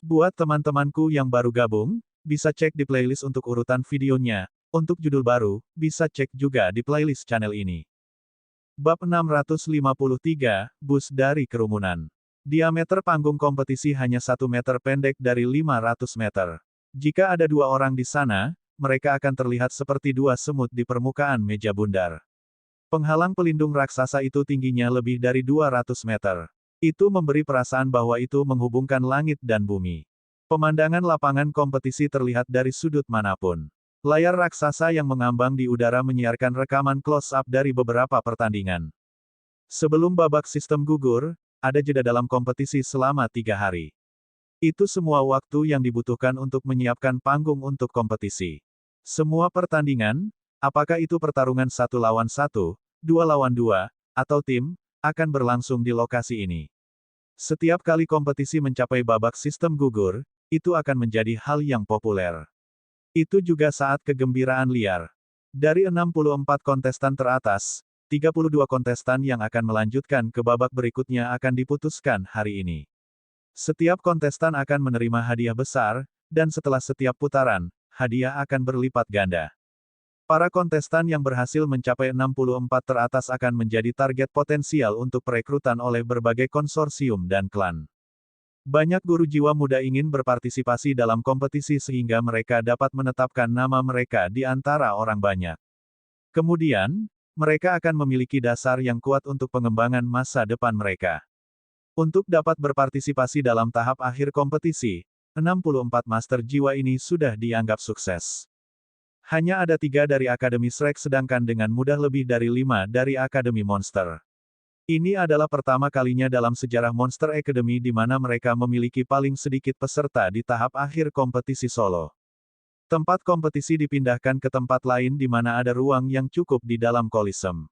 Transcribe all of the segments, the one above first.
Buat teman-temanku yang baru gabung, bisa cek di playlist untuk urutan videonya. Untuk judul baru, bisa cek juga di playlist channel ini. Bab 653, Bus dari Kerumunan. Diameter panggung kompetisi hanya 1 meter pendek dari 500 meter. Jika ada 2 orang di sana, mereka akan terlihat seperti 2 semut di permukaan meja bundar. Penghalang pelindung raksasa itu tingginya lebih dari 200 meter. Itu memberi perasaan bahwa itu menghubungkan langit dan bumi. Pemandangan lapangan kompetisi terlihat dari sudut manapun. Layar raksasa yang mengambang di udara menyiarkan rekaman close-up dari beberapa pertandingan. Sebelum babak sistem gugur, ada jeda dalam kompetisi selama 3 hari. Itu semua waktu yang dibutuhkan untuk menyiapkan panggung untuk kompetisi. Semua pertandingan, apakah itu pertarungan 1 lawan 1, 2 lawan 2, atau tim, akan berlangsung di lokasi ini. Setiap kali kompetisi mencapai babak sistem gugur, itu akan menjadi hal yang populer. Itu juga saat kegembiraan liar. Dari 64 kontestan teratas, 32 kontestan yang akan melanjutkan ke babak berikutnya akan diputuskan hari ini. Setiap kontestan akan menerima hadiah besar, dan setelah setiap putaran, hadiah akan berlipat ganda. Para kontestan yang berhasil mencapai 64 teratas akan menjadi target potensial untuk perekrutan oleh berbagai konsorsium dan klan. Banyak guru jiwa muda ingin berpartisipasi dalam kompetisi sehingga mereka dapat menetapkan nama mereka di antara orang banyak. Kemudian, mereka akan memiliki dasar yang kuat untuk pengembangan masa depan mereka. Untuk dapat berpartisipasi dalam tahap akhir kompetisi, 64 master jiwa ini sudah dianggap sukses. Hanya ada 3 dari Akademi Shrek sedangkan dengan mudah lebih dari 5 dari Akademi Monster. Ini adalah pertama kalinya dalam sejarah Monster Academy di mana mereka memiliki paling sedikit peserta di tahap akhir kompetisi solo. Tempat kompetisi dipindahkan ke tempat lain di mana ada ruang yang cukup di dalam Coliseum.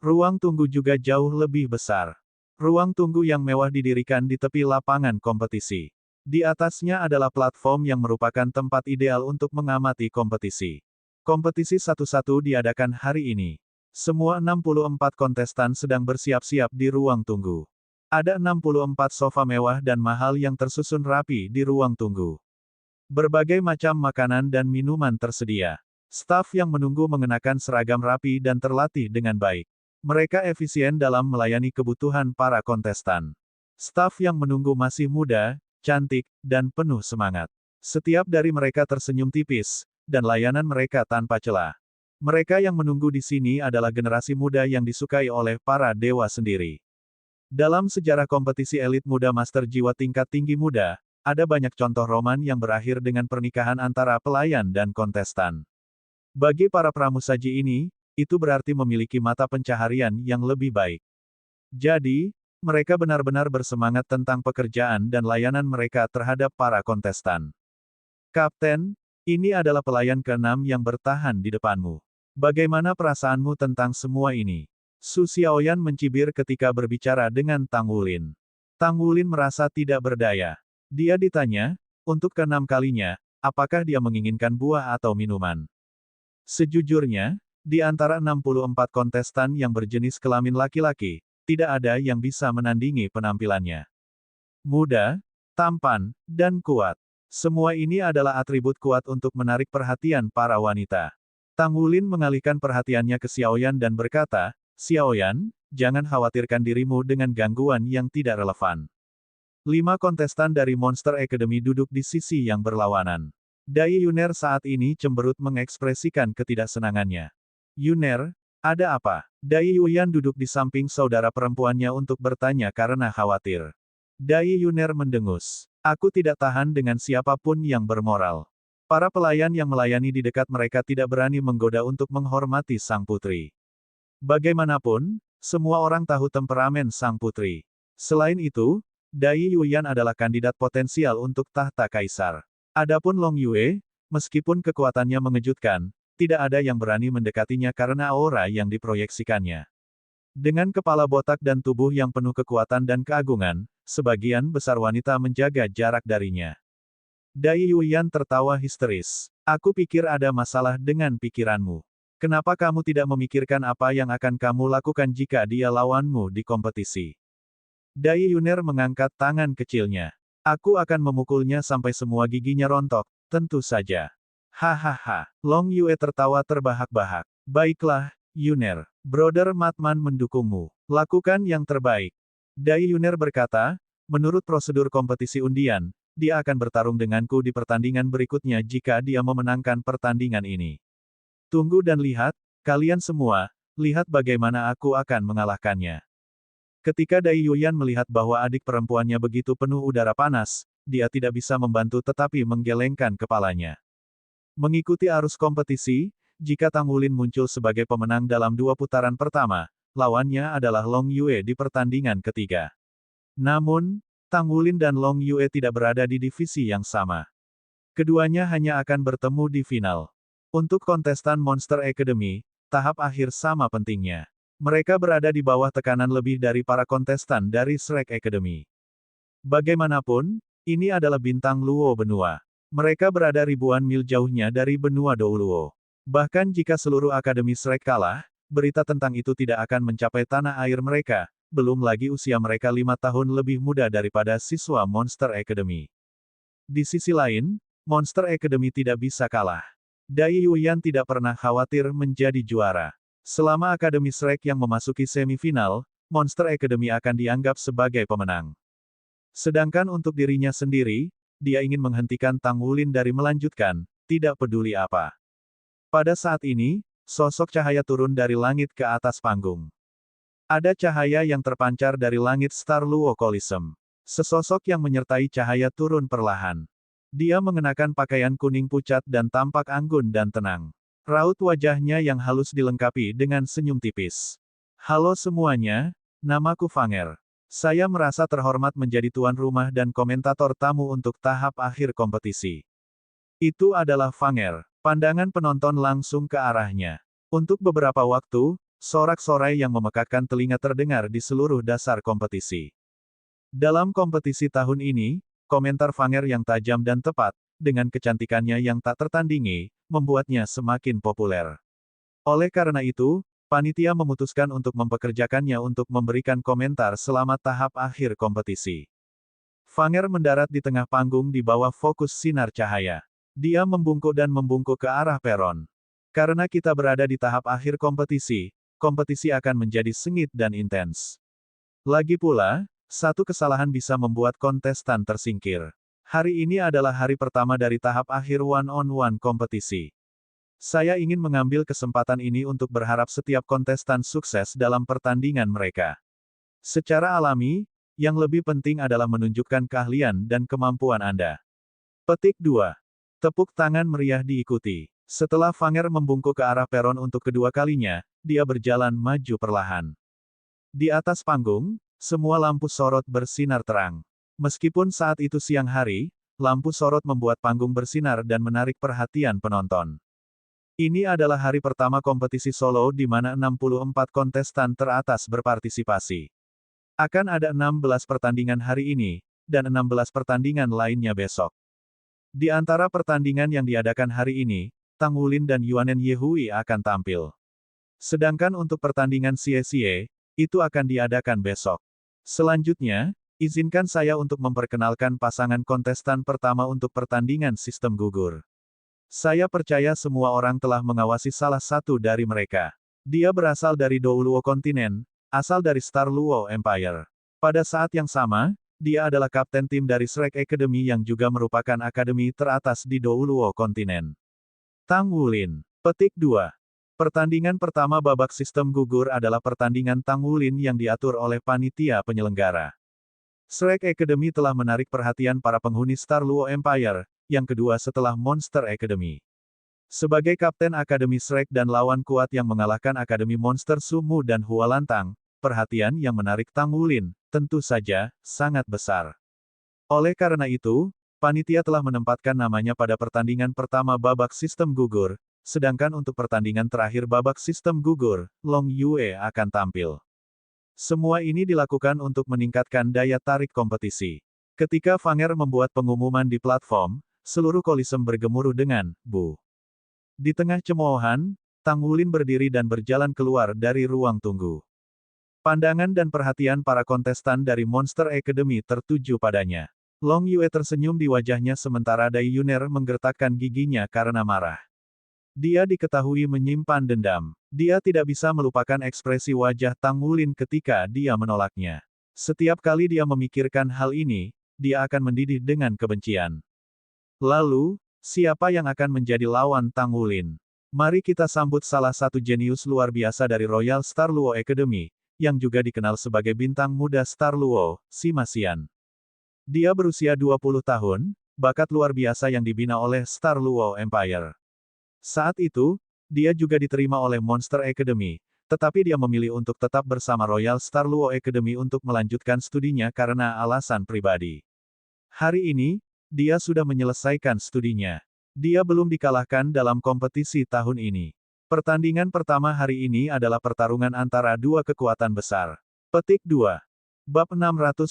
Ruang tunggu juga jauh lebih besar. Ruang tunggu yang mewah didirikan di tepi lapangan kompetisi. Di atasnya adalah platform yang merupakan tempat ideal untuk mengamati kompetisi. Kompetisi satu-satu diadakan hari ini. Semua 64 kontestan sedang bersiap-siap di ruang tunggu. Ada 64 sofa mewah dan mahal yang tersusun rapi di ruang tunggu. Berbagai macam makanan dan minuman tersedia. Staf yang menunggu mengenakan seragam rapi dan terlatih dengan baik. Mereka efisien dalam melayani kebutuhan para kontestan. Staf yang menunggu masih muda, cantik, dan penuh semangat. Setiap dari mereka tersenyum tipis, dan layanan mereka tanpa celah. Mereka yang menunggu di sini adalah generasi muda yang disukai oleh para dewa sendiri. Dalam sejarah kompetisi elit muda master jiwa tingkat tinggi muda, ada banyak contoh roman yang berakhir dengan pernikahan antara pelayan dan kontestan. Bagi para pramusaji ini, itu berarti memiliki mata pencaharian yang lebih baik. Jadi, mereka benar-benar bersemangat tentang pekerjaan dan layanan mereka terhadap para kontestan. Kapten, ini adalah pelayan ke-6 yang bertahan di depanmu. Bagaimana perasaanmu tentang semua ini? Su Xiaoyan mencibir ketika berbicara dengan Tang Wulin. Tang Wulin merasa tidak berdaya. Dia ditanya, untuk ke-6 kalinya, apakah dia menginginkan buah atau minuman? Sejujurnya, di antara 64 kontestan yang berjenis kelamin laki-laki, tidak ada yang bisa menandingi penampilannya. Muda, tampan, dan kuat. Semua ini adalah atribut kuat untuk menarik perhatian para wanita. Tang Wulin mengalihkan perhatiannya ke Xiaoyan dan berkata, Xiaoyan, jangan khawatirkan dirimu dengan gangguan yang tidak relevan. 5 kontestan dari Monster Academy duduk di sisi yang berlawanan. Dai Yuner saat ini cemberut mengekspresikan ketidaksenangannya. Yuner, ada apa? Dai Yuyan duduk di samping saudara perempuannya untuk bertanya karena khawatir. Dai Yuner mendengus. Aku tidak tahan dengan siapapun yang bermoral. Para pelayan yang melayani di dekat mereka tidak berani menggoda untuk menghormati sang putri. Bagaimanapun, semua orang tahu temperamen sang putri. Selain itu, Dai Yuyan adalah kandidat potensial untuk tahta kaisar. Adapun Long Yue, meskipun kekuatannya mengejutkan, tidak ada yang berani mendekatinya karena aura yang diproyeksikannya. Dengan kepala botak dan tubuh yang penuh kekuatan dan keagungan, sebagian besar wanita menjaga jarak darinya. Dai Yuyan tertawa histeris. Aku pikir ada masalah dengan pikiranmu. Kenapa kamu tidak memikirkan apa yang akan kamu lakukan jika dia lawanmu di kompetisi? Dai Yuner mengangkat tangan kecilnya. Aku akan memukulnya sampai semua giginya rontok, tentu saja. Hahaha. Long Yue tertawa terbahak-bahak. Baiklah, Yuner. Brother Matman mendukungmu. Lakukan yang terbaik. Dai Yuner berkata, menurut prosedur kompetisi undian, dia akan bertarung denganku di pertandingan berikutnya jika dia memenangkan pertandingan ini. Tunggu dan lihat, kalian semua, lihat bagaimana aku akan mengalahkannya. Ketika Dai Yuyan melihat bahwa adik perempuannya begitu penuh udara panas, dia tidak bisa membantu tetapi menggelengkan kepalanya. Mengikuti arus kompetisi, jika Tang Wulin muncul sebagai pemenang dalam 2 putaran pertama, lawannya adalah Long Yue di pertandingan ketiga. Namun, Tang Wulin dan Long Yue tidak berada di divisi yang sama. Keduanya hanya akan bertemu di final. Untuk kontestan Monster Academy, tahap akhir sama pentingnya. Mereka berada di bawah tekanan lebih dari para kontestan dari Shrek Academy. Bagaimanapun, ini adalah bintang Luo benua. Mereka berada ribuan mil jauhnya dari benua Douluo. Bahkan jika seluruh Akademi Shrek kalah, berita tentang itu tidak akan mencapai tanah air mereka, belum lagi usia mereka 5 tahun lebih muda daripada siswa Monster Academy. Di sisi lain, Monster Academy tidak bisa kalah. Dai Yuyan tidak pernah khawatir menjadi juara. Selama Akademi Shrek yang memasuki semifinal, Monster Academy akan dianggap sebagai pemenang. Sedangkan untuk dirinya sendiri, dia ingin menghentikan Tang Wulin dari melanjutkan, tidak peduli apa. Pada saat ini, sosok cahaya turun dari langit ke atas panggung. Ada cahaya yang terpancar dari langit Star Luo Coliseum. Sesosok yang menyertai cahaya turun perlahan. Dia mengenakan pakaian kuning pucat dan tampak anggun dan tenang. Raut wajahnya yang halus dilengkapi dengan senyum tipis. Halo semuanya, namaku Fanger. Saya merasa terhormat menjadi tuan rumah dan komentator tamu untuk tahap akhir kompetisi. Itu adalah Fanger. Pandangan penonton langsung ke arahnya. Untuk beberapa waktu, sorak-sorai yang memekakkan telinga terdengar di seluruh dasar kompetisi. Dalam kompetisi tahun ini, komentar Fanger yang tajam dan tepat, dengan kecantikannya yang tak tertandingi, membuatnya semakin populer. Oleh karena itu, panitia memutuskan untuk mempekerjakannya untuk memberikan komentar selama tahap akhir kompetisi. Fanger mendarat di tengah panggung di bawah fokus sinar cahaya. Dia membungkuk dan membungkuk ke arah peron. Karena kita berada di tahap akhir kompetisi, kompetisi akan menjadi sengit dan intens. Lagi pula, satu kesalahan bisa membuat kontestan tersingkir. Hari ini adalah hari pertama dari tahap akhir one-on-one kompetisi. Saya ingin mengambil kesempatan ini untuk berharap setiap kontestan sukses dalam pertandingan mereka. Secara alami, yang lebih penting adalah menunjukkan keahlian dan kemampuan Anda. Petik 2. Tepuk tangan meriah diikuti. Setelah Fanger membungkuk ke arah peron untuk kedua kalinya, dia berjalan maju perlahan. Di atas panggung, semua lampu sorot bersinar terang. Meskipun saat itu siang hari, lampu sorot membuat panggung bersinar dan menarik perhatian penonton. Ini adalah hari pertama kompetisi solo di mana 64 kontestan teratas berpartisipasi. Akan ada 16 pertandingan hari ini, dan 16 pertandingan lainnya besok. Di antara pertandingan yang diadakan hari ini, Tang Wulin dan Yuanen Yehui akan tampil. Sedangkan untuk pertandingan Xie, itu akan diadakan besok. Selanjutnya, izinkan saya untuk memperkenalkan pasangan kontestan pertama untuk pertandingan sistem gugur. Saya percaya semua orang telah mengawasi salah satu dari mereka. Dia berasal dari Douluo Kontinen, asal dari Star Luo Empire. Pada saat yang sama, dia adalah kapten tim dari Shrek Academy yang juga merupakan akademi teratas di Douluo Kontinen. Tang Wulin. Petik 2. Pertandingan pertama babak sistem gugur adalah pertandingan Tang Wulin yang diatur oleh panitia penyelenggara. Shrek Academy telah menarik perhatian para penghuni Star Luo Empire, yang kedua setelah Monster Academy. Sebagai kapten Akademi Shrek dan lawan kuat yang mengalahkan Akademi Monster Sumu dan Hualantang, perhatian yang menarik Tang Wulin, tentu saja, sangat besar. Oleh karena itu, panitia telah menempatkan namanya pada pertandingan pertama babak sistem gugur, sedangkan untuk pertandingan terakhir babak sistem gugur, Long Yue akan tampil. Semua ini dilakukan untuk meningkatkan daya tarik kompetisi. Ketika Fanger membuat pengumuman di platform, seluruh Coliseum bergemuruh dengan "Bu". Di tengah cemoohan, Tang Wulin berdiri dan berjalan keluar dari ruang tunggu. Pandangan dan perhatian para kontestan dari Monster Academy tertuju padanya. Long Yue tersenyum di wajahnya sementara Dai Yuner menggertakkan giginya karena marah. Dia diketahui menyimpan dendam. Dia tidak bisa melupakan ekspresi wajah Tang Wulin ketika dia menolaknya. Setiap kali dia memikirkan hal ini, dia akan mendidih dengan kebencian. Lalu, siapa yang akan menjadi lawan Tang Wulin? Mari kita sambut salah satu jenius luar biasa dari Royal Star Luo Academy, yang juga dikenal sebagai bintang muda Star Luo, Sima Xian. Dia berusia 20 tahun, bakat luar biasa yang dibina oleh Star Luo Empire. Saat itu, dia juga diterima oleh Monster Academy, tetapi dia memilih untuk tetap bersama Royal Star Luo Academy untuk melanjutkan studinya karena alasan pribadi. Hari ini, dia sudah menyelesaikan studinya. Dia belum dikalahkan dalam kompetisi tahun ini. Pertandingan pertama hari ini adalah pertarungan antara dua kekuatan besar. Petik 2. Bab 654,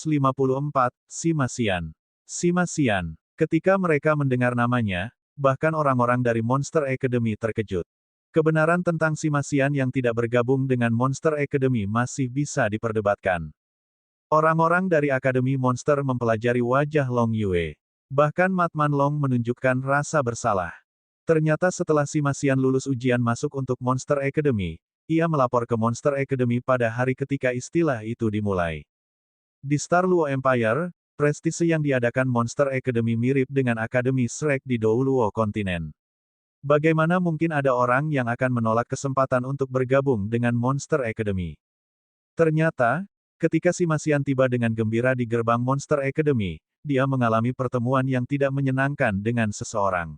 Sima Xian. Sima Xian. Ketika mereka mendengar namanya, bahkan orang-orang dari Monster Academy terkejut. Kebenaran tentang Sima Xian yang tidak bergabung dengan Monster Academy masih bisa diperdebatkan. Orang-orang dari Akademi Monster mempelajari wajah Long Yue. Bahkan Mat Man Long menunjukkan rasa bersalah. Ternyata setelah Sima Xian lulus ujian masuk untuk Monster Academy, ia melapor ke Monster Academy pada hari ketika istilah itu dimulai. Di Star Luo Empire, prestise yang diadakan Monster Academy mirip dengan Akademi Shrek di Dou Luo kontinen. Bagaimana mungkin ada orang yang akan menolak kesempatan untuk bergabung dengan Monster Academy? Ternyata, ketika Sima Xian tiba dengan gembira di gerbang Monster Academy, dia mengalami pertemuan yang tidak menyenangkan dengan seseorang.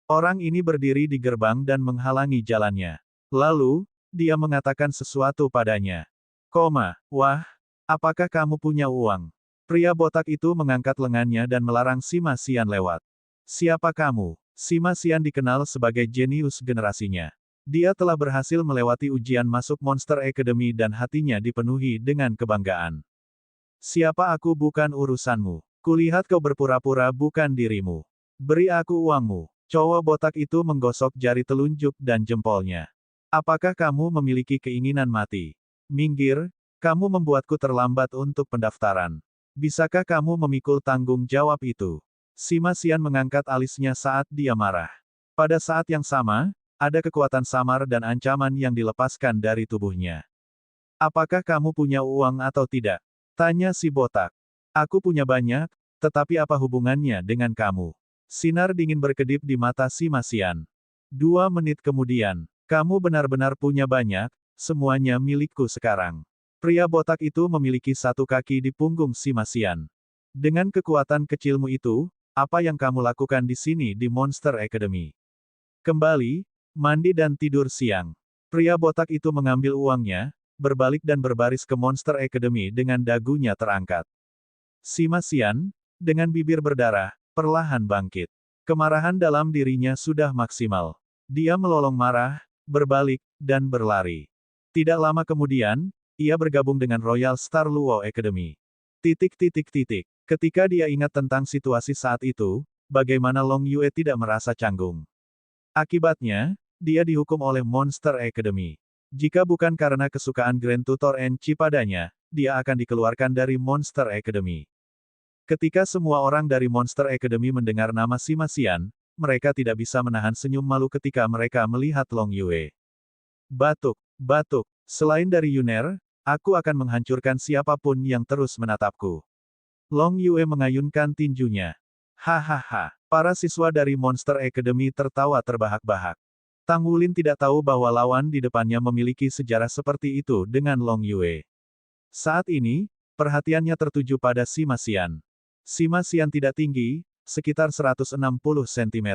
Orang ini berdiri di gerbang dan menghalangi jalannya. Lalu, dia mengatakan sesuatu padanya. Wah, apakah kamu punya uang? Pria botak itu mengangkat lengannya dan melarang Sima Xian lewat. Siapa kamu? Sima Xian dikenal sebagai jenius generasinya. Dia telah berhasil melewati ujian masuk Monster Academy dan hatinya dipenuhi dengan kebanggaan. Siapa aku bukan urusanmu. Kulihat kau berpura-pura bukan dirimu. Beri aku uangmu. Cowok botak itu menggosok jari telunjuk dan jempolnya. Apakah kamu memiliki keinginan mati? Minggir, kamu membuatku terlambat untuk pendaftaran. Bisakah kamu memikul tanggung jawab itu? Sima Xian mengangkat alisnya saat dia marah. Pada saat yang sama, ada kekuatan samar dan ancaman yang dilepaskan dari tubuhnya. Apakah kamu punya uang atau tidak? Tanya si botak. Aku punya banyak, tetapi apa hubungannya dengan kamu? Sinar dingin berkedip di mata Sima Xian. 2 menit kemudian, kamu benar-benar punya banyak, semuanya milikku sekarang. Pria botak itu memiliki satu kaki di punggung Sima Xian. Dengan kekuatan kecilmu itu, apa yang kamu lakukan di sini di Monster Academy? Kembali, mandi dan tidur siang. Pria botak itu mengambil uangnya, berbalik dan berbaris ke Monster Academy dengan dagunya terangkat. Sima Xian, dengan bibir berdarah, perlahan bangkit. Kemarahan dalam dirinya sudah maksimal. Dia melolong marah, berbalik, dan berlari. Tidak lama kemudian, ia bergabung dengan Royal Star Luo Academy. Ketika dia ingat tentang situasi saat itu, bagaimana Long Yue tidak merasa canggung. Akibatnya, dia dihukum oleh Monster Academy. Jika bukan karena kesukaan Grand Tutor Enchi padanya, dia akan dikeluarkan dari Monster Academy. Ketika semua orang dari Monster Academy mendengar nama Sima Xian, mereka tidak bisa menahan senyum malu ketika mereka melihat Long Yue. Batuk. Selain dari Yuner, aku akan menghancurkan siapapun yang terus menatapku. Long Yue mengayunkan tinjunya. Hahaha. Para siswa dari Monster Academy tertawa terbahak-bahak. Tang Wulin tidak tahu bahwa lawan di depannya memiliki sejarah seperti itu dengan Long Yue. Saat ini, perhatiannya tertuju pada Sima Xian. Sima Xian tidak tinggi, sekitar 160 cm.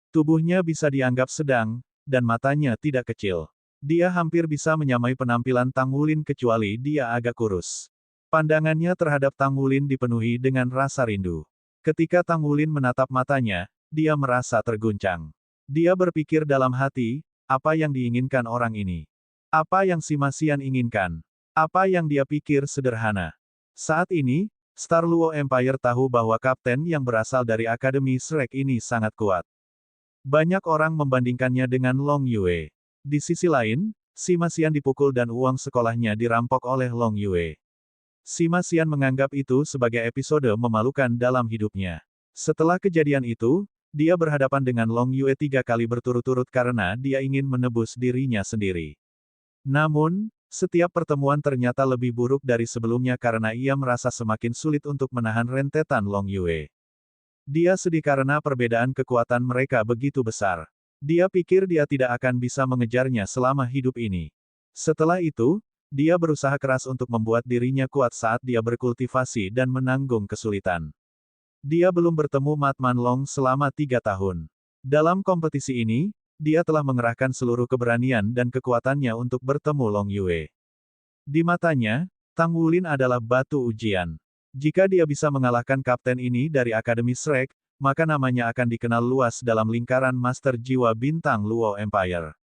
Tubuhnya bisa dianggap sedang, dan matanya tidak kecil. Dia hampir bisa menyamai penampilan Tang Wulin kecuali dia agak kurus. Pandangannya terhadap Tang Wulin dipenuhi dengan rasa rindu. Ketika Tang Wulin menatap matanya, dia merasa terguncang. Dia berpikir dalam hati, apa yang diinginkan orang ini? Apa yang Sima Xian inginkan? Apa yang dia pikir sederhana? Saat ini, Star Luo Empire tahu bahwa kapten yang berasal dari Akademi Shrek ini sangat kuat. Banyak orang membandingkannya dengan Long Yue. Di sisi lain, Sima Xian dipukul dan uang sekolahnya dirampok oleh Long Yue. Sima Xian menganggap itu sebagai episode memalukan dalam hidupnya. Setelah kejadian itu, dia berhadapan dengan Long Yue 3 kali berturut-turut karena dia ingin menebus dirinya sendiri. Namun, setiap pertemuan ternyata lebih buruk dari sebelumnya karena ia merasa semakin sulit untuk menahan rentetan Long Yue. Dia sedih karena perbedaan kekuatan mereka begitu besar. Dia pikir dia tidak akan bisa mengejarnya selama hidup ini. Setelah itu, dia berusaha keras untuk membuat dirinya kuat saat dia berkultivasi dan menanggung kesulitan. Dia belum bertemu Mat Man Long selama 3 tahun. Dalam kompetisi ini, dia telah mengerahkan seluruh keberanian dan kekuatannya untuk bertemu Long Yue. Di matanya, Tang Wulin adalah batu ujian. Jika dia bisa mengalahkan kapten ini dari Akademi Shrek, maka namanya akan dikenal luas dalam lingkaran Master Jiwa Bintang Luo Empire.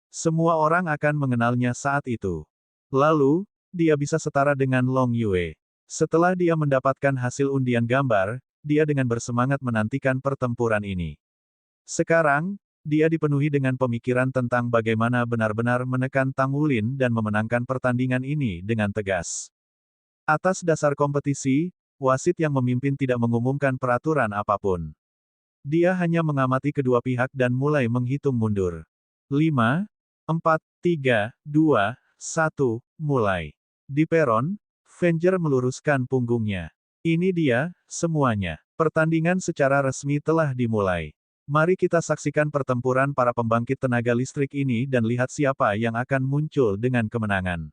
Semua orang akan mengenalnya saat itu. Lalu, dia bisa setara dengan Long Yue. Setelah dia mendapatkan hasil undian gambar, dia dengan bersemangat menantikan pertempuran ini. Sekarang, dia dipenuhi dengan pemikiran tentang bagaimana benar-benar menekan Tang Wulin dan memenangkan pertandingan ini dengan tegas. Atas dasar kompetisi, wasit yang memimpin tidak mengumumkan peraturan apapun. Dia hanya mengamati kedua pihak dan mulai menghitung mundur. 5, 4, 3, 2, 1, mulai. Di peron, Venger meluruskan punggungnya. Ini dia, semuanya. Pertandingan secara resmi telah dimulai. Mari kita saksikan pertempuran para pembangkit tenaga listrik ini dan lihat siapa yang akan muncul dengan kemenangan.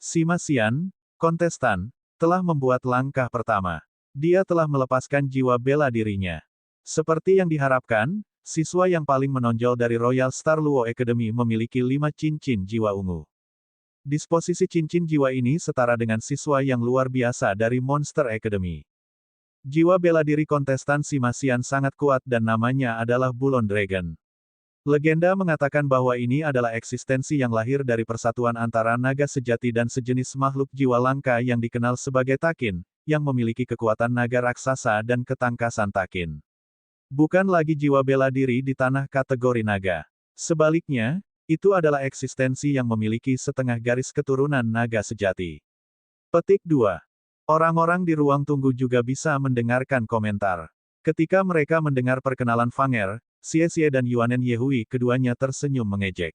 Sima Xian, kontestan, telah membuat langkah pertama. Dia telah melepaskan jiwa bela dirinya. Seperti yang diharapkan, siswa yang paling menonjol dari Royal Star Luo Academy memiliki 5 cincin jiwa ungu. Disposisi cincin jiwa ini setara dengan siswa yang luar biasa dari Monster Academy. Jiwa bela diri kontestan Sima Xian sangat kuat dan namanya adalah Bulon Dragon. Legenda mengatakan bahwa ini adalah eksistensi yang lahir dari persatuan antara naga sejati dan sejenis makhluk jiwa langka yang dikenal sebagai Takin, yang memiliki kekuatan naga raksasa dan ketangkasan Takin. Bukan lagi jiwa bela diri di tanah kategori naga. Sebaliknya, itu adalah eksistensi yang memiliki setengah garis keturunan naga sejati. Petik 2. Orang-orang di ruang tunggu juga bisa mendengarkan komentar. Ketika mereka mendengar perkenalan Fanger, Xie Xie dan Yuanen Yehui keduanya tersenyum mengejek.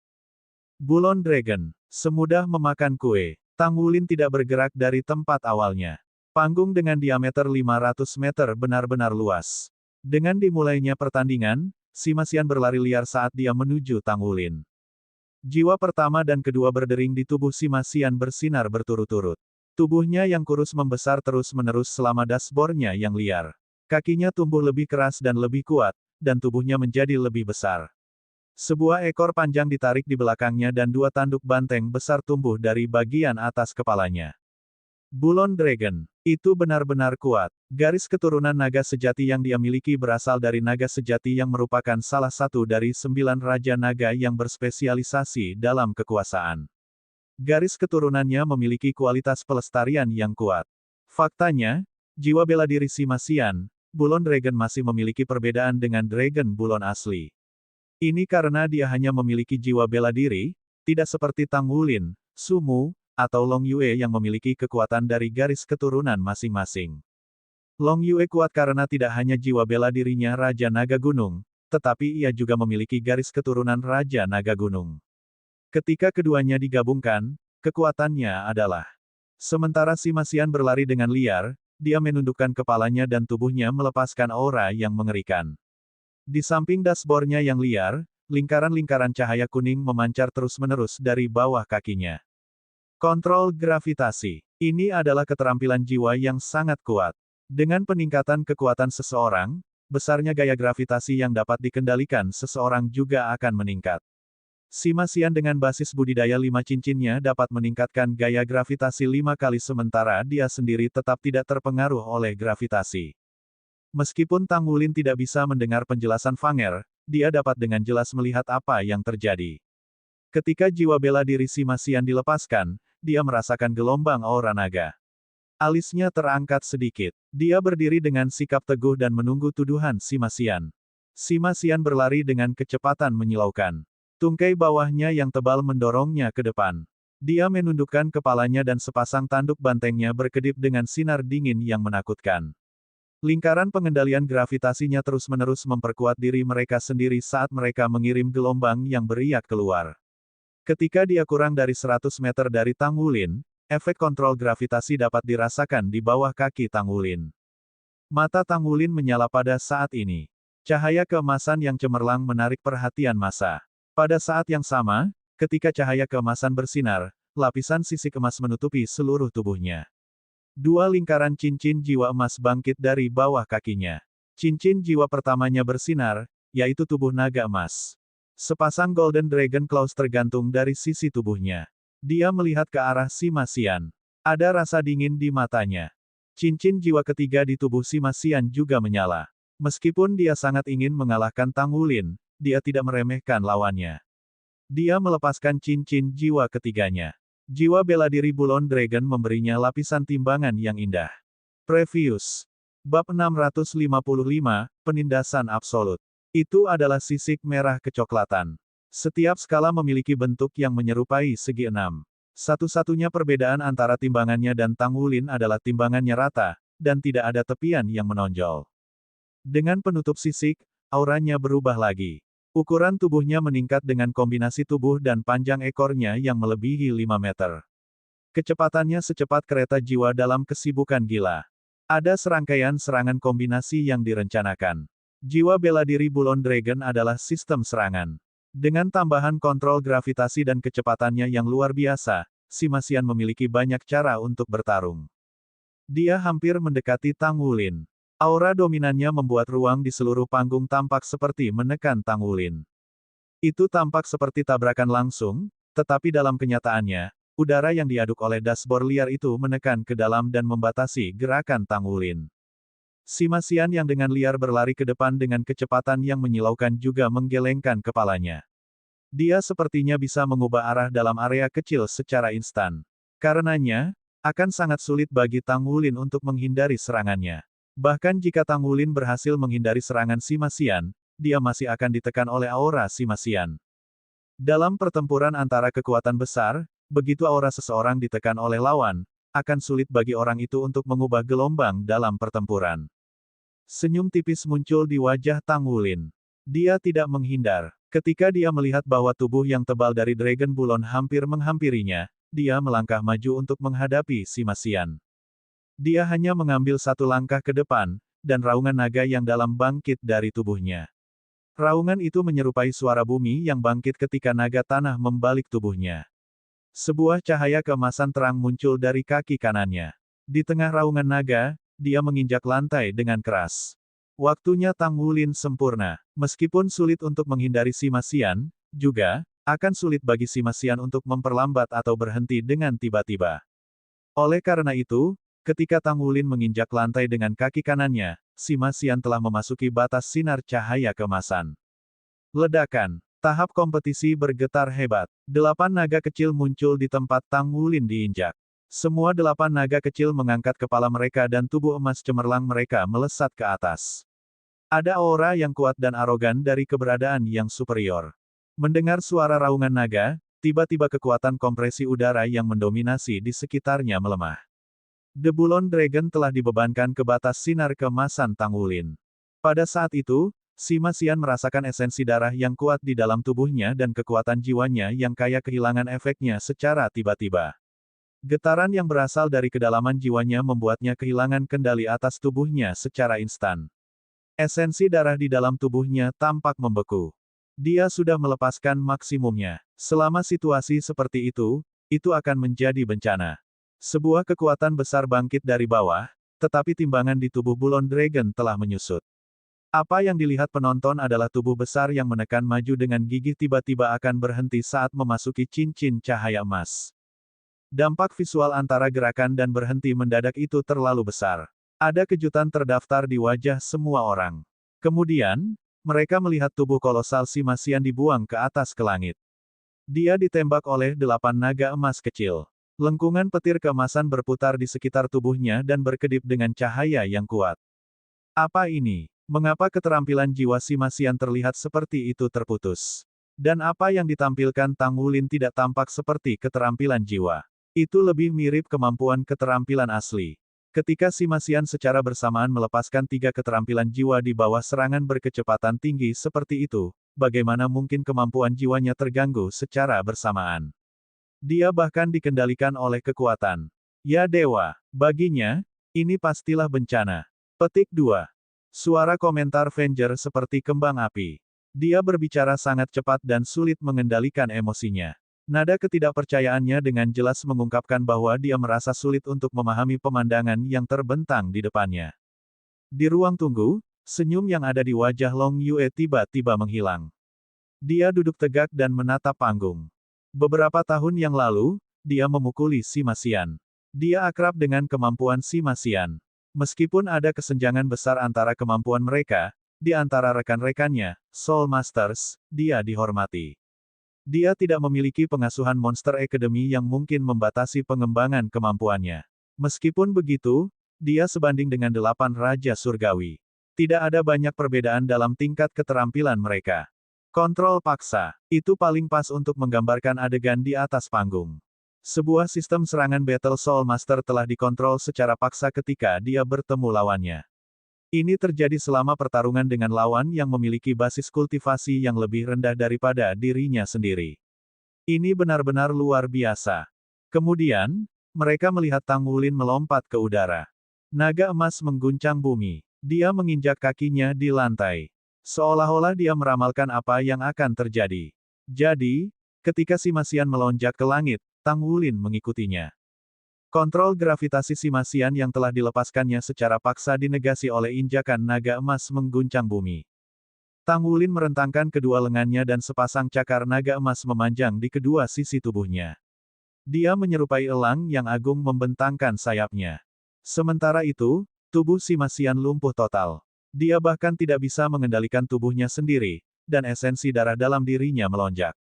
Bulon Dragon, semudah memakan kue. Tang Wulin tidak bergerak dari tempat awalnya. Panggung dengan diameter 500 meter benar-benar luas. Dengan dimulainya pertandingan, Sima Xian berlari liar saat dia menuju Tang Wulin. Jiwa pertama dan kedua berdering di tubuh Sima Xian bersinar berturut-turut. Tubuhnya yang kurus membesar terus-menerus selama dashboardnya yang liar. Kakinya tumbuh lebih keras dan lebih kuat, dan tubuhnya menjadi lebih besar. Sebuah ekor panjang ditarik di belakangnya dan 2 tanduk banteng besar tumbuh dari bagian atas kepalanya. Bulon Dragon, itu benar-benar kuat. Garis keturunan naga sejati yang dia miliki berasal dari naga sejati yang merupakan salah satu dari 9 raja naga yang berspesialisasi dalam kekuasaan. Garis keturunannya memiliki kualitas pelestarian yang kuat. Faktanya, jiwa bela diri Sima Xian, Bulon Dragon masih memiliki perbedaan dengan Dragon Bulon asli. Ini karena dia hanya memiliki jiwa bela diri, tidak seperti Tang Wulin, Su Mu, atau Long Yue yang memiliki kekuatan dari garis keturunan masing-masing. Long Yue kuat karena tidak hanya jiwa bela dirinya Raja Naga Gunung, tetapi ia juga memiliki garis keturunan Raja Naga Gunung. Ketika keduanya digabungkan, kekuatannya adalah. Sementara Sima Xian berlari dengan liar, dia menundukkan kepalanya dan tubuhnya melepaskan aura yang mengerikan. Di samping dashboardnya yang liar, lingkaran-lingkaran cahaya kuning memancar terus-menerus dari bawah kakinya. Kontrol gravitasi. Ini adalah keterampilan jiwa yang sangat kuat. Dengan peningkatan kekuatan seseorang, besarnya gaya gravitasi yang dapat dikendalikan seseorang juga akan meningkat. Sima Xian dengan basis budidaya 5 cincinnya dapat meningkatkan gaya gravitasi 5 kali sementara dia sendiri tetap tidak terpengaruh oleh gravitasi. Meskipun Tang Wulin tidak bisa mendengar penjelasan Fanger, dia dapat dengan jelas melihat apa yang terjadi. Ketika jiwa bela diri Sima Xian dilepaskan, dia merasakan gelombang aura naga. Alisnya terangkat sedikit. Dia berdiri dengan sikap teguh dan menunggu tuduhan Sima Xian. Sima Xian berlari dengan kecepatan menyilaukan. Tungkai bawahnya yang tebal mendorongnya ke depan. Dia menundukkan kepalanya dan sepasang tanduk bantengnya berkedip dengan sinar dingin yang menakutkan. Lingkaran pengendalian gravitasinya terus-menerus memperkuat diri mereka sendiri saat mereka mengirim gelombang yang beriak keluar. Ketika dia kurang dari 100 meter dari Tang Wulin, efek kontrol gravitasi dapat dirasakan di bawah kaki Tang Wulin. Mata Tang Wulin menyala pada saat ini. Cahaya keemasan yang cemerlang menarik perhatian massa. Pada saat yang sama, ketika cahaya keemasan bersinar, lapisan sisik emas menutupi seluruh tubuhnya. Dua lingkaran cincin jiwa emas bangkit dari bawah kakinya. Cincin jiwa pertamanya bersinar, yaitu tubuh naga emas. Sepasang Golden Dragon Claws tergantung dari sisi tubuhnya. Dia melihat ke arah Sima Xian. Ada rasa dingin di matanya. Cincin jiwa ketiga di tubuh Sima Xian juga menyala. Meskipun dia sangat ingin mengalahkan Tang Wulin, dia tidak meremehkan lawannya. Dia melepaskan cincin jiwa ketiganya. Jiwa bela diri Bullon Dragon memberinya lapisan timbangan yang indah. Previous. Bab 655, Penindasan Absolut. Itu adalah sisik merah kecoklatan. Setiap skala memiliki bentuk yang menyerupai segi 6. Satu-satunya perbedaan antara timbangannya dan Tang Wulin adalah timbangannya rata, dan tidak ada tepian yang menonjol. Dengan penutup sisik, auranya berubah lagi. Ukuran tubuhnya meningkat dengan kombinasi tubuh dan panjang ekornya yang melebihi 5 meter. Kecepatannya secepat kereta jiwa dalam kesibukan gila. Ada serangkaian serangan kombinasi yang direncanakan. Jiwa bela diri Bullon Dragon adalah sistem serangan. Dengan tambahan kontrol gravitasi dan kecepatannya yang luar biasa, Sima Xian memiliki banyak cara untuk bertarung. Dia hampir mendekati Tang Wulin. Aura dominannya membuat ruang di seluruh panggung tampak seperti menekan Tang Wulin. Itu tampak seperti tabrakan langsung, tetapi dalam kenyataannya, udara yang diaduk oleh dashboard liar itu menekan ke dalam dan membatasi gerakan Tang Wulin. Sima Xian yang dengan liar berlari ke depan dengan kecepatan yang menyilaukan juga menggelengkan kepalanya. Dia sepertinya bisa mengubah arah dalam area kecil secara instan. Karenanya, akan sangat sulit bagi Tang Wulin untuk menghindari serangannya. Bahkan jika Tang Wulin berhasil menghindari serangan Sima Xian, dia masih akan ditekan oleh aura Sima Xian. Dalam pertempuran antara kekuatan besar, begitu aura seseorang ditekan oleh lawan, akan sulit bagi orang itu untuk mengubah gelombang dalam pertempuran. Senyum tipis muncul di wajah Tang Wulin. Dia tidak menghindar. Ketika dia melihat bahwa tubuh yang tebal dari Dragon Bullon hampir menghampirinya, dia melangkah maju untuk menghadapi Sima Xian. Dia hanya mengambil satu langkah ke depan, dan raungan naga yang dalam bangkit dari tubuhnya. Raungan itu menyerupai suara bumi yang bangkit ketika naga tanah membalik tubuhnya. Sebuah cahaya keemasan terang muncul dari kaki kanannya. Di tengah raungan naga, dia menginjak lantai dengan keras. Waktunya Tang Wulin sempurna. Meskipun sulit untuk menghindari Sima Xian, juga akan sulit bagi Sima Xian untuk memperlambat atau berhenti dengan tiba-tiba. Oleh karena itu, ketika Tang Wulin menginjak lantai dengan kaki kanannya, Sima Xian telah memasuki batas sinar cahaya keemasan. Ledakan. Tahap kompetisi bergetar hebat. 8 naga kecil muncul di tempat Tang Wulin diinjak. Semua 8 naga kecil mengangkat kepala mereka dan tubuh emas cemerlang mereka melesat ke atas. Ada aura yang kuat dan arogan dari keberadaan yang superior. Mendengar suara raungan naga, tiba-tiba kekuatan kompresi udara yang mendominasi di sekitarnya melemah. The Bullon Dragon telah dibebankan ke batas sinar keemasan Tang Wulin. Pada saat itu, Sima Xian merasakan esensi darah yang kuat di dalam tubuhnya dan kekuatan jiwanya yang kaya kehilangan efeknya secara tiba-tiba. Getaran yang berasal dari kedalaman jiwanya membuatnya kehilangan kendali atas tubuhnya secara instan. Esensi darah di dalam tubuhnya tampak membeku. Dia sudah melepaskan maksimumnya. Selama situasi seperti itu akan menjadi bencana. Sebuah kekuatan besar bangkit dari bawah, tetapi timbangan di tubuh Bullon Dragon telah menyusut. Apa yang dilihat penonton adalah tubuh besar yang menekan maju dengan gigih tiba-tiba akan berhenti saat memasuki cincin cahaya emas. Dampak visual antara gerakan dan berhenti mendadak itu terlalu besar. Ada kejutan terdaftar di wajah semua orang. Kemudian, mereka melihat tubuh kolosal Sima Xian dibuang ke atas ke langit. Dia ditembak oleh 8 naga emas kecil. Lengkungan petir keemasan berputar di sekitar tubuhnya dan berkedip dengan cahaya yang kuat. Apa ini? Mengapa keterampilan jiwa Sima Xian terlihat seperti itu terputus? Dan apa yang ditampilkan Tang Wulin tidak tampak seperti keterampilan jiwa. Itu lebih mirip kemampuan keterampilan asli. Ketika Si Masian secara bersamaan melepaskan 3 keterampilan jiwa di bawah serangan berkecepatan tinggi seperti itu, bagaimana mungkin kemampuan jiwanya terganggu secara bersamaan? Dia bahkan dikendalikan oleh kekuatan. Ya dewa, baginya, ini pastilah bencana. Petik 2. Suara komentar Venger seperti kembang api. Dia berbicara sangat cepat dan sulit mengendalikan emosinya. Nada ketidakpercayaannya dengan jelas mengungkapkan bahwa dia merasa sulit untuk memahami pemandangan yang terbentang di depannya. Di ruang tunggu, senyum yang ada di wajah Long Yue tiba-tiba menghilang. Dia duduk tegak dan menatap panggung. Beberapa tahun yang lalu, dia memukuli Si Masian. Dia akrab dengan kemampuan Si Masian. Meskipun ada kesenjangan besar antara kemampuan mereka, di antara rekan-rekannya, Soul Masters, dia dihormati. Dia tidak memiliki pengasuhan Monster Academy yang mungkin membatasi pengembangan kemampuannya. Meskipun begitu, dia sebanding dengan 8 Raja Surgawi. Tidak ada banyak perbedaan dalam tingkat keterampilan mereka. Kontrol paksa, itu paling pas untuk menggambarkan adegan di atas panggung. Sebuah sistem serangan Battle Soul Master telah dikontrol secara paksa ketika dia bertemu lawannya. Ini terjadi selama pertarungan dengan lawan yang memiliki basis kultivasi yang lebih rendah daripada dirinya sendiri. Ini benar-benar luar biasa. Kemudian, mereka melihat Tang Wulin melompat ke udara. Naga emas mengguncang bumi. Dia menginjak kakinya di lantai. Seolah-olah dia meramalkan apa yang akan terjadi. Jadi, ketika Si Masian melonjak ke langit, Tang Wulin mengikutinya. Kontrol gravitasi Si Masian yang telah dilepaskannya secara paksa dinegasi oleh injakan naga emas mengguncang bumi. Tang Wulin merentangkan kedua lengannya dan sepasang cakar naga emas memanjang di kedua sisi tubuhnya. Dia menyerupai elang yang agung membentangkan sayapnya. Sementara itu, tubuh Si Masian lumpuh total. Dia bahkan tidak bisa mengendalikan tubuhnya sendiri, dan esensi darah dalam dirinya melonjak.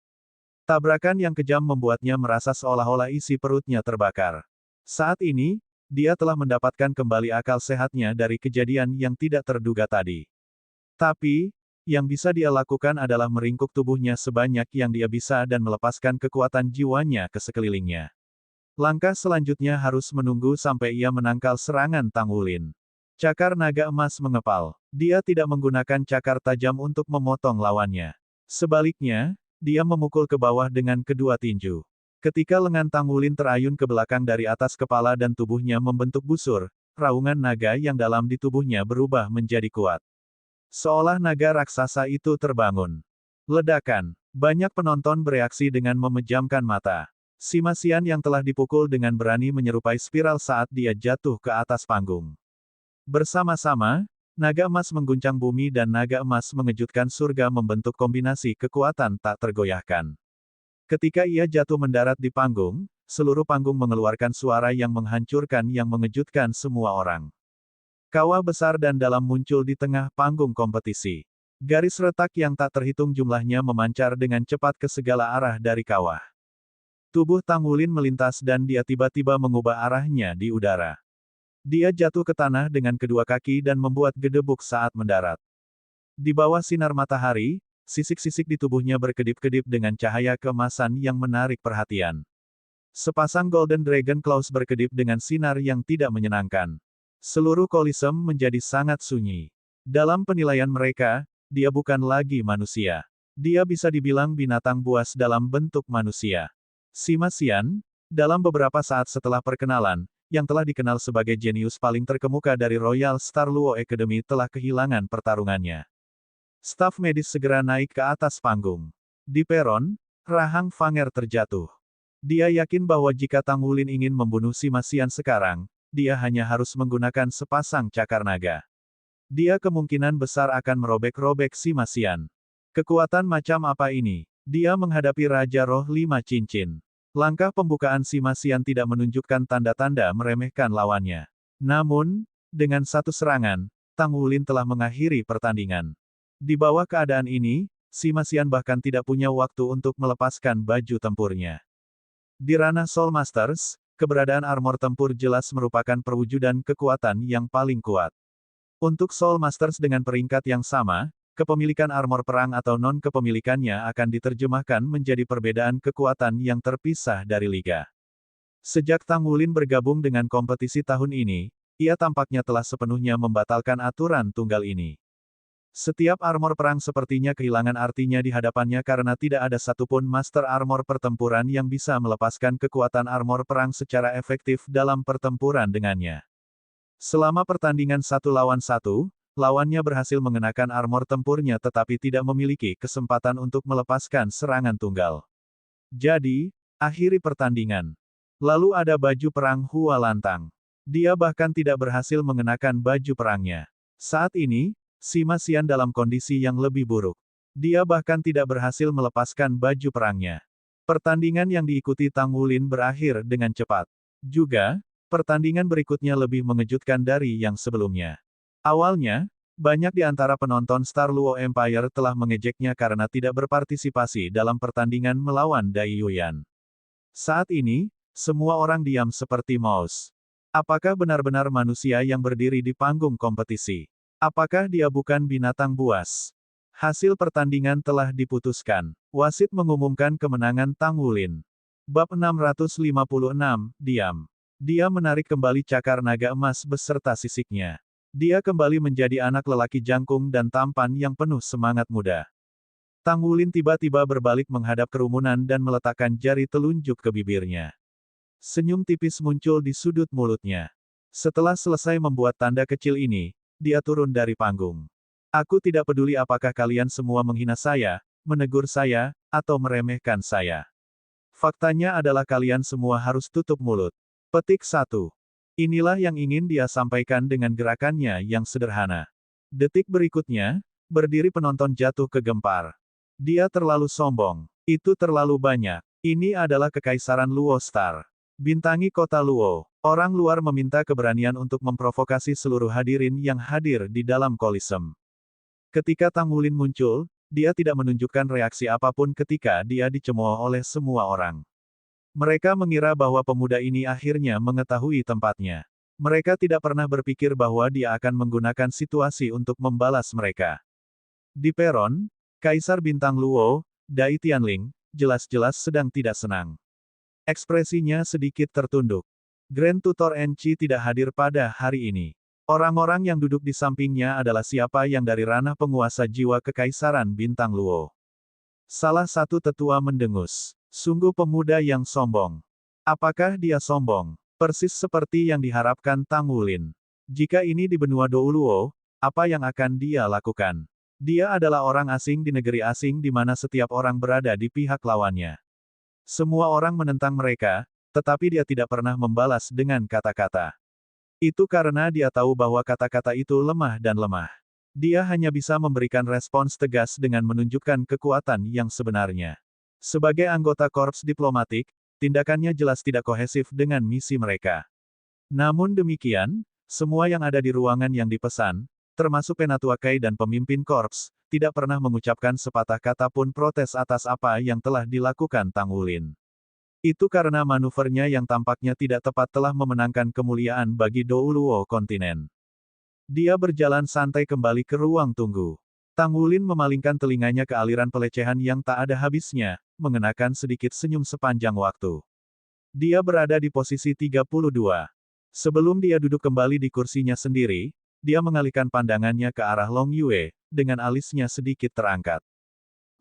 Tabrakan yang kejam membuatnya merasa seolah-olah isi perutnya terbakar. Saat ini, dia telah mendapatkan kembali akal sehatnya dari kejadian yang tidak terduga tadi. Tapi, yang bisa dia lakukan adalah meringkuk tubuhnya sebanyak yang dia bisa dan melepaskan kekuatan jiwanya ke sekelilingnya. Langkah selanjutnya harus menunggu sampai ia menangkal serangan Tang Wulin. Cakar naga emas mengepal. Dia tidak menggunakan cakar tajam untuk memotong lawannya. Sebaliknya, dia memukul ke bawah dengan kedua tinju. Ketika lengan Tang Wulin terayun ke belakang dari atas kepala dan tubuhnya membentuk busur, raungan naga yang dalam di tubuhnya berubah menjadi kuat. Seolah naga raksasa itu terbangun. Ledakan. Banyak penonton bereaksi dengan memejamkan mata. Si Masian yang telah dipukul dengan berani menyerupai spiral saat dia jatuh ke atas panggung. Bersama-sama, naga emas mengguncang bumi dan naga emas mengejutkan surga membentuk kombinasi kekuatan tak tergoyahkan. Ketika ia jatuh mendarat di panggung, seluruh panggung mengeluarkan suara yang menghancurkan yang mengejutkan semua orang. Kawah besar dan dalam muncul di tengah panggung kompetisi. Garis retak yang tak terhitung jumlahnya memancar dengan cepat ke segala arah dari kawah. Tubuh Tang Wulin melintas dan dia tiba-tiba mengubah arahnya di udara. Dia jatuh ke tanah dengan kedua kaki dan membuat gedebuk saat mendarat. Di bawah sinar matahari, sisik-sisik di tubuhnya berkedip-kedip dengan cahaya keemasan yang menarik perhatian. Sepasang Golden Dragon Claws berkedip dengan sinar yang tidak menyenangkan. Seluruh Koliseum menjadi sangat sunyi. Dalam penilaian mereka, dia bukan lagi manusia. Dia bisa dibilang binatang buas dalam bentuk manusia. Si Masian, dalam beberapa saat setelah perkenalan, yang telah dikenal sebagai jenius paling terkemuka dari Royal Star Luo Academy telah kehilangan pertarungannya. Staf medis segera naik ke atas panggung. Di peron, rahang Fanger terjatuh. Dia yakin bahwa jika Tang Wulin ingin membunuh Si Masian sekarang, dia hanya harus menggunakan sepasang cakar naga. Dia kemungkinan besar akan merobek-robek Si Masian. Kekuatan macam apa ini? Dia menghadapi Raja Roh 5 Cincin. Langkah pembukaan Si Masian tidak menunjukkan tanda-tanda meremehkan lawannya. Namun, dengan satu serangan, Tang Wulin telah mengakhiri pertandingan. Di bawah keadaan ini, Si Masian bahkan tidak punya waktu untuk melepaskan baju tempurnya. Di ranah Soul Masters, keberadaan armor tempur jelas merupakan perwujudan kekuatan yang paling kuat. Untuk Soul Masters dengan peringkat yang sama, kepemilikan armor perang atau non-kepemilikannya akan diterjemahkan menjadi perbedaan kekuatan yang terpisah dari liga. Sejak Tang Wulin bergabung dengan kompetisi tahun ini, ia tampaknya telah sepenuhnya membatalkan aturan tunggal ini. Setiap armor perang sepertinya kehilangan artinya di hadapannya karena tidak ada satupun master armor pertempuran yang bisa melepaskan kekuatan armor perang secara efektif dalam pertempuran dengannya. Selama pertandingan 1 lawan 1, lawannya berhasil mengenakan armor tempurnya tetapi tidak memiliki kesempatan untuk melepaskan serangan tunggal. Jadi, akhiri pertandingan. Lalu ada baju perang Hua Lantang. Dia bahkan tidak berhasil mengenakan baju perangnya. Saat ini, Sima Xian dalam kondisi yang lebih buruk. Dia bahkan tidak berhasil melepaskan baju perangnya. Pertandingan yang diikuti Tang Wulin berakhir dengan cepat. Juga, pertandingan berikutnya lebih mengejutkan dari yang sebelumnya. Awalnya, banyak di antara penonton Star Luo Empire telah mengejeknya karena tidak berpartisipasi dalam pertandingan melawan Dai Yuyan. Saat ini, semua orang diam seperti mouse. Apakah benar-benar manusia yang berdiri di panggung kompetisi? Apakah dia bukan binatang buas? Hasil pertandingan telah diputuskan. Wasit mengumumkan kemenangan Tang Wulin. Bab 656, diam. Dia menarik kembali cakar naga emas beserta sisiknya. Dia kembali menjadi anak lelaki jangkung dan tampan yang penuh semangat muda. Tang Wulin tiba-tiba berbalik menghadap kerumunan dan meletakkan jari telunjuk ke bibirnya. Senyum tipis muncul di sudut mulutnya. Setelah selesai membuat tanda kecil ini, dia turun dari panggung. Aku tidak peduli apakah kalian semua menghina saya, menegur saya, atau meremehkan saya. Faktanya adalah kalian semua harus tutup mulut. Petik 1. Inilah yang ingin dia sampaikan dengan gerakannya yang sederhana. Detik berikutnya, berdiri penonton jatuh kegempar. Dia terlalu sombong. Itu terlalu banyak. Ini adalah kekaisaran Luo Star. Bintangi kota Luo. Orang luar meminta keberanian untuk memprovokasi seluruh hadirin yang hadir di dalam Koliseum. Ketika Tang Wulin muncul, dia tidak menunjukkan reaksi apapun ketika dia dicemooh oleh semua orang. Mereka mengira bahwa pemuda ini akhirnya mengetahui tempatnya. Mereka tidak pernah berpikir bahwa dia akan menggunakan situasi untuk membalas mereka. Di peron, Kaisar Bintang Luo, Dai Tianling, jelas-jelas sedang tidak senang. Ekspresinya sedikit tertunduk. Grand Tutor Enchi tidak hadir pada hari ini. Orang-orang yang duduk di sampingnya adalah siapa yang dari ranah penguasa jiwa Kekaisaran Bintang Luo. Salah satu tetua mendengus. Sungguh pemuda yang sombong. Apakah dia sombong? Persis seperti yang diharapkan Tang Wulin. Jika ini di benua Dou Luo, apa yang akan dia lakukan? Dia adalah orang asing di negeri asing di mana setiap orang berada di pihak lawannya. Semua orang menentang mereka, tetapi dia tidak pernah membalas dengan kata-kata. Itu karena dia tahu bahwa kata-kata itu lemah dan lemah. Dia hanya bisa memberikan respons tegas dengan menunjukkan kekuatan yang sebenarnya. Sebagai anggota korps diplomatik, tindakannya jelas tidak kohesif dengan misi mereka. Namun demikian, semua yang ada di ruangan yang dipesan, termasuk Penatua Kai dan pemimpin korps, tidak pernah mengucapkan sepatah kata pun protes atas apa yang telah dilakukan Tang Wulin. Itu karena manuvernya yang tampaknya tidak tepat telah memenangkan kemuliaan bagi Dou Luo kontinen. Dia berjalan santai kembali ke ruang tunggu. Tang Wulin memalingkan telinganya ke aliran pelecehan yang tak ada habisnya, mengenakan sedikit senyum sepanjang waktu. Dia berada di posisi 32. Sebelum dia duduk kembali di kursinya sendiri, dia mengalihkan pandangannya ke arah Long Yue, dengan alisnya sedikit terangkat.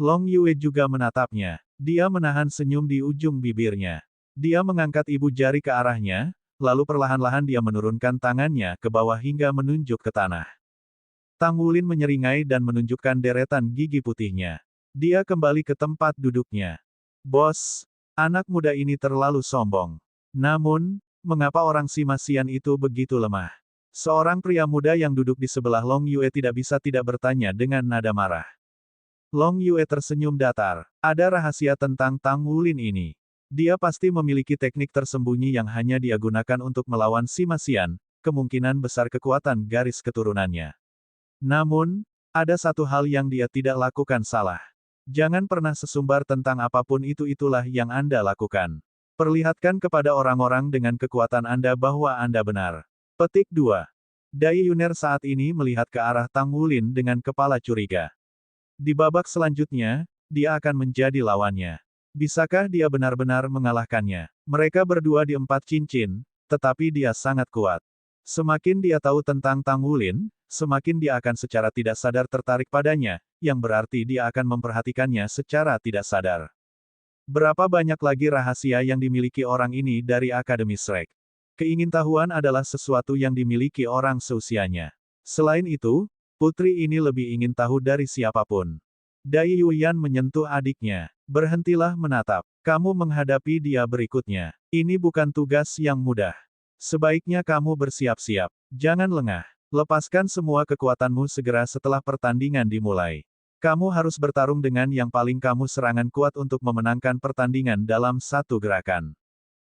Long Yue juga menatapnya. Dia menahan senyum di ujung bibirnya. Dia mengangkat ibu jari ke arahnya, lalu perlahan-lahan dia menurunkan tangannya ke bawah hingga menunjuk ke tanah. Tang Wulin menyeringai dan menunjukkan deretan gigi putihnya. Dia kembali ke tempat duduknya. Bos, anak muda ini terlalu sombong. Namun, mengapa orang Sima Xian itu begitu lemah? Seorang pria muda yang duduk di sebelah Long Yue tidak bisa tidak bertanya dengan nada marah. Long Yue tersenyum datar. Ada rahasia tentang Tang Wulin ini. Dia pasti memiliki teknik tersembunyi yang hanya dia gunakan untuk melawan Sima Xian, kemungkinan besar kekuatan garis keturunannya. Namun, ada satu hal yang dia tidak lakukan salah. Jangan pernah sesumbar tentang apapun itulah yang Anda lakukan. Perlihatkan kepada orang-orang dengan kekuatan Anda bahwa Anda benar. Petik 2. Dai Yuner saat ini melihat ke arah Tang Wulin dengan kepala curiga. Di babak selanjutnya, dia akan menjadi lawannya. Bisakah dia benar-benar mengalahkannya? Mereka berdua di 4 cincin, tetapi dia sangat kuat. Semakin dia tahu tentang Tang Wulin, semakin dia akan secara tidak sadar tertarik padanya, yang berarti dia akan memperhatikannya secara tidak sadar. Berapa banyak lagi rahasia yang dimiliki orang ini dari Akademi Shrek? Keingintahuan adalah sesuatu yang dimiliki orang seusianya. Selain itu, putri ini lebih ingin tahu dari siapapun. Dai Yuyan menyentuh adiknya. Berhentilah menatap. Kamu menghadapi dia berikutnya. Ini bukan tugas yang mudah. Sebaiknya kamu bersiap-siap. Jangan lengah. Lepaskan semua kekuatanmu segera setelah pertandingan dimulai. Kamu harus bertarung dengan yang paling kamu serangan kuat untuk memenangkan pertandingan dalam satu gerakan.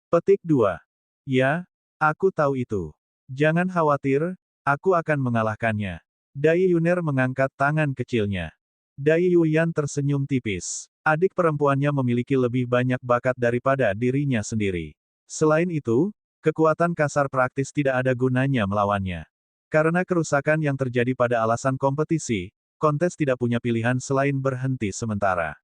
Petik 2. Ya, aku tahu itu. Jangan khawatir, aku akan mengalahkannya. Dai Yuner mengangkat tangan kecilnya. Dai Yuyan tersenyum tipis. Adik perempuannya memiliki lebih banyak bakat daripada dirinya sendiri. Selain itu, kekuatan kasar praktis tidak ada gunanya melawannya. Karena kerusakan yang terjadi pada alasan kompetisi, kontes tidak punya pilihan selain berhenti sementara.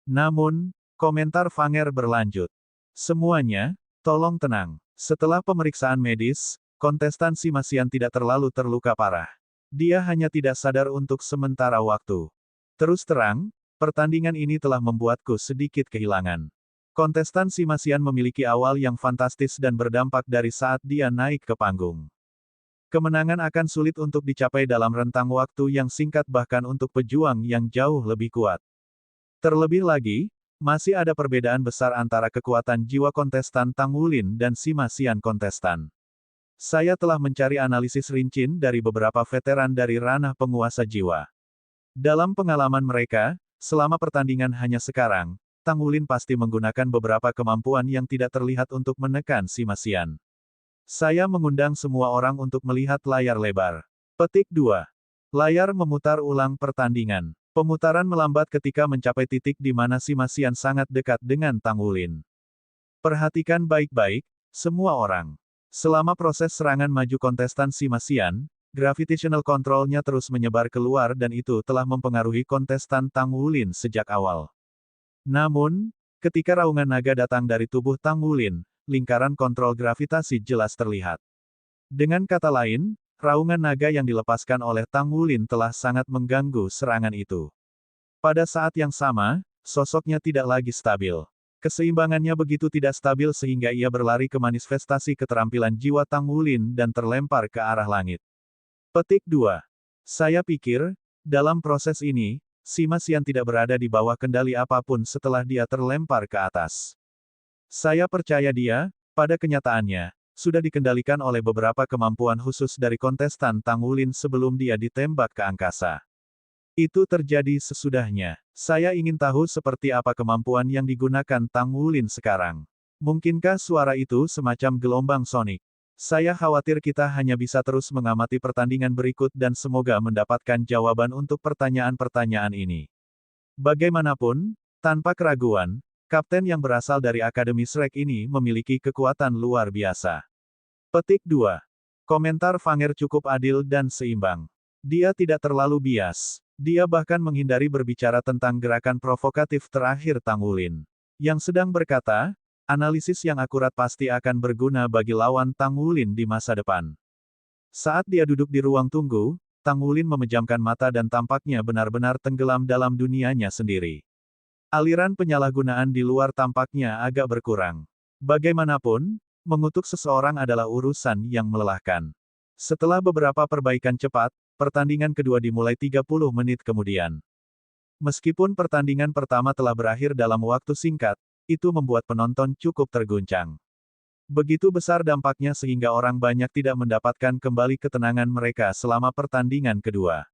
Namun, komentar Fanger berlanjut. Semuanya, tolong tenang. Setelah pemeriksaan medis, kontestan Simasian tidak terlalu terluka parah. Dia hanya tidak sadar untuk sementara waktu. Terus terang, pertandingan ini telah membuatku sedikit kehilangan. Kontestan Simasian memiliki awal yang fantastis dan berdampak dari saat dia naik ke panggung. Kemenangan akan sulit untuk dicapai dalam rentang waktu yang singkat bahkan untuk pejuang yang jauh lebih kuat. Terlebih lagi, masih ada perbedaan besar antara kekuatan jiwa kontestan Tang Wulin dan Simasian kontestan. Saya telah mencari analisis rinci dari beberapa veteran dari ranah penguasa jiwa. Dalam pengalaman mereka, selama pertandingan hanya sekarang, Tang Wulin pasti menggunakan beberapa kemampuan yang tidak terlihat untuk menekan Simasian. Saya mengundang semua orang untuk melihat layar lebar. Petik 2. Layar memutar ulang pertandingan. Pemutaran melambat ketika mencapai titik di mana Simasian sangat dekat dengan Tang Wulin. Perhatikan baik-baik, semua orang. Selama proses serangan maju kontestan Simasian, gravitational control-nya terus menyebar keluar dan itu telah mempengaruhi kontestan Tang Wulin sejak awal. Namun, ketika raungan naga datang dari tubuh Tang Wulin, lingkaran kontrol gravitasi jelas terlihat. Dengan kata lain, raungan naga yang dilepaskan oleh Tang Wulin telah sangat mengganggu serangan itu. Pada saat yang sama, sosoknya tidak lagi stabil. Keseimbangannya begitu tidak stabil sehingga ia berlari ke manifestasi keterampilan jiwa Tang Wulin dan terlempar ke arah langit. Petik 2. Saya pikir, dalam proses ini, Simasian tidak berada di bawah kendali apapun setelah dia terlempar ke atas. Saya percaya dia, pada kenyataannya, sudah dikendalikan oleh beberapa kemampuan khusus dari kontestan Tang Wulin sebelum dia ditembak ke angkasa. Itu terjadi sesudahnya. Saya ingin tahu seperti apa kemampuan yang digunakan Tang Wulin sekarang. Mungkinkah suara itu semacam gelombang sonik? Saya khawatir kita hanya bisa terus mengamati pertandingan berikut dan semoga mendapatkan jawaban untuk pertanyaan-pertanyaan ini. Bagaimanapun, tanpa keraguan, kapten yang berasal dari Akademi Shrek ini memiliki kekuatan luar biasa. Petik 2. Komentar Fanger cukup adil dan seimbang. Dia tidak terlalu bias. Dia bahkan menghindari berbicara tentang gerakan provokatif terakhir Tang Wulin. Yang sedang berkata, analisis yang akurat pasti akan berguna bagi lawan Tang Wulin di masa depan. Saat dia duduk di ruang tunggu, Tang Wulin memejamkan mata dan tampaknya benar-benar tenggelam dalam dunianya sendiri. Aliran penyalahgunaan di luar tampaknya agak berkurang. Bagaimanapun, mengutuk seseorang adalah urusan yang melelahkan. Setelah beberapa perbaikan cepat, pertandingan kedua dimulai 30 menit kemudian. Meskipun pertandingan pertama telah berakhir dalam waktu singkat, itu membuat penonton cukup terguncang. Begitu besar dampaknya sehingga orang banyak tidak mendapatkan kembali ketenangan mereka selama pertandingan kedua.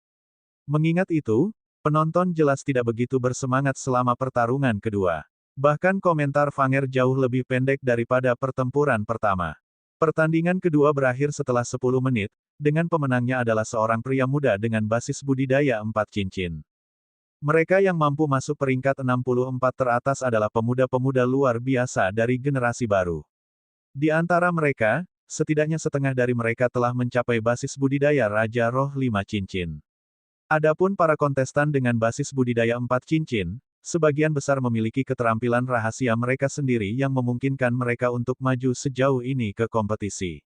Mengingat itu, penonton jelas tidak begitu bersemangat selama pertarungan kedua. Bahkan komentar Fanger jauh lebih pendek daripada pertempuran pertama. Pertandingan kedua berakhir setelah 10 menit, dengan pemenangnya adalah seorang pria muda dengan basis budidaya 4 cincin. Mereka yang mampu masuk peringkat 64 teratas adalah pemuda-pemuda luar biasa dari generasi baru. Di antara mereka, setidaknya setengah dari mereka telah mencapai basis budidaya Raja Roh 5 cincin. Adapun para kontestan dengan basis budidaya 4 cincin, sebagian besar memiliki keterampilan rahasia mereka sendiri yang memungkinkan mereka untuk maju sejauh ini ke kompetisi.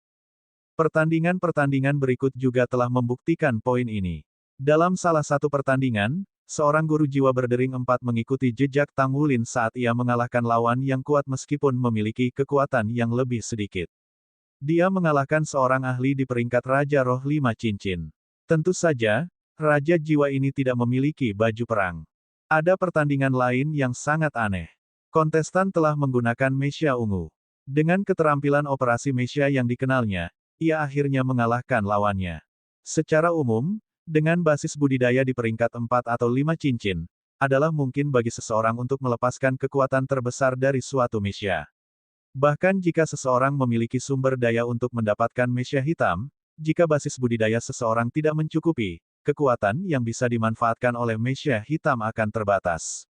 Pertandingan-pertandingan berikut juga telah membuktikan poin ini. Dalam salah satu pertandingan, seorang guru jiwa berdering 4 mengikuti jejak Tang Wulin saat ia mengalahkan lawan yang kuat meskipun memiliki kekuatan yang lebih sedikit. Dia mengalahkan seorang ahli di peringkat Raja Roh 5 cincin. Tentu saja, Raja Jiwa ini tidak memiliki baju perang. Ada pertandingan lain yang sangat aneh. Kontestan telah menggunakan Mesya ungu. Dengan keterampilan operasi Mesya yang dikenalnya, ia akhirnya mengalahkan lawannya. Secara umum, dengan basis budidaya di peringkat 4 atau 5 cincin, adalah mungkin bagi seseorang untuk melepaskan kekuatan terbesar dari suatu Mesya. Bahkan jika seseorang memiliki sumber daya untuk mendapatkan Mesya hitam, jika basis budidaya seseorang tidak mencukupi, kekuatan yang bisa dimanfaatkan oleh Mesya hitam akan terbatas.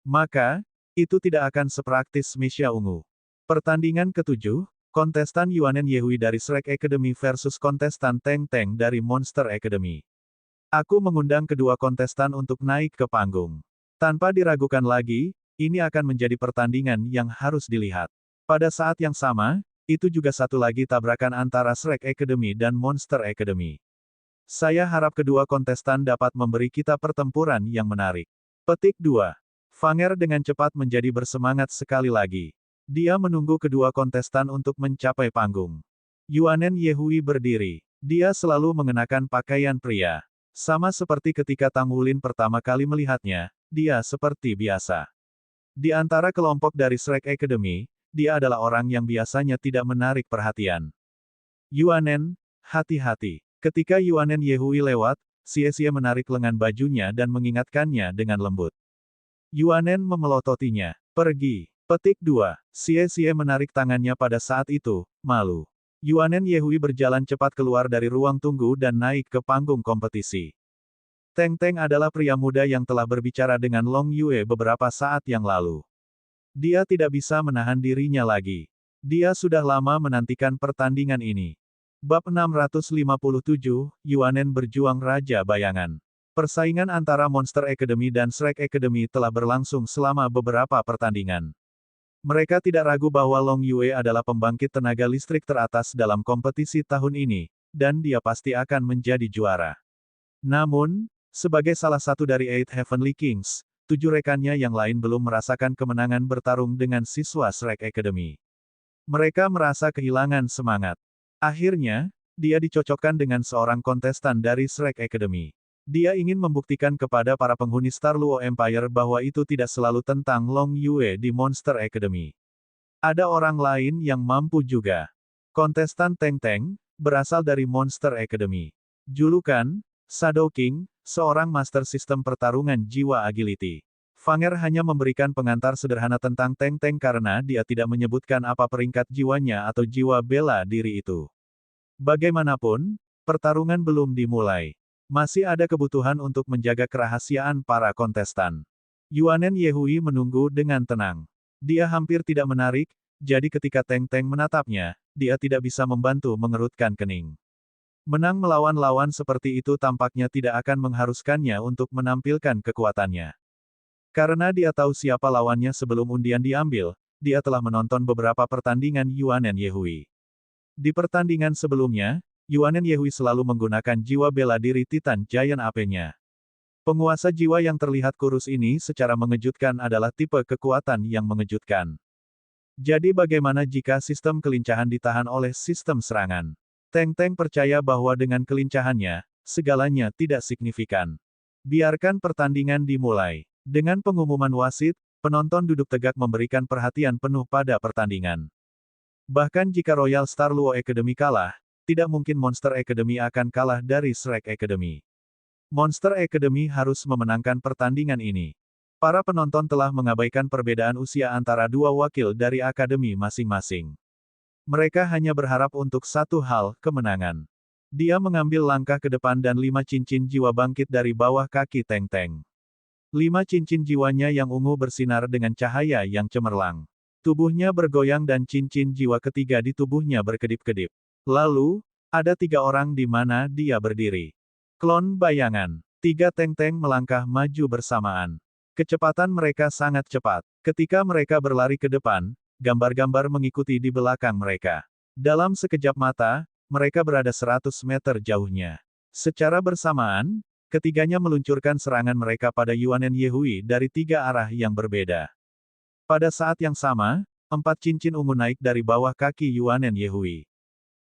Maka, itu tidak akan sepraktis Mesya ungu. Pertandingan ke-7, kontestan Yuanen Yehui dari Shrek Academy versus kontestan Teng Teng dari Monster Academy. Aku mengundang kedua kontestan untuk naik ke panggung. Tanpa diragukan lagi, ini akan menjadi pertandingan yang harus dilihat. Pada saat yang sama, itu juga satu lagi tabrakan antara Shrek Academy dan Monster Academy. Saya harap kedua kontestan dapat memberi kita pertempuran yang menarik. Petik 2. Fanger dengan cepat menjadi bersemangat sekali lagi. Dia menunggu kedua kontestan untuk mencapai panggung. Yuanen Yehui berdiri. Dia selalu mengenakan pakaian pria. Sama seperti ketika Tang Wulin pertama kali melihatnya, dia seperti biasa. Di antara kelompok dari Shrek Academy, dia adalah orang yang biasanya tidak menarik perhatian. Yuanen, hati-hati. Ketika Yuanen Yehui lewat, Xie menarik lengan bajunya dan mengingatkannya dengan lembut. Yuanen memelototinya. Pergi. Petik 2. Xie menarik tangannya pada saat itu, malu. Yuanen Yehui berjalan cepat keluar dari ruang tunggu dan naik ke panggung kompetisi. Teng Teng adalah pria muda yang telah berbicara dengan Long Yue beberapa saat yang lalu. Dia tidak bisa menahan dirinya lagi. Dia sudah lama menantikan pertandingan ini. Bab 657, Yuanen berjuang Raja Bayangan. Persaingan antara Monster Academy dan Shrek Academy telah berlangsung selama beberapa pertandingan. Mereka tidak ragu bahwa Long Yue adalah pembangkit tenaga listrik teratas dalam kompetisi tahun ini, dan dia pasti akan menjadi juara. Namun, sebagai salah satu dari Eight Heavenly Kings, 7 rekannya yang lain belum merasakan kemenangan bertarung dengan siswa Shrek Academy. Mereka merasa kehilangan semangat. Akhirnya, dia dicocokkan dengan seorang kontestan dari Shrek Academy. Dia ingin membuktikan kepada para penghuni Star Luo Empire bahwa itu tidak selalu tentang Long Yue di Monster Academy. Ada orang lain yang mampu juga. Kontestan Teng Teng, berasal dari Monster Academy. Julukan, Shadow King, seorang master sistem pertarungan jiwa agility. Fanger hanya memberikan pengantar sederhana tentang Teng Teng karena dia tidak menyebutkan apa peringkat jiwanya atau jiwa bela diri itu. Bagaimanapun, pertarungan belum dimulai. Masih ada kebutuhan untuk menjaga kerahasiaan para kontestan. Yuanen Yehui menunggu dengan tenang. Dia hampir tidak menarik, jadi ketika Teng Teng menatapnya, dia tidak bisa membantu mengerutkan kening. Menang melawan lawan seperti itu tampaknya tidak akan mengharuskannya untuk menampilkan kekuatannya. Karena dia tahu siapa lawannya sebelum undian diambil, dia telah menonton beberapa pertandingan Yuanen Yehui. Di pertandingan sebelumnya, Yuanen Yehui selalu menggunakan jiwa bela diri Titan Giant Ape-nya. Penguasa jiwa yang terlihat kurus ini secara mengejutkan adalah tipe kekuatan yang mengejutkan. Jadi bagaimana jika sistem kelincahan ditahan oleh sistem serangan? Teng Teng percaya bahwa dengan kelincahannya, segalanya tidak signifikan. Biarkan pertandingan dimulai. Dengan pengumuman wasit, penonton duduk tegak memberikan perhatian penuh pada pertandingan. Bahkan jika Royal Star Luo Academy kalah, tidak mungkin Monster Academy akan kalah dari Shrek Academy. Monster Academy harus memenangkan pertandingan ini. Para penonton telah mengabaikan perbedaan usia antara dua wakil dari akademi masing-masing. Mereka hanya berharap untuk satu hal, kemenangan. Dia mengambil langkah ke depan dan 5 cincin jiwa bangkit dari bawah kaki Teng Teng. 5 cincin jiwanya yang ungu bersinar dengan cahaya yang cemerlang. Tubuhnya bergoyang dan cincin jiwa ketiga di tubuhnya berkedip-kedip. Lalu, ada 3 orang di mana dia berdiri. Klon bayangan. Tiga tank-tank melangkah maju bersamaan. Kecepatan mereka sangat cepat. Ketika mereka berlari ke depan, gambar-gambar mengikuti di belakang mereka. Dalam sekejap mata, mereka berada 100 meter jauhnya. Secara bersamaan, ketiganya meluncurkan serangan mereka pada Yuanen Yehui dari 3 arah yang berbeda. Pada saat yang sama, 4 cincin ungu naik dari bawah kaki Yuanen Yehui.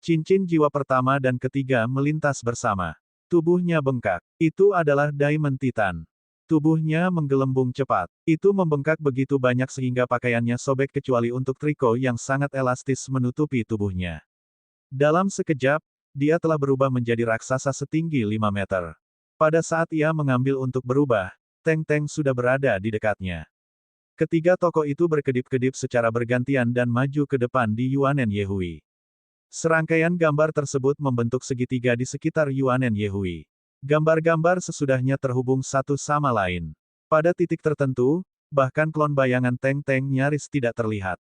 Cincin jiwa pertama dan ketiga melintas bersama. Tubuhnya bengkak. Itu adalah Diamond Titan. Tubuhnya menggelembung cepat. Itu membengkak begitu banyak sehingga pakaiannya sobek kecuali untuk triko yang sangat elastis menutupi tubuhnya. Dalam sekejap, dia telah berubah menjadi raksasa setinggi 5 meter. Pada saat ia mengambil untuk berubah, Tank-Tank sudah berada di dekatnya. Ketiga tokoh itu berkedip-kedip secara bergantian dan maju ke depan di Yuanen Yehui. Serangkaian gambar tersebut membentuk segitiga di sekitar Yuanen Yehui. Gambar-gambar sesudahnya terhubung satu sama lain. Pada titik tertentu, bahkan klon bayangan Tank-Tank nyaris tidak terlihat.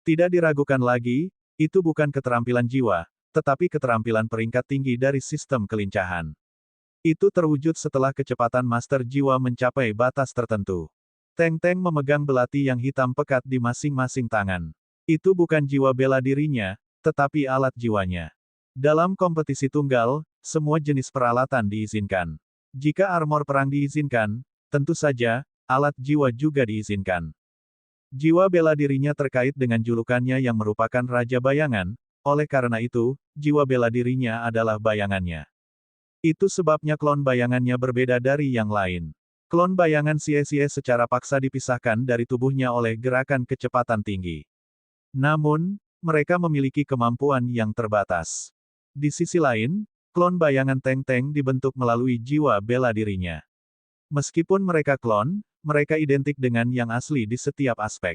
Tidak diragukan lagi, itu bukan keterampilan jiwa, tetapi keterampilan peringkat tinggi dari sistem kelincahan. Itu terwujud setelah kecepatan master jiwa mencapai batas tertentu. Tank-Tank memegang belati yang hitam pekat di masing-masing tangan. Itu bukan jiwa bela dirinya, tetapi alat jiwanya. Dalam kompetisi tunggal, semua jenis peralatan diizinkan. Jika armor perang diizinkan, tentu saja, alat jiwa juga diizinkan. Jiwa bela dirinya terkait dengan julukannya yang merupakan Raja Bayangan, oleh karena itu, jiwa bela dirinya adalah bayangannya. Itu sebabnya klon bayangannya berbeda dari yang lain. Klon bayangan Xie secara paksa dipisahkan dari tubuhnya oleh gerakan kecepatan tinggi. Namun, mereka memiliki kemampuan yang terbatas. Di sisi lain, klon bayangan Tank-Tank dibentuk melalui jiwa bela dirinya. Meskipun mereka klon, mereka identik dengan yang asli di setiap aspek.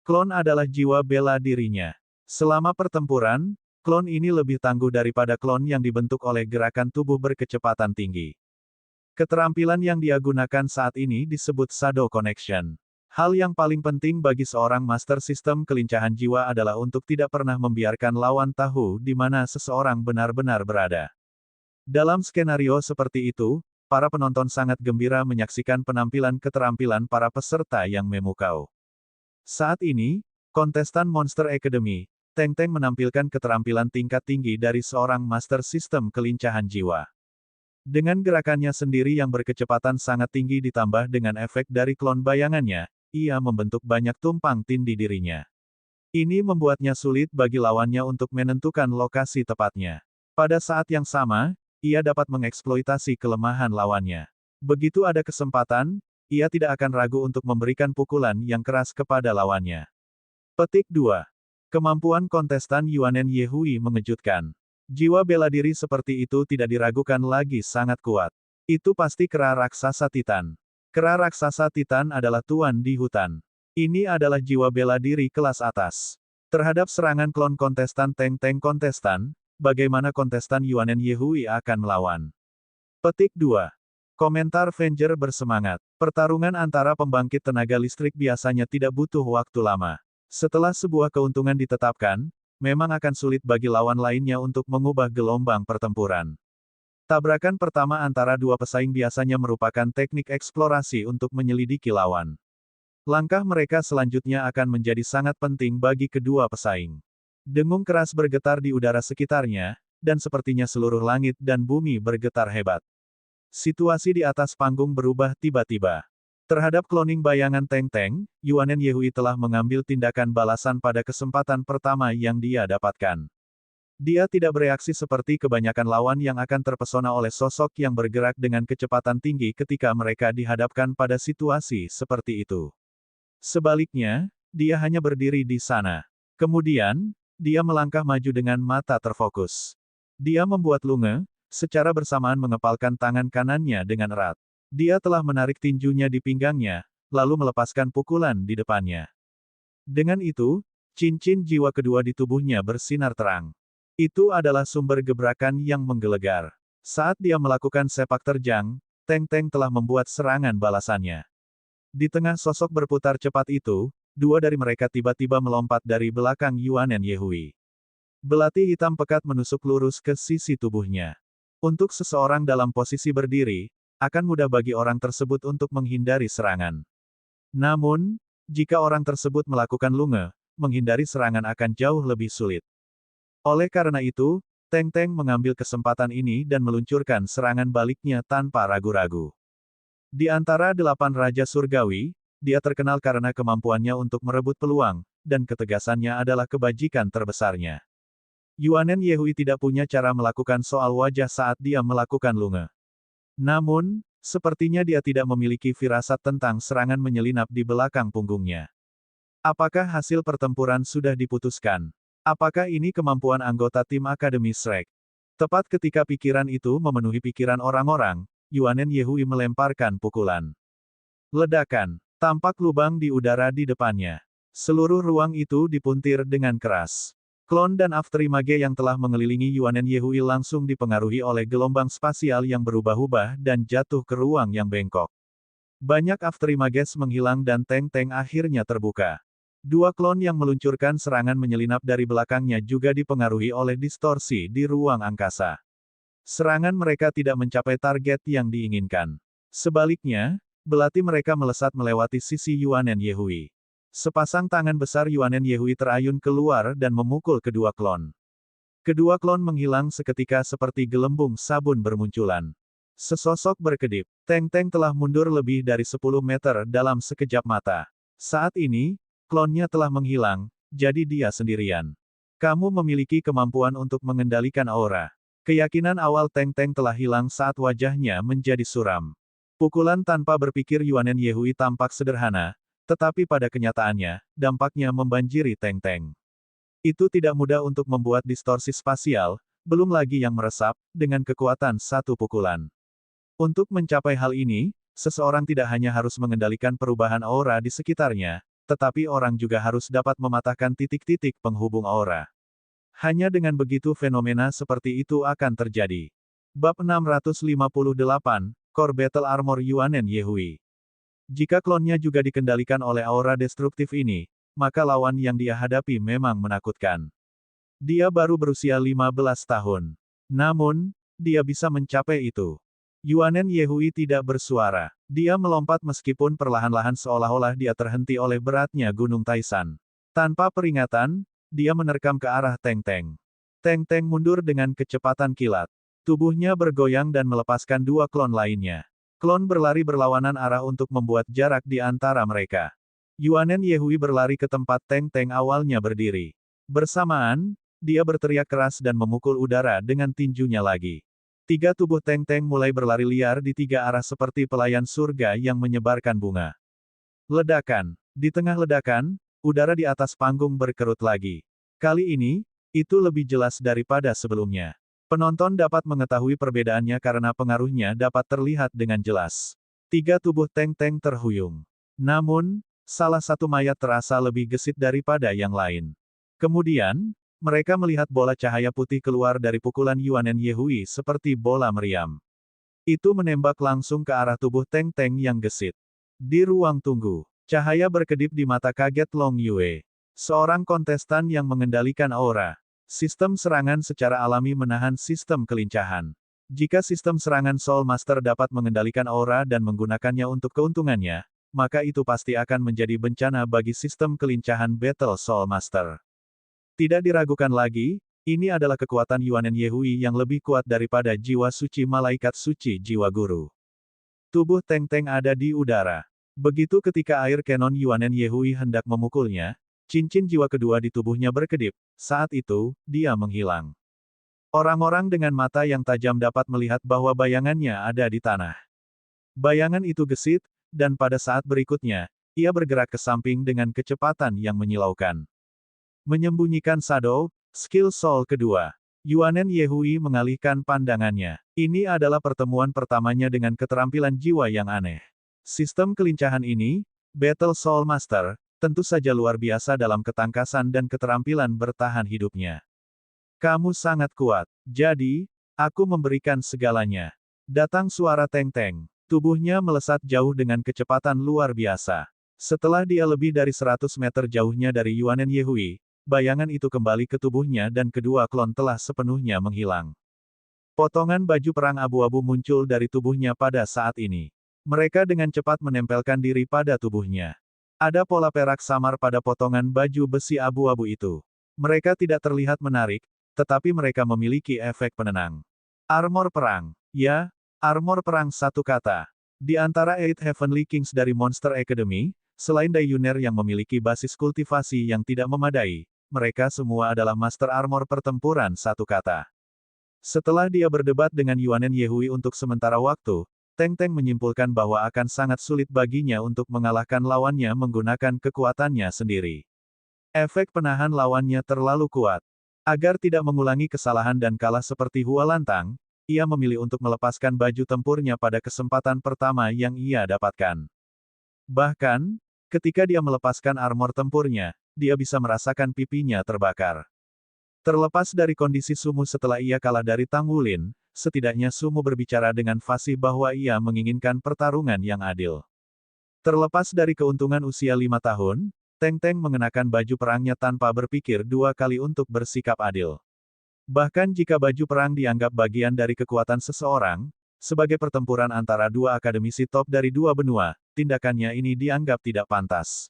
Klon adalah jiwa bela dirinya. Selama pertempuran, klon ini lebih tangguh daripada klon yang dibentuk oleh gerakan tubuh berkecepatan tinggi. Keterampilan yang dia gunakan saat ini disebut Shadow Connection. Hal yang paling penting bagi seorang master sistem kelincahan jiwa adalah untuk tidak pernah membiarkan lawan tahu di mana seseorang benar-benar berada. Dalam skenario seperti itu, para penonton sangat gembira menyaksikan penampilan keterampilan para peserta yang memukau. Saat ini, kontestan Monster Academy, Tank-Tank menampilkan keterampilan tingkat tinggi dari seorang master sistem kelincahan jiwa. Dengan gerakannya sendiri yang berkecepatan sangat tinggi ditambah dengan efek dari klon bayangannya, ia membentuk banyak tumpang tindih dirinya. Ini membuatnya sulit bagi lawannya untuk menentukan lokasi tepatnya. Pada saat yang sama, ia dapat mengeksploitasi kelemahan lawannya. Begitu ada kesempatan, ia tidak akan ragu untuk memberikan pukulan yang keras kepada lawannya. Petik 2. Kemampuan kontestan Yuanen Yehui mengejutkan. Jiwa bela diri seperti itu tidak diragukan lagi sangat kuat. Itu pasti kera raksasa Titan. Kera raksasa Titan adalah tuan di hutan. Ini adalah jiwa bela diri kelas atas. Terhadap serangan klon kontestan Tank-Tank kontestan, bagaimana kontestan Yuanen Yehui akan melawan? Petik 2. Komentar Venger bersemangat. Pertarungan antara pembangkit tenaga listrik biasanya tidak butuh waktu lama. Setelah sebuah keuntungan ditetapkan, memang akan sulit bagi lawan lainnya untuk mengubah gelombang pertempuran. Tabrakan pertama antara dua pesaing biasanya merupakan teknik eksplorasi untuk menyelidiki lawan. Langkah mereka selanjutnya akan menjadi sangat penting bagi kedua pesaing. Dengung keras bergetar di udara sekitarnya, dan sepertinya seluruh langit dan bumi bergetar hebat. Situasi di atas panggung berubah tiba-tiba. Terhadap cloning bayangan Tank-Tank, Yuanen Yehui telah mengambil tindakan balasan pada kesempatan pertama yang dia dapatkan. Dia tidak bereaksi seperti kebanyakan lawan yang akan terpesona oleh sosok yang bergerak dengan kecepatan tinggi ketika mereka dihadapkan pada situasi seperti itu. Sebaliknya, dia hanya berdiri di sana. Kemudian, dia melangkah maju dengan mata terfokus. Dia membuat lunge, secara bersamaan mengepalkan tangan kanannya dengan erat. Dia telah menarik tinjunya di pinggangnya, lalu melepaskan pukulan di depannya. Dengan itu, cincin jiwa kedua di tubuhnya bersinar terang. Itu adalah sumber gebrakan yang menggelegar. Saat dia melakukan sepak terjang, Tank-Tank telah membuat serangan balasannya. Di tengah sosok berputar cepat itu, dua dari mereka tiba-tiba melompat dari belakang Yuanen Yehui. Belati hitam pekat menusuk lurus ke sisi tubuhnya. Untuk seseorang dalam posisi berdiri, akan mudah bagi orang tersebut untuk menghindari serangan. Namun, jika orang tersebut melakukan lunge, menghindari serangan akan jauh lebih sulit. Oleh karena itu, Teng Teng mengambil kesempatan ini dan meluncurkan serangan baliknya tanpa ragu-ragu. Di antara 8 Raja Surgawi, dia terkenal karena kemampuannya untuk merebut peluang, dan ketegasannya adalah kebajikan terbesarnya. Yuanen Yehui tidak punya cara melakukan soal wajah saat dia melakukan lunge. Namun, sepertinya dia tidak memiliki firasat tentang serangan menyelinap di belakang punggungnya. Apakah hasil pertempuran sudah diputuskan? Apakah ini kemampuan anggota tim Akademi Shrek? Tepat ketika pikiran itu memenuhi pikiran orang-orang, Yuanen Yehui melemparkan pukulan. Ledakan. Tampak lubang di udara di depannya. Seluruh ruang itu dipuntir dengan keras. Klon dan Afterimage yang telah mengelilingi Yuanen Yehui langsung dipengaruhi oleh gelombang spasial yang berubah-ubah dan jatuh ke ruang yang bengkok. Banyak Afterimages menghilang dan Teng Teng akhirnya terbuka. Dua klon yang meluncurkan serangan menyelinap dari belakangnya juga dipengaruhi oleh distorsi di ruang angkasa. Serangan mereka tidak mencapai target yang diinginkan. Sebaliknya, belati mereka melesat melewati sisi Yuanen Yehui. Sepasang tangan besar Yuanen Yehui terayun keluar dan memukul kedua klon. Kedua klon menghilang seketika seperti gelembung sabun bermunculan. Sesosok berkedip, Teng Teng telah mundur lebih dari 10 meter dalam sekejap mata. Saat ini, klonnya telah menghilang, jadi dia sendirian. Kamu memiliki kemampuan untuk mengendalikan aura. Keyakinan awal Teng Teng telah hilang saat wajahnya menjadi suram. Pukulan tanpa berpikir Yuanen Yehui tampak sederhana, tetapi pada kenyataannya, dampaknya membanjiri Teng Teng. Itu tidak mudah untuk membuat distorsi spasial, belum lagi yang meresap, dengan kekuatan satu pukulan. Untuk mencapai hal ini, seseorang tidak hanya harus mengendalikan perubahan aura di sekitarnya, tetapi orang juga harus dapat mematahkan titik-titik penghubung aura. Hanya dengan begitu fenomena seperti itu akan terjadi. Bab 658, Core Battle Armor Yuanen Yehui. Jika klonnya juga dikendalikan oleh aura destruktif ini, maka lawan yang dia hadapi memang menakutkan. Dia baru berusia 15 tahun. Namun, dia bisa mencapai itu. Yuanen Yehui tidak bersuara. Dia melompat meskipun perlahan-lahan seolah-olah dia terhenti oleh beratnya Gunung Taisan. Tanpa peringatan, dia menerkam ke arah Teng Teng. Teng Teng mundur dengan kecepatan kilat. Tubuhnya bergoyang dan melepaskan dua klon lainnya. Klon berlari berlawanan arah untuk membuat jarak di antara mereka. Yuanen Yehui berlari ke tempat Teng Teng awalnya berdiri. Bersamaan, dia berteriak keras dan memukul udara dengan tinjunya lagi. Tiga tubuh Teng Teng mulai berlari liar di tiga arah seperti pelayan surga yang menyebarkan bunga. Ledakan. Di tengah ledakan, udara di atas panggung berkerut lagi. Kali ini, itu lebih jelas daripada sebelumnya. Penonton dapat mengetahui perbedaannya karena pengaruhnya dapat terlihat dengan jelas. Tiga tubuh Teng Teng terhuyung. Namun, salah satu mayat terasa lebih gesit daripada yang lain. Kemudian, mereka melihat bola cahaya putih keluar dari pukulan Yuanen Yehui seperti bola meriam. Itu menembak langsung ke arah tubuh Teng Teng yang gesit. Di ruang tunggu, cahaya berkedip di mata kaget Long Yue. Seorang kontestan yang mengendalikan aura. Sistem serangan secara alami menahan sistem kelincahan. Jika sistem serangan Soul Master dapat mengendalikan aura dan menggunakannya untuk keuntungannya, maka itu pasti akan menjadi bencana bagi sistem kelincahan Battle Soul Master. Tidak diragukan lagi, ini adalah kekuatan Yuanen Yehui yang lebih kuat daripada jiwa suci malaikat suci jiwa guru. Tubuh Teng Teng ada di udara. Begitu ketika air kanon Yuanen Yehui hendak memukulnya, cincin jiwa kedua di tubuhnya berkedip, saat itu, dia menghilang. Orang-orang dengan mata yang tajam dapat melihat bahwa bayangannya ada di tanah. Bayangan itu gesit, dan pada saat berikutnya, ia bergerak ke samping dengan kecepatan yang menyilaukan. Menyembunyikan shadow, skill soul kedua. Yuanen Yehui mengalihkan pandangannya. Ini adalah pertemuan pertamanya dengan keterampilan jiwa yang aneh. Sistem kelincahan ini, Battle Soul Master, tentu saja luar biasa dalam ketangkasan dan keterampilan bertahan hidupnya. Kamu sangat kuat. Jadi, aku memberikan segalanya. Datang suara Teng Teng. Tubuhnya melesat jauh dengan kecepatan luar biasa. Setelah dia lebih dari 100 meter jauhnya dari Yuanen Yehui, bayangan itu kembali ke tubuhnya dan kedua klon telah sepenuhnya menghilang. Potongan baju perang abu-abu muncul dari tubuhnya pada saat ini. Mereka dengan cepat menempelkan diri pada tubuhnya. Ada pola perak samar pada potongan baju besi abu-abu itu. Mereka tidak terlihat menarik, tetapi mereka memiliki efek penenang. Armor perang. Ya, armor perang satu kata. Di antara Eight Heavenly Kings dari Monster Academy, selain Daenerys yang memiliki basis kultivasi yang tidak memadai, mereka semua adalah Master Armor pertempuran satu kata. Setelah dia berdebat dengan Yuanen Yehui untuk sementara waktu, Teng Teng menyimpulkan bahwa akan sangat sulit baginya untuk mengalahkan lawannya menggunakan kekuatannya sendiri. Efek penahan lawannya terlalu kuat. Agar tidak mengulangi kesalahan dan kalah seperti Hua Lantang, ia memilih untuk melepaskan baju tempurnya pada kesempatan pertama yang ia dapatkan. Bahkan, ketika dia melepaskan armor tempurnya, dia bisa merasakan pipinya terbakar. Terlepas dari kondisi Sumu setelah ia kalah dari Tang Wulin, setidaknya Sumu berbicara dengan fasih bahwa ia menginginkan pertarungan yang adil. Terlepas dari keuntungan usia 5 tahun, Teng Teng mengenakan baju perangnya tanpa berpikir dua kali untuk bersikap adil. Bahkan jika baju perang dianggap bagian dari kekuatan seseorang, sebagai pertempuran antara dua akademisi top dari dua benua, tindakannya ini dianggap tidak pantas.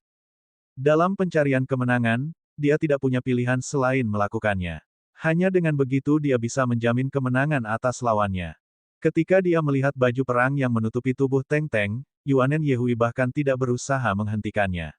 Dalam pencarian kemenangan, dia tidak punya pilihan selain melakukannya. Hanya dengan begitu dia bisa menjamin kemenangan atas lawannya. Ketika dia melihat baju perang yang menutupi tubuh Teng Teng, Yuanen Yehui bahkan tidak berusaha menghentikannya.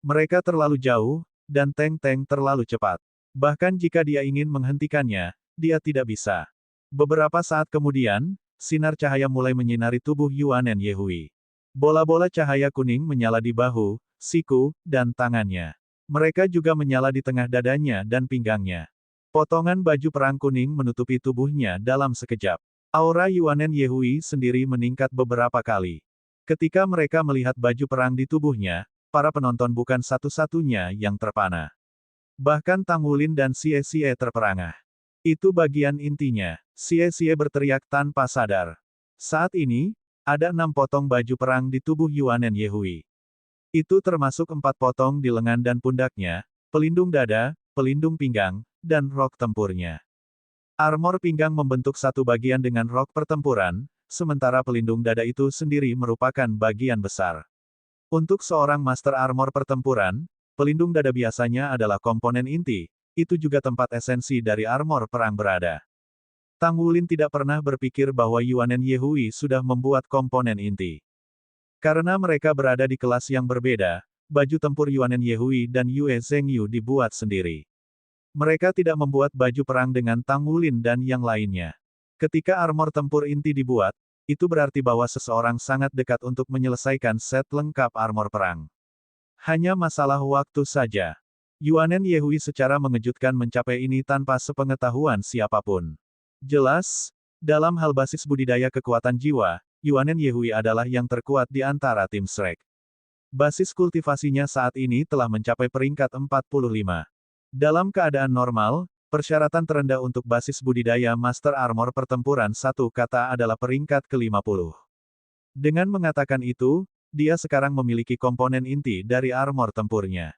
Mereka terlalu jauh, dan Teng Teng terlalu cepat. Bahkan jika dia ingin menghentikannya, dia tidak bisa. Beberapa saat kemudian, sinar cahaya mulai menyinari tubuh Yuanen Yehui. Bola-bola cahaya kuning menyala di bahu, siku, dan tangannya. Mereka juga menyala di tengah dadanya dan pinggangnya. Potongan baju perang kuning menutupi tubuhnya dalam sekejap. Aura Yuanen Yehui sendiri meningkat beberapa kali. Ketika mereka melihat baju perang di tubuhnya, para penonton bukan satu-satunya yang terpana. Bahkan Tang Wulin dan Xie Xie terperangah. Itu bagian intinya. Xie Xie berteriak tanpa sadar. Saat ini, ada 6 potong baju perang di tubuh Yuanen Yehui. Itu termasuk 4 potong di lengan dan pundaknya, pelindung dada, pelindung pinggang, dan rok tempurnya. Armor pinggang membentuk satu bagian dengan rok pertempuran, sementara pelindung dada itu sendiri merupakan bagian besar. Untuk seorang master armor pertempuran, pelindung dada biasanya adalah komponen inti, itu juga tempat esensi dari armor perang berada. Tang Wulin tidak pernah berpikir bahwa Yuanen Yehui sudah membuat komponen inti. Karena mereka berada di kelas yang berbeda, baju tempur Yuanen Yehui dan Yue Zhengyu dibuat sendiri. Mereka tidak membuat baju perang dengan Tang Wulin dan yang lainnya. Ketika armor tempur inti dibuat, itu berarti bahwa seseorang sangat dekat untuk menyelesaikan set lengkap armor perang. Hanya masalah waktu saja. Yuanen Yehui secara mengejutkan mencapai ini tanpa sepengetahuan siapapun. Jelas, dalam hal basis budidaya kekuatan jiwa, Yuanen Yehui adalah yang terkuat di antara tim Shrek. Basis kultivasinya saat ini telah mencapai peringkat 45. Dalam keadaan normal, persyaratan terendah untuk basis budidaya Master Armor pertempuran satu kata adalah peringkat ke-50. Dengan mengatakan itu, dia sekarang memiliki komponen inti dari armor tempurnya.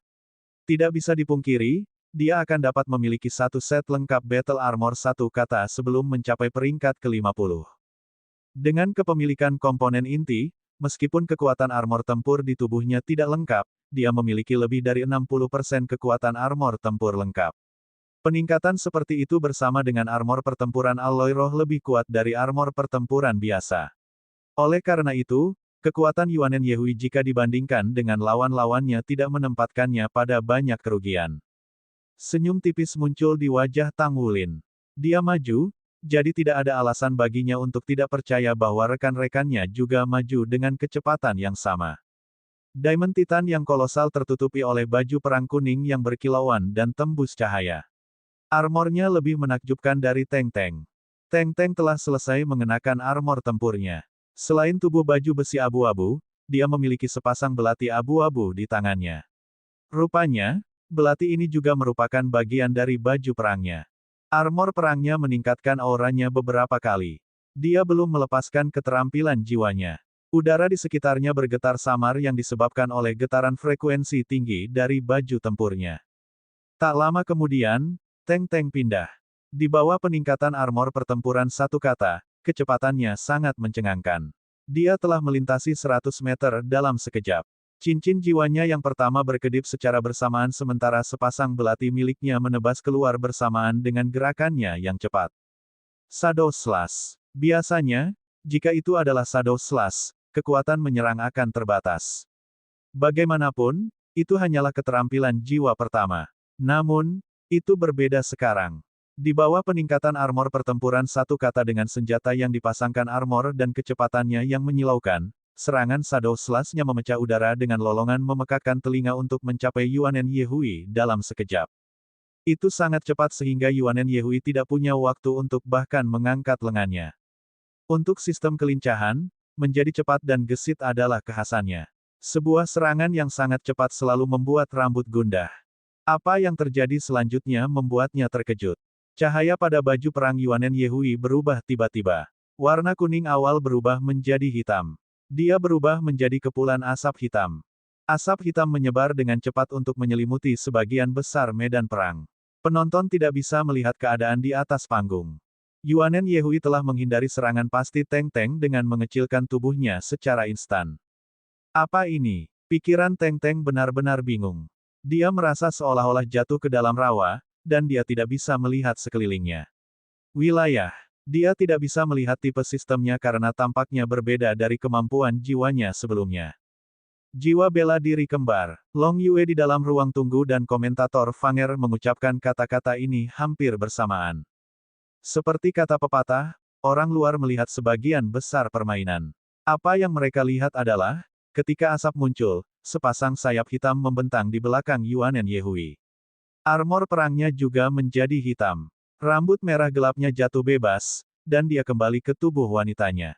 Tidak bisa dipungkiri, dia akan dapat memiliki satu set lengkap Battle Armor satu kata sebelum mencapai peringkat ke-50. Dengan kepemilikan komponen inti, meskipun kekuatan armor tempur di tubuhnya tidak lengkap, dia memiliki lebih dari 60% kekuatan armor tempur lengkap. Peningkatan seperti itu bersama dengan armor pertempuran alloy roh lebih kuat dari armor pertempuran biasa. Oleh karena itu, kekuatan Yuanen Yehui jika dibandingkan dengan lawan-lawannya tidak menempatkannya pada banyak kerugian. Senyum tipis muncul di wajah Tang Wulin. Dia maju, jadi tidak ada alasan baginya untuk tidak percaya bahwa rekan-rekannya juga maju dengan kecepatan yang sama. Diamond Titan yang kolosal tertutupi oleh baju perang kuning yang berkilauan dan tembus cahaya. Armornya lebih menakjubkan dari Teng Teng. Teng Teng telah selesai mengenakan armor tempurnya. Selain tubuh baju besi abu-abu, dia memiliki sepasang belati abu-abu di tangannya. Rupanya, belati ini juga merupakan bagian dari baju perangnya. Armor perangnya meningkatkan auranya beberapa kali. Dia belum melepaskan keterampilan jiwanya. Udara di sekitarnya bergetar samar yang disebabkan oleh getaran frekuensi tinggi dari baju tempurnya. Tak lama kemudian, Teng Teng pindah. Di bawah peningkatan armor pertempuran satu kata, kecepatannya sangat mencengangkan. Dia telah melintasi 100 meter dalam sekejap. Cincin jiwanya yang pertama berkedip secara bersamaan sementara sepasang belati miliknya menebas keluar bersamaan dengan gerakannya yang cepat. Shadow Slash. Biasanya, jika itu adalah Shadow Slash, kekuatan menyerang akan terbatas. Bagaimanapun, itu hanyalah keterampilan jiwa pertama. Namun, itu berbeda sekarang. Di bawah peningkatan armor pertempuran satu kata dengan senjata yang dipasangkan armor dan kecepatannya yang menyilaukan, serangan Shadow Slash-nya memecah udara dengan lolongan memekakkan telinga untuk mencapai Yuanen Yehui dalam sekejap. Itu sangat cepat sehingga Yuanen Yehui tidak punya waktu untuk bahkan mengangkat lengannya. Untuk sistem kelincahan, menjadi cepat dan gesit adalah kekhasannya. Sebuah serangan yang sangat cepat selalu membuat rambut gundah. Apa yang terjadi selanjutnya membuatnya terkejut. Cahaya pada baju perang Yuanen Yehui berubah tiba-tiba. Warna kuning awal berubah menjadi hitam. Dia berubah menjadi kepulan asap hitam. Asap hitam menyebar dengan cepat untuk menyelimuti sebagian besar medan perang. Penonton tidak bisa melihat keadaan di atas panggung. Yuanen Yehui telah menghindari serangan pasti Teng Teng dengan mengecilkan tubuhnya secara instan. Apa ini? Pikiran Teng Teng benar-benar bingung. Dia merasa seolah-olah jatuh ke dalam rawa, dan dia tidak bisa melihat sekelilingnya. Wilayah. Dia tidak bisa melihat tipe sistemnya karena tampaknya berbeda dari kemampuan jiwanya sebelumnya. Jiwa bela diri kembar. Long Yue di dalam ruang tunggu dan komentator Fanger mengucapkan kata-kata ini hampir bersamaan. Seperti kata pepatah, orang luar melihat sebagian besar permainan. Apa yang mereka lihat adalah, ketika asap muncul, sepasang sayap hitam membentang di belakang Yuanen Yehui. Armor perangnya juga menjadi hitam. Rambut merah gelapnya jatuh bebas, dan dia kembali ke tubuh wanitanya.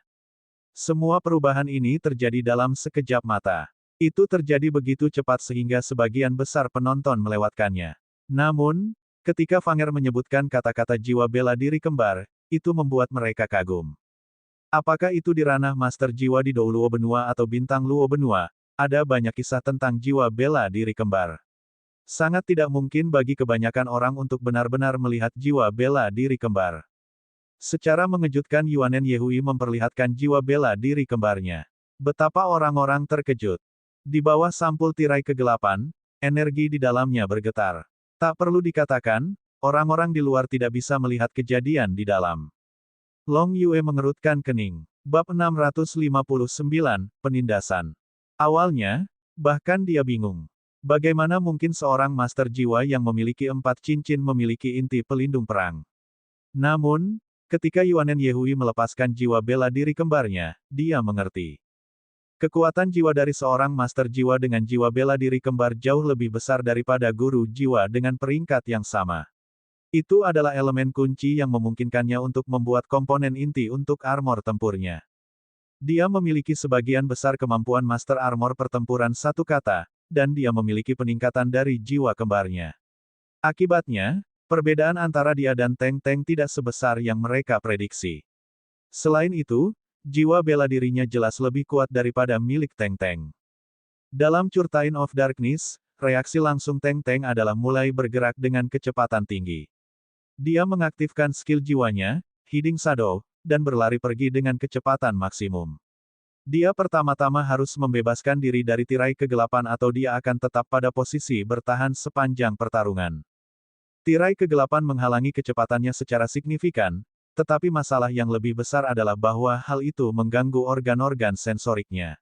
Semua perubahan ini terjadi dalam sekejap mata. Itu terjadi begitu cepat sehingga sebagian besar penonton melewatkannya. Namun, ketika Fanger menyebutkan kata-kata jiwa bela diri kembar, itu membuat mereka kagum. Apakah itu di ranah Master Jiwa di Dou Luo Benua atau Bintang Luo Benua, ada banyak kisah tentang jiwa bela diri kembar. Sangat tidak mungkin bagi kebanyakan orang untuk benar-benar melihat jiwa bela diri kembar. Secara mengejutkan Yuanen Yehui memperlihatkan jiwa bela diri kembarnya. Betapa orang-orang terkejut. Di bawah sampul tirai kegelapan, energi di dalamnya bergetar. Tak perlu dikatakan, orang-orang di luar tidak bisa melihat kejadian di dalam. Long Yue mengerutkan kening. Bab 659, Penindasan. Awalnya, bahkan dia bingung. Bagaimana mungkin seorang master jiwa yang memiliki 4 cincin memiliki inti pelindung perang? Namun, ketika Yuanen Yehui melepaskan jiwa bela diri kembarnya, dia mengerti. Kekuatan jiwa dari seorang master jiwa dengan jiwa bela diri kembar jauh lebih besar daripada guru jiwa dengan peringkat yang sama. Itu adalah elemen kunci yang memungkinkannya untuk membuat komponen inti untuk armor tempurnya. Dia memiliki sebagian besar kemampuan master armor pertempuran satu kata, dan dia memiliki peningkatan dari jiwa kembarnya. Akibatnya, perbedaan antara dia dan Teng Teng tidak sebesar yang mereka prediksi. Selain itu, jiwa bela dirinya jelas lebih kuat daripada milik Teng Teng. Dalam Curtain of Darkness, reaksi langsung Teng Teng adalah mulai bergerak dengan kecepatan tinggi. Dia mengaktifkan skill jiwanya, Hiding Shadow, dan berlari pergi dengan kecepatan maksimum. Dia pertama-tama harus membebaskan diri dari tirai kegelapan atau dia akan tetap pada posisi bertahan sepanjang pertarungan. Tirai kegelapan menghalangi kecepatannya secara signifikan, tetapi masalah yang lebih besar adalah bahwa hal itu mengganggu organ-organ sensoriknya.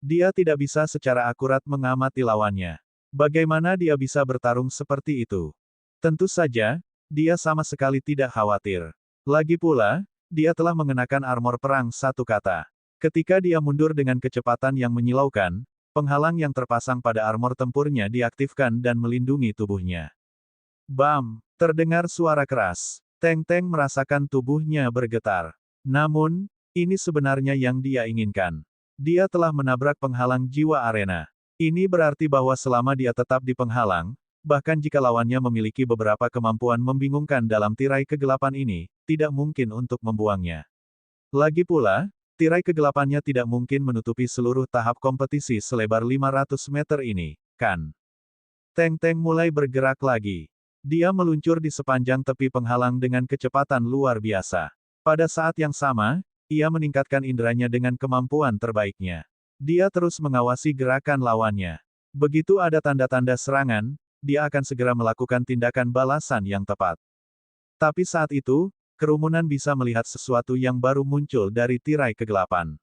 Dia tidak bisa secara akurat mengamati lawannya. Bagaimana dia bisa bertarung seperti itu? Tentu saja, dia sama sekali tidak khawatir. Lagi pula, dia telah mengenakan armor perang satu kata. Ketika dia mundur dengan kecepatan yang menyilaukan, penghalang yang terpasang pada armor tempurnya diaktifkan dan melindungi tubuhnya. Bam! Terdengar suara keras. Teng Teng merasakan tubuhnya bergetar. Namun, ini sebenarnya yang dia inginkan. Dia telah menabrak penghalang jiwa arena. Ini berarti bahwa selama dia tetap di penghalang, bahkan jika lawannya memiliki beberapa kemampuan membingungkan dalam tirai kegelapan ini, tidak mungkin untuk membuangnya. Lagi pula, tirai kegelapannya tidak mungkin menutupi seluruh tahap kompetisi selebar 500 meter ini, kan? Teng Teng mulai bergerak lagi. Dia meluncur di sepanjang tepi penghalang dengan kecepatan luar biasa. Pada saat yang sama, ia meningkatkan inderanya dengan kemampuan terbaiknya. Dia terus mengawasi gerakan lawannya. Begitu ada tanda-tanda serangan, dia akan segera melakukan tindakan balasan yang tepat. Tapi saat itu, kerumunan bisa melihat sesuatu yang baru muncul dari tirai kegelapan.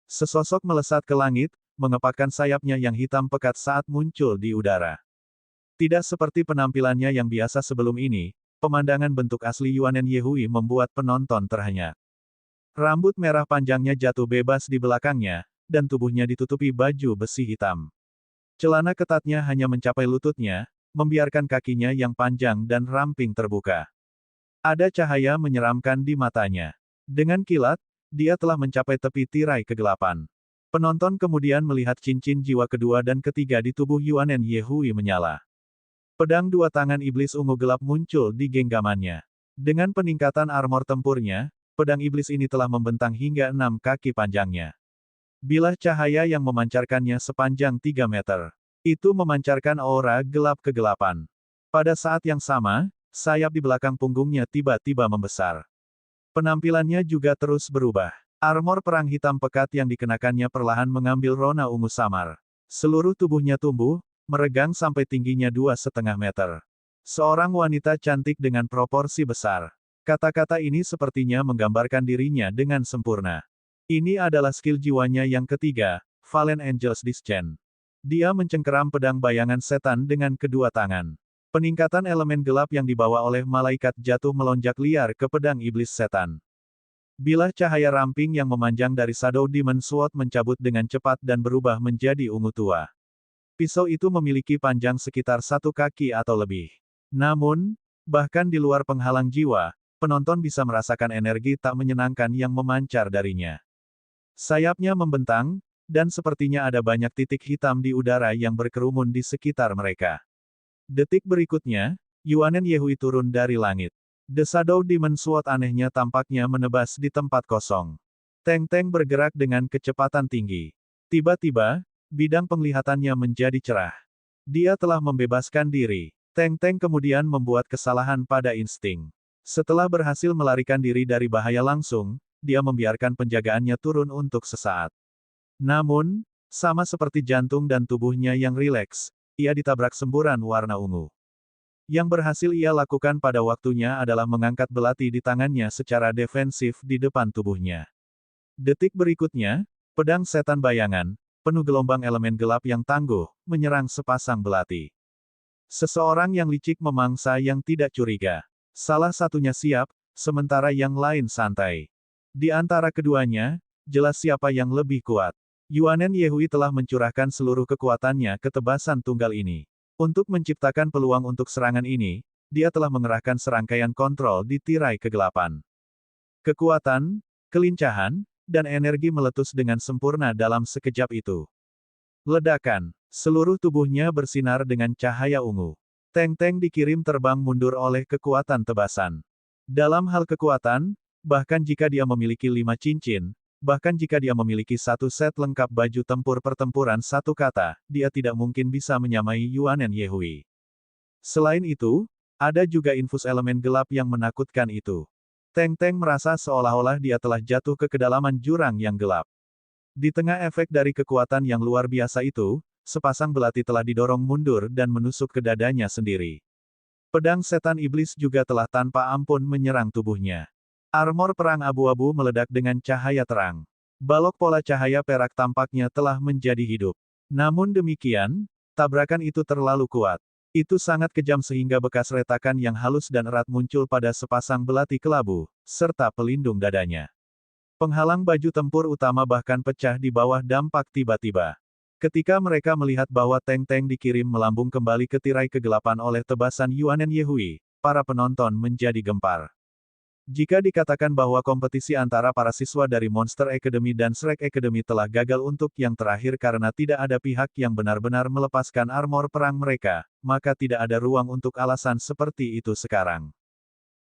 Sesosok melesat ke langit, mengepakkan sayapnya yang hitam pekat saat muncul di udara. Tidak seperti penampilannya yang biasa sebelum ini, pemandangan bentuk asli Yuanen Yehui membuat penonton terhenyak. Rambut merah panjangnya jatuh bebas di belakangnya, dan tubuhnya ditutupi baju besi hitam. Celana ketatnya hanya mencapai lututnya, membiarkan kakinya yang panjang dan ramping terbuka. Ada cahaya menyeramkan di matanya. Dengan kilat, dia telah mencapai tepi tirai kegelapan. Penonton kemudian melihat cincin jiwa kedua dan ketiga di tubuh Yuanen Yehui menyala. Pedang dua tangan iblis ungu gelap muncul di genggamannya. Dengan peningkatan armor tempurnya, pedang iblis ini telah membentang hingga 6 kaki panjangnya. Bilah cahaya yang memancarkannya sepanjang 3 meter. Itu memancarkan aura gelap kegelapan. Pada saat yang sama, sayap di belakang punggungnya tiba-tiba membesar. Penampilannya juga terus berubah. Armor perang hitam pekat yang dikenakannya perlahan mengambil rona ungu samar. Seluruh tubuhnya tumbuh, meregang sampai tingginya 2,5 meter. Seorang wanita cantik dengan proporsi besar. Kata-kata ini sepertinya menggambarkan dirinya dengan sempurna. Ini adalah skill jiwanya yang ketiga, Fallen Angels Descent. Dia mencengkeram pedang bayangan setan dengan kedua tangan. Peningkatan elemen gelap yang dibawa oleh malaikat jatuh melonjak liar ke pedang iblis setan. Bilah cahaya ramping yang memanjang dari Shadow Demon Sword mencabut dengan cepat dan berubah menjadi ungu tua. Pisau itu memiliki panjang sekitar 1 kaki atau lebih. Namun, bahkan di luar penghalang jiwa, penonton bisa merasakan energi tak menyenangkan yang memancar darinya. Sayapnya membentang, dan sepertinya ada banyak titik hitam di udara yang berkerumun di sekitar mereka. Detik berikutnya, Yuanen Yehui turun dari langit. The Shadow Demon Sword anehnya tampaknya menebas di tempat kosong. Teng-teng bergerak dengan kecepatan tinggi. Tiba-tiba, bidang penglihatannya menjadi cerah. Dia telah membebaskan diri. Teng-teng kemudian membuat kesalahan pada insting. Setelah berhasil melarikan diri dari bahaya langsung, dia membiarkan penjagaannya turun untuk sesaat. Namun, sama seperti jantung dan tubuhnya yang rileks, ia ditabrak semburan warna ungu. Yang berhasil ia lakukan pada waktunya adalah mengangkat belati di tangannya secara defensif di depan tubuhnya. Detik berikutnya, pedang setan bayangan, penuh gelombang elemen gelap yang tangguh, menyerang sepasang belati. Seseorang yang licik memangsa yang tidak curiga. Salah satunya siap, sementara yang lain santai. Di antara keduanya, jelas siapa yang lebih kuat. Yuanen Yehui telah mencurahkan seluruh kekuatannya ke tebasan tunggal ini. Untuk menciptakan peluang untuk serangan ini, dia telah mengerahkan serangkaian kontrol di tirai kegelapan. Kekuatan, kelincahan, dan energi meletus dengan sempurna dalam sekejap itu. Ledakan. Seluruh tubuhnya bersinar dengan cahaya ungu. Teng-teng dikirim terbang mundur oleh kekuatan tebasan. Dalam hal kekuatan, bahkan jika dia memiliki 5 cincin, bahkan jika dia memiliki 1 set lengkap baju tempur pertempuran 1 kata, dia tidak mungkin bisa menyamai Yuanen Yehui. Selain itu, ada juga infus elemen gelap yang menakutkan itu. Teng-teng merasa seolah-olah dia telah jatuh ke kedalaman jurang yang gelap. Di tengah efek dari kekuatan yang luar biasa itu, sepasang belati telah didorong mundur dan menusuk ke dadanya sendiri. Pedang setan iblis juga telah tanpa ampun menyerang tubuhnya. Armor perang abu-abu meledak dengan cahaya terang. Balok pola cahaya perak tampaknya telah menjadi hidup. Namun demikian, tabrakan itu terlalu kuat. Itu sangat kejam sehingga bekas retakan yang halus dan erat muncul pada sepasang belati kelabu, serta pelindung dadanya. Penghalang baju tempur utama bahkan pecah di bawah dampak tiba-tiba. Ketika mereka melihat bahwa Teng-teng dikirim melambung kembali ke tirai kegelapan oleh tebasan Yuanen Yehui, para penonton menjadi gempar. Jika dikatakan bahwa kompetisi antara para siswa dari Monster Academy dan Shrek Academy telah gagal untuk yang terakhir karena tidak ada pihak yang benar-benar melepaskan armor perang mereka, maka tidak ada ruang untuk alasan seperti itu sekarang.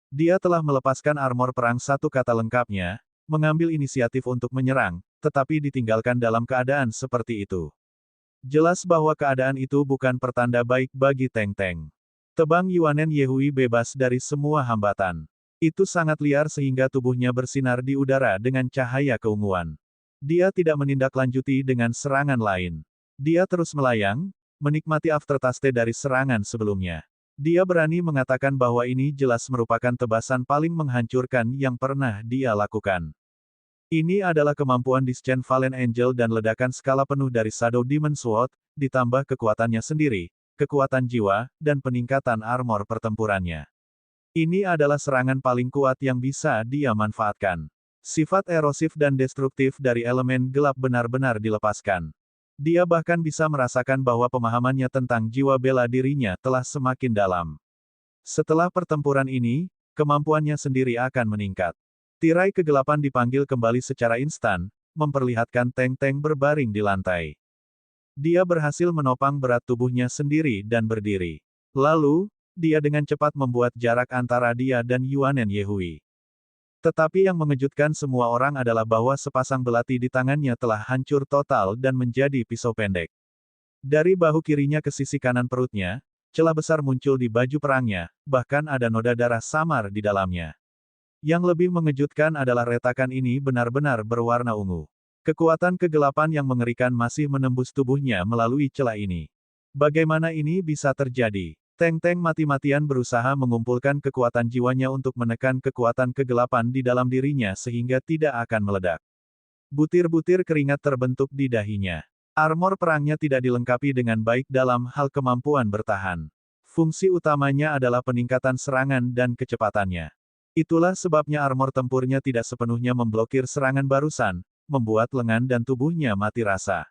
Dia telah melepaskan armor perang 1 kata lengkapnya, mengambil inisiatif untuk menyerang, tetapi ditinggalkan dalam keadaan seperti itu. Jelas bahwa keadaan itu bukan pertanda baik bagi Teng-teng. Tebang Yuanen Yehui bebas dari semua hambatan. Itu sangat liar sehingga tubuhnya bersinar di udara dengan cahaya keunguan. Dia tidak menindaklanjuti dengan serangan lain. Dia terus melayang, menikmati aftertaste dari serangan sebelumnya. Dia berani mengatakan bahwa ini jelas merupakan tebasan paling menghancurkan yang pernah dia lakukan. Ini adalah kemampuan Discern Fallen Angel dan ledakan skala penuh dari Shadow Demon Sword, ditambah kekuatannya sendiri, kekuatan jiwa, dan peningkatan armor pertempurannya. Ini adalah serangan paling kuat yang bisa dia manfaatkan. Sifat erosif dan destruktif dari elemen gelap benar-benar dilepaskan. Dia bahkan bisa merasakan bahwa pemahamannya tentang jiwa bela dirinya telah semakin dalam. Setelah pertempuran ini, kemampuannya sendiri akan meningkat. Tirai kegelapan dipanggil kembali secara instan, memperlihatkan Teng Teng berbaring di lantai. Dia berhasil menopang berat tubuhnya sendiri dan berdiri. Lalu, dia dengan cepat membuat jarak antara dia dan Yuanen Yehui. Tetapi yang mengejutkan semua orang adalah bahwa sepasang belati di tangannya telah hancur total dan menjadi pisau pendek. Dari bahu kirinya ke sisi kanan perutnya, celah besar muncul di baju perangnya, bahkan ada noda darah samar di dalamnya. Yang lebih mengejutkan adalah retakan ini benar-benar berwarna ungu. Kekuatan kegelapan yang mengerikan masih menembus tubuhnya melalui celah ini. Bagaimana ini bisa terjadi? Teng Teng mati-matian berusaha mengumpulkan kekuatan jiwanya untuk menekan kekuatan kegelapan di dalam dirinya sehingga tidak akan meledak. Butir-butir keringat terbentuk di dahinya. Armor perangnya tidak dilengkapi dengan baik dalam hal kemampuan bertahan. Fungsi utamanya adalah peningkatan serangan dan kecepatannya. Itulah sebabnya armor tempurnya tidak sepenuhnya memblokir serangan barusan, membuat lengan dan tubuhnya mati rasa.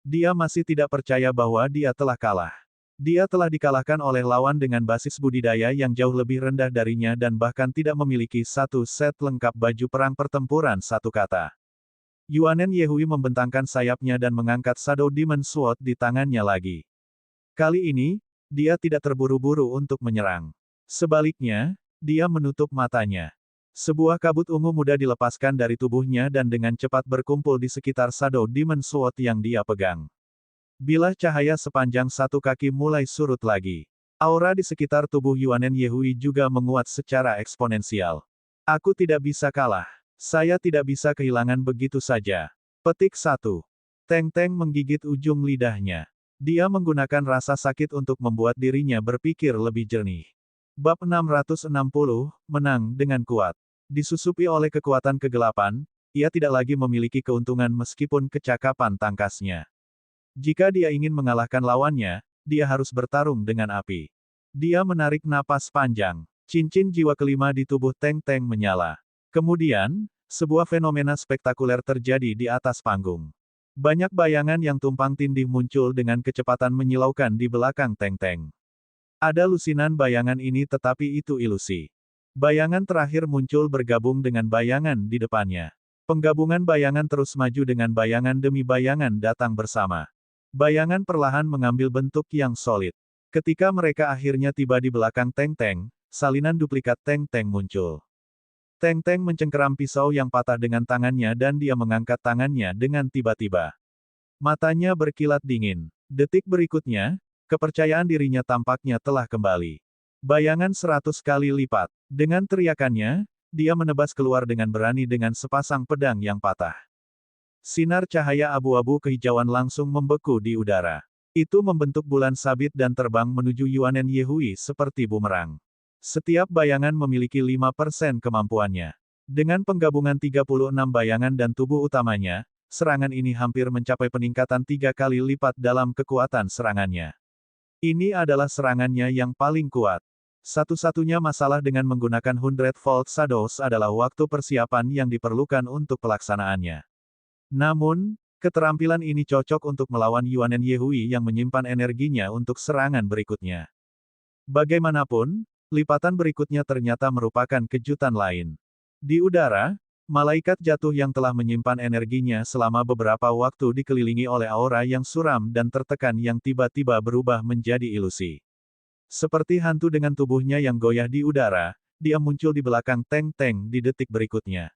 Dia masih tidak percaya bahwa dia telah kalah. Dia telah dikalahkan oleh lawan dengan basis budidaya yang jauh lebih rendah darinya dan bahkan tidak memiliki satu set lengkap baju perang pertempuran satu kata. Yuanen Yehui membentangkan sayapnya dan mengangkat Shadow Demon Sword di tangannya lagi. Kali ini, dia tidak terburu-buru untuk menyerang. Sebaliknya, dia menutup matanya. Sebuah kabut ungu muda dilepaskan dari tubuhnya dan dengan cepat berkumpul di sekitar Shadow Demon Sword yang dia pegang. Bilah cahaya sepanjang satu kaki mulai surut lagi. Aura di sekitar tubuh Yuanen Yehui juga menguat secara eksponensial. Aku tidak bisa kalah. Saya tidak bisa kehilangan begitu saja. Petik 1. Teng Teng menggigit ujung lidahnya. Dia menggunakan rasa sakit untuk membuat dirinya berpikir lebih jernih. Bab 660, menang dengan kuat. Disusupi oleh kekuatan kegelapan, ia tidak lagi memiliki keuntungan meskipun kecakapan tangkasnya. Jika dia ingin mengalahkan lawannya, dia harus bertarung dengan api. Dia menarik napas panjang. Cincin jiwa kelima di tubuh Teng Teng menyala. Kemudian, sebuah fenomena spektakuler terjadi di atas panggung. Banyak bayangan yang tumpang tindih muncul dengan kecepatan menyilaukan di belakang Teng Teng. Ada lusinan bayangan ini tetapi itu ilusi. Bayangan terakhir muncul bergabung dengan bayangan di depannya. Penggabungan bayangan terus maju dengan bayangan demi bayangan datang bersama. Bayangan perlahan mengambil bentuk yang solid. Ketika mereka akhirnya tiba di belakang Teng Teng, salinan duplikat Teng Teng muncul. Teng Teng mencengkeram pisau yang patah dengan tangannya dan dia mengangkat tangannya dengan tiba-tiba. Matanya berkilat dingin. Detik berikutnya, kepercayaan dirinya tampaknya telah kembali. Bayangan 100 kali lipat. Dengan teriakannya, dia menebas keluar dengan berani dengan sepasang pedang yang patah. Sinar cahaya abu-abu kehijauan langsung membeku di udara. Itu membentuk bulan sabit dan terbang menuju Yuanen Yehui seperti bumerang. Setiap bayangan memiliki 5% kemampuannya. Dengan penggabungan 36 bayangan dan tubuh utamanya, serangan ini hampir mencapai peningkatan 3 kali lipat dalam kekuatan serangannya. Ini adalah serangannya yang paling kuat. Satu-satunya masalah dengan menggunakan 100 Volt Shadows adalah waktu persiapan yang diperlukan untuk pelaksanaannya. Namun, keterampilan ini cocok untuk melawan Yuanen Yehui yang menyimpan energinya untuk serangan berikutnya. Bagaimanapun, lipatan berikutnya ternyata merupakan kejutan lain. Di udara, malaikat jatuh yang telah menyimpan energinya selama beberapa waktu dikelilingi oleh aura yang suram dan tertekan yang tiba-tiba berubah menjadi ilusi. Seperti hantu dengan tubuhnya yang goyah di udara, dia muncul di belakang Teng Teng di detik berikutnya.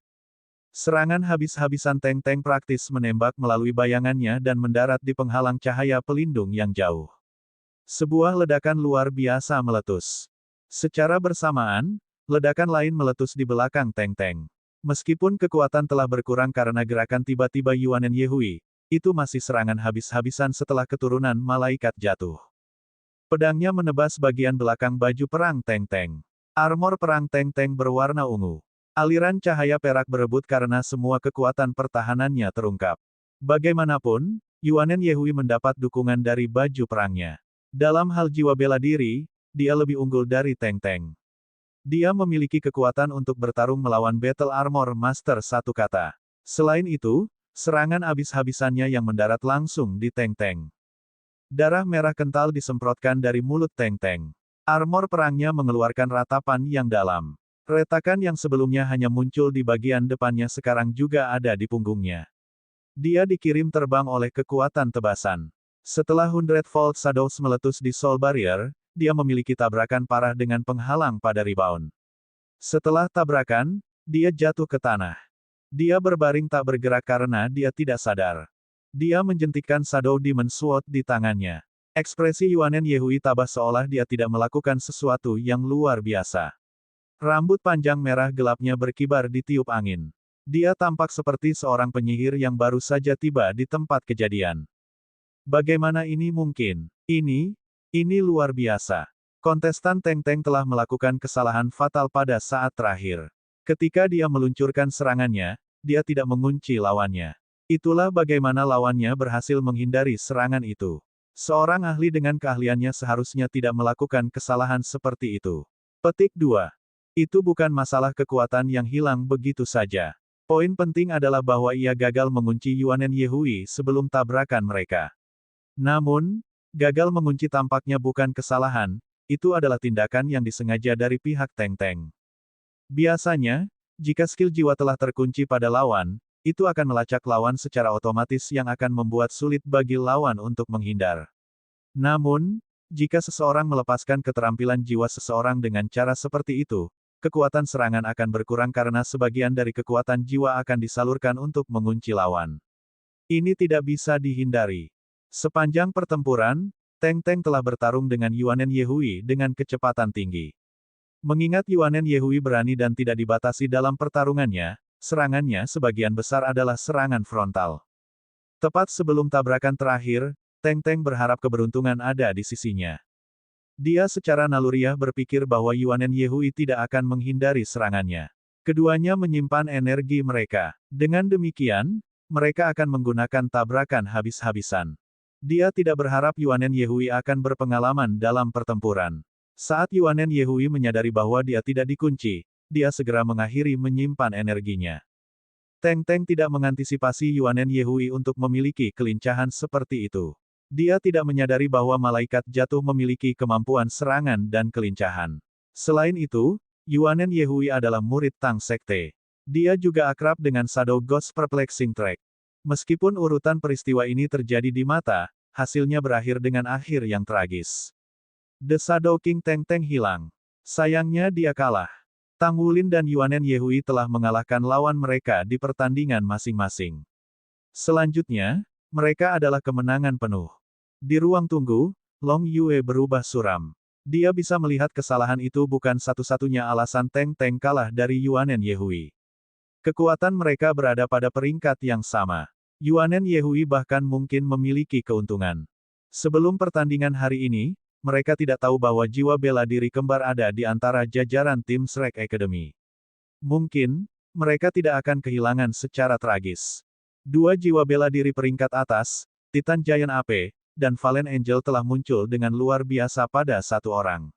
Serangan habis-habisan Teng Teng praktis menembak melalui bayangannya dan mendarat di penghalang cahaya pelindung yang jauh. Sebuah ledakan luar biasa meletus. Secara bersamaan, ledakan lain meletus di belakang Teng Teng. Meskipun kekuatan telah berkurang karena gerakan tiba-tiba Yuanen Yehui, itu masih serangan habis-habisan setelah keturunan malaikat jatuh. Pedangnya menebas bagian belakang baju perang Teng Teng. Armor perang Teng Teng berwarna ungu. Aliran cahaya perak berebut karena semua kekuatan pertahanannya terungkap. Bagaimanapun, Yuanen Yehui mendapat dukungan dari baju perangnya. Dalam hal jiwa bela diri, dia lebih unggul dari Teng Teng. Dia memiliki kekuatan untuk bertarung melawan Battle Armor Master satu kata. Selain itu, serangan habis-habisannya yang mendarat langsung di Teng Teng. Darah merah kental disemprotkan dari mulut Teng Teng. Armor perangnya mengeluarkan ratapan yang dalam. Retakan yang sebelumnya hanya muncul di bagian depannya sekarang juga ada di punggungnya. Dia dikirim terbang oleh kekuatan tebasan. Setelah Hundredfold Shadows meletus di Soul Barrier, dia memiliki tabrakan parah dengan penghalang pada rebound. Setelah tabrakan, dia jatuh ke tanah. Dia berbaring tak bergerak karena dia tidak sadar. Dia menjentikkan Shadow Demon Sword di tangannya. Ekspresi Yuanen Yehui tabah seolah dia tidak melakukan sesuatu yang luar biasa. Rambut panjang merah gelapnya berkibar di tiup angin. Dia tampak seperti seorang penyihir yang baru saja tiba di tempat kejadian. Bagaimana ini mungkin? Ini luar biasa. Kontestan Teng Teng telah melakukan kesalahan fatal pada saat terakhir. Ketika dia meluncurkan serangannya, dia tidak mengunci lawannya. Itulah bagaimana lawannya berhasil menghindari serangan itu. Seorang ahli dengan keahliannya seharusnya tidak melakukan kesalahan seperti itu. Petik 2. Itu bukan masalah kekuatan yang hilang begitu saja. Poin penting adalah bahwa ia gagal mengunci Yuanen Yehui sebelum tabrakan mereka. Namun, gagal mengunci tampaknya bukan kesalahan, itu adalah tindakan yang disengaja dari pihak Teng Teng. Biasanya, jika skill jiwa telah terkunci pada lawan, itu akan melacak lawan secara otomatis yang akan membuat sulit bagi lawan untuk menghindar. Namun, jika seseorang melepaskan keterampilan jiwa seseorang dengan cara seperti itu, kekuatan serangan akan berkurang karena sebagian dari kekuatan jiwa akan disalurkan untuk mengunci lawan. Ini tidak bisa dihindari. Sepanjang pertempuran, Teng Teng telah bertarung dengan Yuanen Yehui dengan kecepatan tinggi. Mengingat Yuanen Yehui berani dan tidak dibatasi dalam pertarungannya, serangannya sebagian besar adalah serangan frontal. Tepat sebelum tabrakan terakhir, Teng Teng berharap keberuntungan ada di sisinya. Dia secara naluriah berpikir bahwa Yuanen Yehui tidak akan menghindari serangannya. Keduanya menyimpan energi mereka. Dengan demikian, mereka akan menggunakan tabrakan habis-habisan. Dia tidak berharap Yuanen Yehui akan berpengalaman dalam pertempuran. Saat Yuanen Yehui menyadari bahwa dia tidak dikunci, dia segera mengakhiri menyimpan energinya. Teng Teng tidak mengantisipasi Yuanen Yehui untuk memiliki kelincahan seperti itu. Dia tidak menyadari bahwa malaikat jatuh memiliki kemampuan serangan dan kelincahan. Selain itu, Yuanen Yehui adalah murid Tang Sekte. Dia juga akrab dengan Shadow Ghost Perplexing Track. Meskipun urutan peristiwa ini terjadi di mata, hasilnya berakhir dengan akhir yang tragis. The Shadow King Teng Teng hilang. Sayangnya dia kalah. Tang Wulin dan Yuanen Yehui telah mengalahkan lawan mereka di pertandingan masing-masing. Selanjutnya, mereka adalah kemenangan penuh. Di ruang tunggu, Long Yue berubah suram. Dia bisa melihat kesalahan itu bukan satu-satunya alasan Teng Teng kalah dari Yuanen Yehui. Kekuatan mereka berada pada peringkat yang sama. Yuanen Yehui bahkan mungkin memiliki keuntungan. Sebelum pertandingan hari ini, mereka tidak tahu bahwa jiwa bela diri kembar ada di antara jajaran tim Shrek Academy. Mungkin, mereka tidak akan kehilangan secara tragis. Dua jiwa bela diri peringkat atas, Titan Giant AP, dan Fallen Angel telah muncul dengan luar biasa pada satu orang.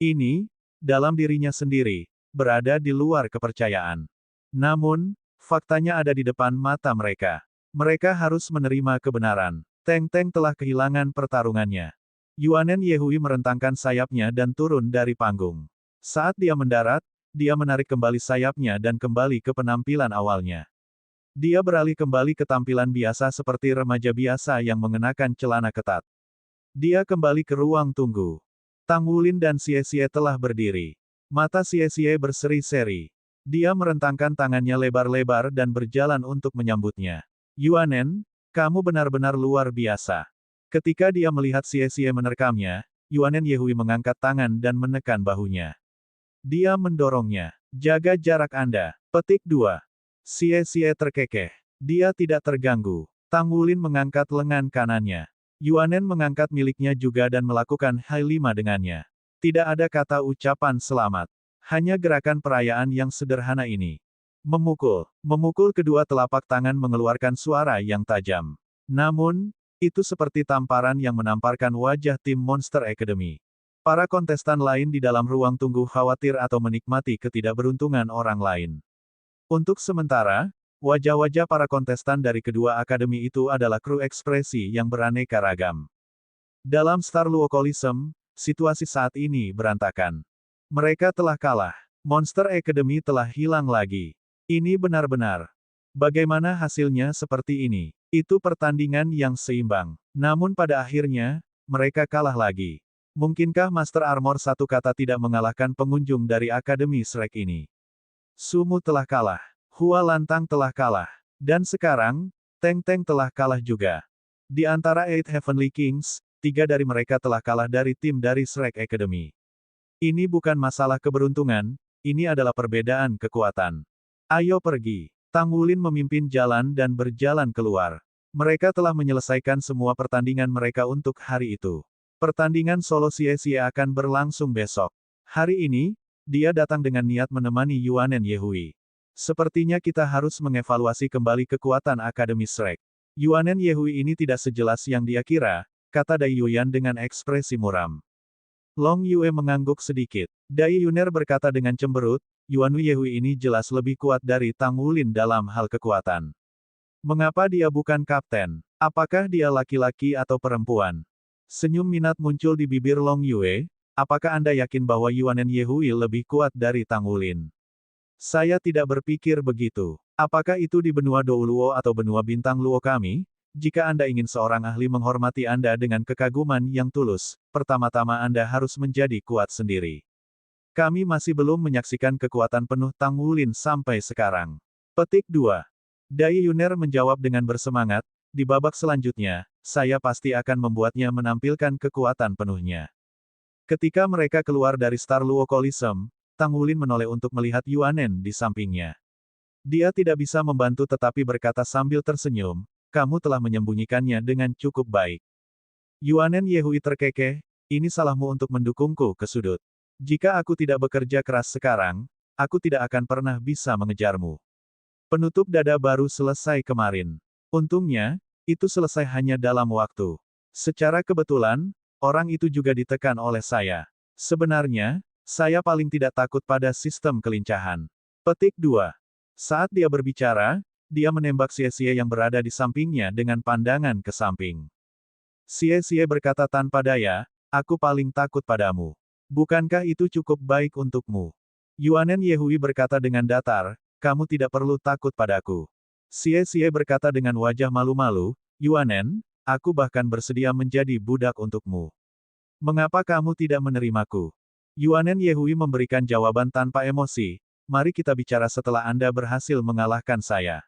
Ini, dalam dirinya sendiri, berada di luar kepercayaan. Namun, faktanya ada di depan mata mereka. Mereka harus menerima kebenaran. Teng Teng telah kehilangan pertarungannya. Yuanen Yehui merentangkan sayapnya dan turun dari panggung. Saat dia mendarat, dia menarik kembali sayapnya dan kembali ke penampilan awalnya. Dia beralih kembali ke tampilan biasa seperti remaja biasa yang mengenakan celana ketat. Dia kembali ke ruang tunggu. Tang Wulin dan Xie Xie telah berdiri. Mata Xie Xie berseri-seri. Dia merentangkan tangannya lebar-lebar dan berjalan untuk menyambutnya. Yuanen, kamu benar-benar luar biasa. Ketika dia melihat Xie menerkamnya, Yuanen Yehui mengangkat tangan dan menekan bahunya. Dia mendorongnya. Jaga jarak Anda. Petik 2. Xie terkekeh. Dia tidak terganggu. Tang Wulin mengangkat lengan kanannya. Yuanen mengangkat miliknya juga dan melakukan Hai 5 dengannya. Tidak ada kata ucapan selamat. Hanya gerakan perayaan yang sederhana ini. Memukul. Memukul kedua telapak tangan mengeluarkan suara yang tajam. Namun, itu seperti tamparan yang menamparkan wajah tim Monster Academy. Para kontestan lain di dalam ruang tunggu khawatir atau menikmati ketidakberuntungan orang lain. Untuk sementara, wajah-wajah para kontestan dari kedua akademi itu adalah kru ekspresi yang beraneka ragam. Dalam Star Luo Coliseum, situasi saat ini berantakan. Mereka telah kalah. Monster Academy telah hilang lagi. Ini benar-benar. Bagaimana hasilnya seperti ini? Itu pertandingan yang seimbang. Namun pada akhirnya, mereka kalah lagi. Mungkinkah Master Armor satu kata tidak mengalahkan pengunjung dari Akademi Shrek ini? Sumu telah kalah. Hua Lantang telah kalah. Dan sekarang, Teng Teng telah kalah juga. Di antara Eight Heavenly Kings, 3 dari mereka telah kalah dari tim dari Shrek Academy. Ini bukan masalah keberuntungan, ini adalah perbedaan kekuatan. Ayo pergi. Tang Wulin memimpin jalan dan berjalan keluar. Mereka telah menyelesaikan semua pertandingan mereka untuk hari itu. Pertandingan solo Xie akan berlangsung besok. Hari ini, dia datang dengan niat menemani Yuanen Yehui. Sepertinya kita harus mengevaluasi kembali kekuatan Akademi Shrek. Yuanen Yehui ini tidak sejelas yang dia kira, kata Dai Yuyan dengan ekspresi muram. Long Yue mengangguk sedikit. Dai Yuner berkata dengan cemberut, Yuan Yehui ini jelas lebih kuat dari Tang Wulin dalam hal kekuatan. Mengapa dia bukan kapten? Apakah dia laki-laki atau perempuan? Senyum minat muncul di bibir Long Yue. Apakah Anda yakin bahwa Yuanen Yehui lebih kuat dari Tang Wulin? Saya tidak berpikir begitu. Apakah itu di benua Dou Luo atau benua bintang Luo kami? Jika Anda ingin seorang ahli menghormati Anda dengan kekaguman yang tulus, pertama-tama Anda harus menjadi kuat sendiri. Kami masih belum menyaksikan kekuatan penuh Tang Wulin sampai sekarang. Petik 2. Dai Yuner menjawab dengan bersemangat, di babak selanjutnya, saya pasti akan membuatnya menampilkan kekuatan penuhnya. Ketika mereka keluar dari Star Luo Coliseum, Tang Wulin menoleh untuk melihat Yuanen di sampingnya. Dia tidak bisa membantu tetapi berkata sambil tersenyum, kamu telah menyembunyikannya dengan cukup baik. Yuanen Yehui terkekeh, ini salahmu untuk mendukungku ke sudut. Jika aku tidak bekerja keras sekarang, aku tidak akan pernah bisa mengejarmu. Penutup dada baru selesai kemarin. Untungnya, itu selesai hanya dalam waktu. Secara kebetulan, orang itu juga ditekan oleh saya. Sebenarnya, saya paling tidak takut pada sistem kelincahan. Petik 2. Saat dia berbicara, dia menembak Xie yang berada di sampingnya dengan pandangan ke samping. Xie berkata tanpa daya, aku paling takut padamu. Bukankah itu cukup baik untukmu? Yuanen Yehui berkata dengan datar, kamu tidak perlu takut padaku. Xie berkata dengan wajah malu-malu, Yuanen, aku bahkan bersedia menjadi budak untukmu. Mengapa kamu tidak menerimaku? Yuanen Yehui memberikan jawaban tanpa emosi, mari kita bicara setelah Anda berhasil mengalahkan saya.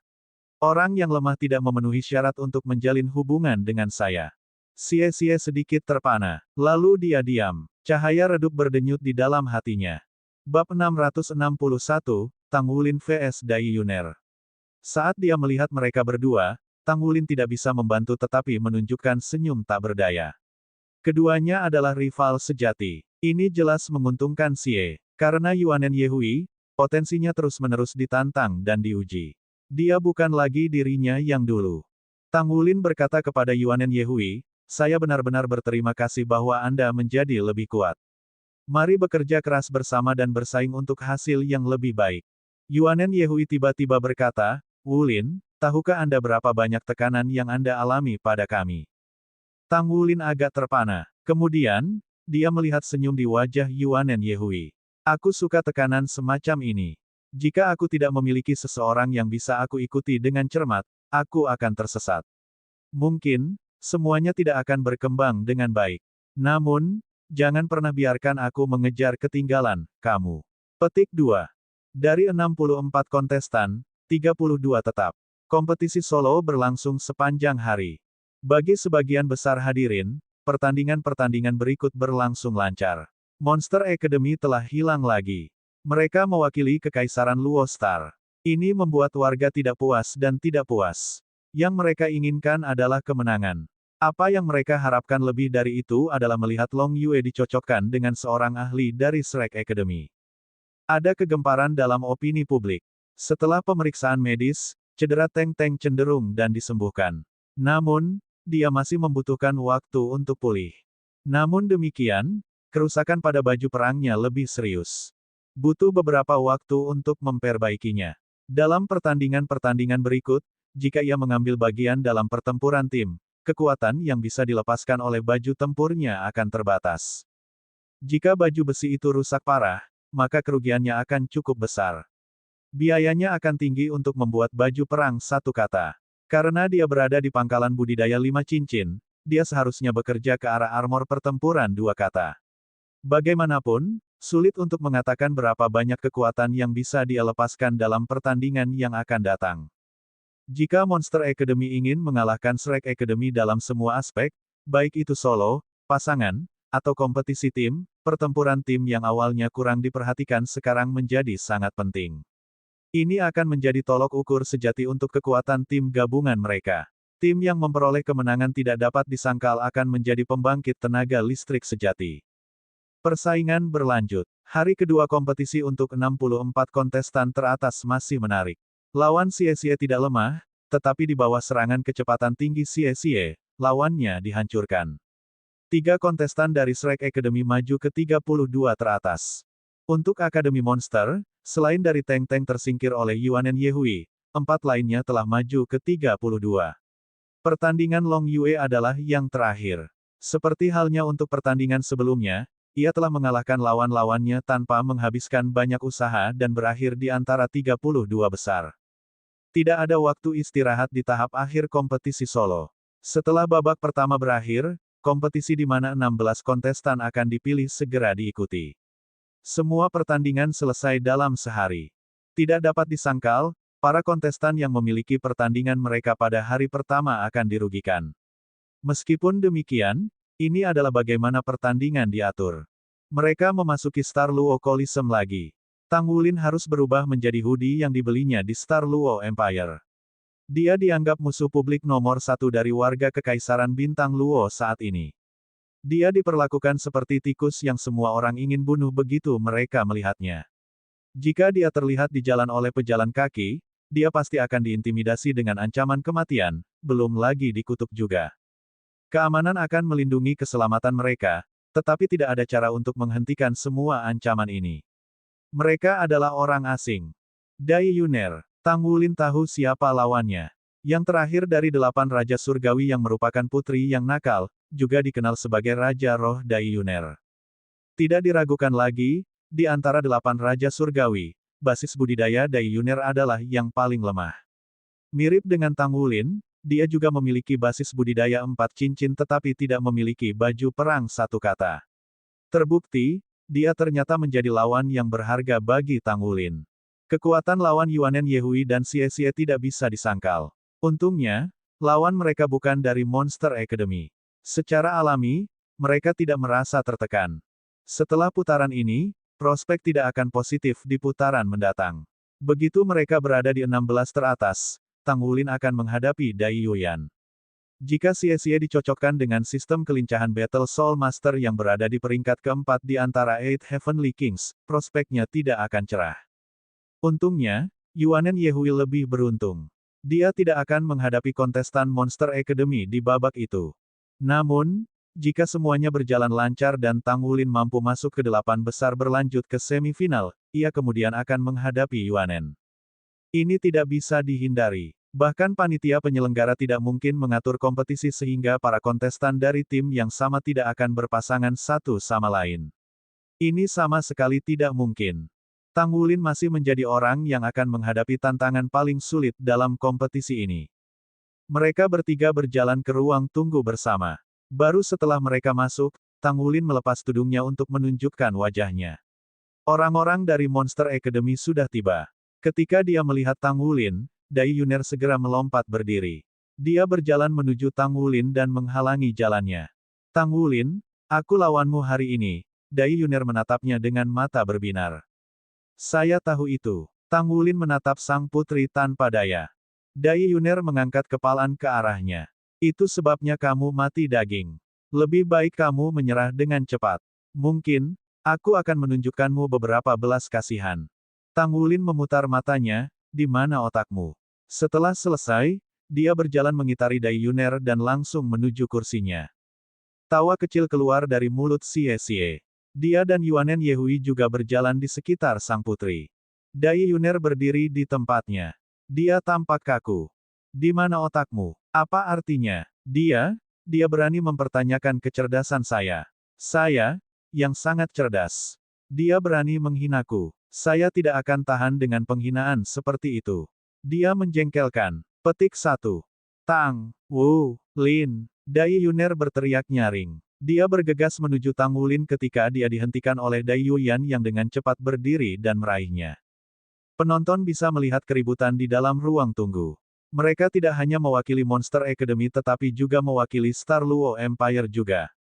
Orang yang lemah tidak memenuhi syarat untuk menjalin hubungan dengan saya. Xie sedikit terpana, lalu dia diam. Cahaya redup berdenyut di dalam hatinya. Bab 661, Tang Wulin vs Dai Yuner. Saat dia melihat mereka berdua, Tang Wulin tidak bisa membantu tetapi menunjukkan senyum tak berdaya. Keduanya adalah rival sejati. Ini jelas menguntungkan Xie. Karena Yuanen Yehui, potensinya terus-menerus ditantang dan diuji. Dia bukan lagi dirinya yang dulu. Tang Wulin berkata kepada Yuanen Yehui, saya benar-benar berterima kasih bahwa Anda menjadi lebih kuat. Mari bekerja keras bersama dan bersaing untuk hasil yang lebih baik. Yuanen Yehui tiba-tiba berkata, Wulin, tahukah Anda berapa banyak tekanan yang Anda alami pada kami? Tang Wulin agak terpana. Kemudian, dia melihat senyum di wajah Yuanen Yehui. Aku suka tekanan semacam ini. Jika aku tidak memiliki seseorang yang bisa aku ikuti dengan cermat, aku akan tersesat. Mungkin, semuanya tidak akan berkembang dengan baik. Namun, jangan pernah biarkan aku mengejar ketinggalan, kamu. Petik 2. Dari 64 kontestan, 32 tetap. Kompetisi solo berlangsung sepanjang hari. Bagi sebagian besar hadirin, pertandingan-pertandingan berikut berlangsung lancar. Monster Academy telah hilang lagi. Mereka mewakili Kekaisaran Luo Star. Ini membuat warga tidak puas dan tidak puas. Yang mereka inginkan adalah kemenangan. Apa yang mereka harapkan lebih dari itu adalah melihat Long Yue dicocokkan dengan seorang ahli dari Shrek Academy. Ada kegemparan dalam opini publik. Setelah pemeriksaan medis, cedera Teng Teng cenderung dan disembuhkan. Namun, dia masih membutuhkan waktu untuk pulih. Namun demikian, kerusakan pada baju perangnya lebih serius. Butuh beberapa waktu untuk memperbaikinya. Dalam pertandingan-pertandingan berikut, jika ia mengambil bagian dalam pertempuran tim, kekuatan yang bisa dilepaskan oleh baju tempurnya akan terbatas. Jika baju besi itu rusak parah, maka kerugiannya akan cukup besar. Biayanya akan tinggi untuk membuat baju perang satu kata. Karena dia berada di pangkalan budidaya 5 cincin, dia seharusnya bekerja ke arah armor pertempuran 2 kata. Bagaimanapun, sulit untuk mengatakan berapa banyak kekuatan yang bisa dia lepaskan dalam pertandingan yang akan datang. Jika Monster Academy ingin mengalahkan Shrek Academy dalam semua aspek, baik itu solo, pasangan, atau kompetisi tim, pertempuran tim yang awalnya kurang diperhatikan sekarang menjadi sangat penting. Ini akan menjadi tolok ukur sejati untuk kekuatan tim gabungan mereka. Tim yang memperoleh kemenangan tidak dapat disangkal akan menjadi pembangkit tenaga listrik sejati. Persaingan berlanjut. Hari kedua kompetisi untuk 64 kontestan teratas masih menarik. Lawan Xie tidak lemah, tetapi di bawah serangan kecepatan tinggi Xie, lawannya dihancurkan. 3 kontestan dari Shrek Academy maju ke 32 teratas. Untuk Akademi Monster, selain dari Teng Teng tersingkir oleh Yuanen Yehui, 4 lainnya telah maju ke 32. Pertandingan Long Yue adalah yang terakhir. Seperti halnya untuk pertandingan sebelumnya, ia telah mengalahkan lawan-lawannya tanpa menghabiskan banyak usaha dan berakhir di antara 32 besar. Tidak ada waktu istirahat di tahap akhir kompetisi solo. Setelah babak pertama berakhir, kompetisi di mana 16 kontestan akan dipilih segera diikuti. Semua pertandingan selesai dalam sehari. Tidak dapat disangkal, para kontestan yang memiliki pertandingan mereka pada hari pertama akan dirugikan. Meskipun demikian, ini adalah bagaimana pertandingan diatur. Mereka memasuki Star Luo Coliseum lagi. Tang Wulin harus berubah menjadi hoodie yang dibelinya di Star Luo Empire. Dia dianggap musuh publik nomor 1 dari warga Kekaisaran Bintang Luo saat ini. Dia diperlakukan seperti tikus yang semua orang ingin bunuh begitu mereka melihatnya. Jika dia terlihat di jalan oleh pejalan kaki, dia pasti akan diintimidasi dengan ancaman kematian, belum lagi dikutuk juga. Keamanan akan melindungi keselamatan mereka, tetapi tidak ada cara untuk menghentikan semua ancaman ini. Mereka adalah orang asing. Dai Yuner, Tang Wulin tahu siapa lawannya. Yang terakhir dari 8 Raja Surgawi yang merupakan putri yang nakal, juga dikenal sebagai Raja Roh Dai Yuner. Tidak diragukan lagi, di antara 8 Raja Surgawi, basis budidaya Dai Yuner adalah yang paling lemah. Mirip dengan Tang Wulin, dia juga memiliki basis budidaya 4 cincin tetapi tidak memiliki baju perang satu kata. Terbukti, dia ternyata menjadi lawan yang berharga bagi Tang Wulin. Kekuatan lawan Yuanen Yehui dan Xie tidak bisa disangkal. Untungnya, lawan mereka bukan dari Monster Academy. Secara alami, mereka tidak merasa tertekan. Setelah putaran ini, prospek tidak akan positif di putaran mendatang. Begitu mereka berada di 16 teratas, Tang Wulin akan menghadapi Dai Yuyan. Jika Xie dicocokkan dengan sistem kelincahan Battle Soul Master yang berada di peringkat keempat di antara Eight Heavenly Kings, prospeknya tidak akan cerah. Untungnya, Yuanen Yehui lebih beruntung. Dia tidak akan menghadapi kontestan Monster Academy di babak itu. Namun, jika semuanya berjalan lancar dan Tang Wulin mampu masuk ke 8 besar berlanjut ke semifinal, ia kemudian akan menghadapi Yuanen. Ini tidak bisa dihindari. Bahkan panitia penyelenggara tidak mungkin mengatur kompetisi sehingga para kontestan dari tim yang sama tidak akan berpasangan satu sama lain. Ini sama sekali tidak mungkin. Tang Wulin masih menjadi orang yang akan menghadapi tantangan paling sulit dalam kompetisi ini. Mereka bertiga berjalan ke ruang tunggu bersama. Baru setelah mereka masuk, Tang Wulin melepas tudungnya untuk menunjukkan wajahnya. Orang-orang dari Monster Academy sudah tiba. Ketika dia melihat Tang Wulin, Dai Yuner segera melompat berdiri. Dia berjalan menuju Tang Wulin dan menghalangi jalannya. Tang Wulin, aku lawanmu hari ini. Dai Yuner menatapnya dengan mata berbinar. Saya tahu itu. Tang Wulin menatap sang putri tanpa daya. Dai Yuner mengangkat kepalan ke arahnya. Itu sebabnya kamu mati daging. Lebih baik kamu menyerah dengan cepat. Mungkin, aku akan menunjukkanmu beberapa belas kasihan. Tang Wulin memutar matanya, di mana otakmu? Setelah selesai, dia berjalan mengitari Dai Yuner dan langsung menuju kursinya. Tawa kecil keluar dari mulut Xie Xie. Dia dan Yuanen Yehui juga berjalan di sekitar sang putri. Dai Yuner berdiri di tempatnya. Dia tampak kaku. Di mana otakmu? Apa artinya? Dia berani mempertanyakan kecerdasan saya. Saya, yang sangat cerdas. Dia berani menghinaku. Saya tidak akan tahan dengan penghinaan seperti itu. Dia menjengkelkan. Petik 1. Tang Wulin. Dai Yuner berteriak nyaring. Dia bergegas menuju Tang Wulin ketika dia dihentikan oleh Dai Yuyan yang dengan cepat berdiri dan meraihnya. Penonton bisa melihat keributan di dalam ruang tunggu. Mereka tidak hanya mewakili Monster Academy tetapi juga mewakili Star Luo Empire juga.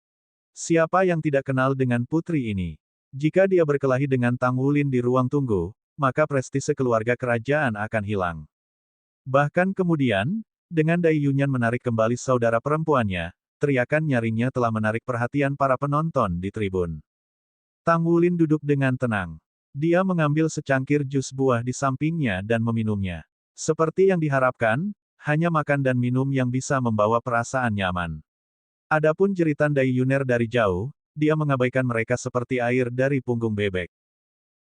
Siapa yang tidak kenal dengan putri ini? Jika dia berkelahi dengan Tang Wulin di ruang tunggu, maka prestise keluarga kerajaan akan hilang. Bahkan kemudian, dengan Dai Yuyan menarik kembali saudara perempuannya, teriakan nyaringnya telah menarik perhatian para penonton di tribun. Tang Wulin duduk dengan tenang. Dia mengambil secangkir jus buah di sampingnya dan meminumnya. Seperti yang diharapkan, hanya makan dan minum yang bisa membawa perasaan nyaman. Adapun jeritan Dai Yuner dari jauh, dia mengabaikan mereka seperti air dari punggung bebek.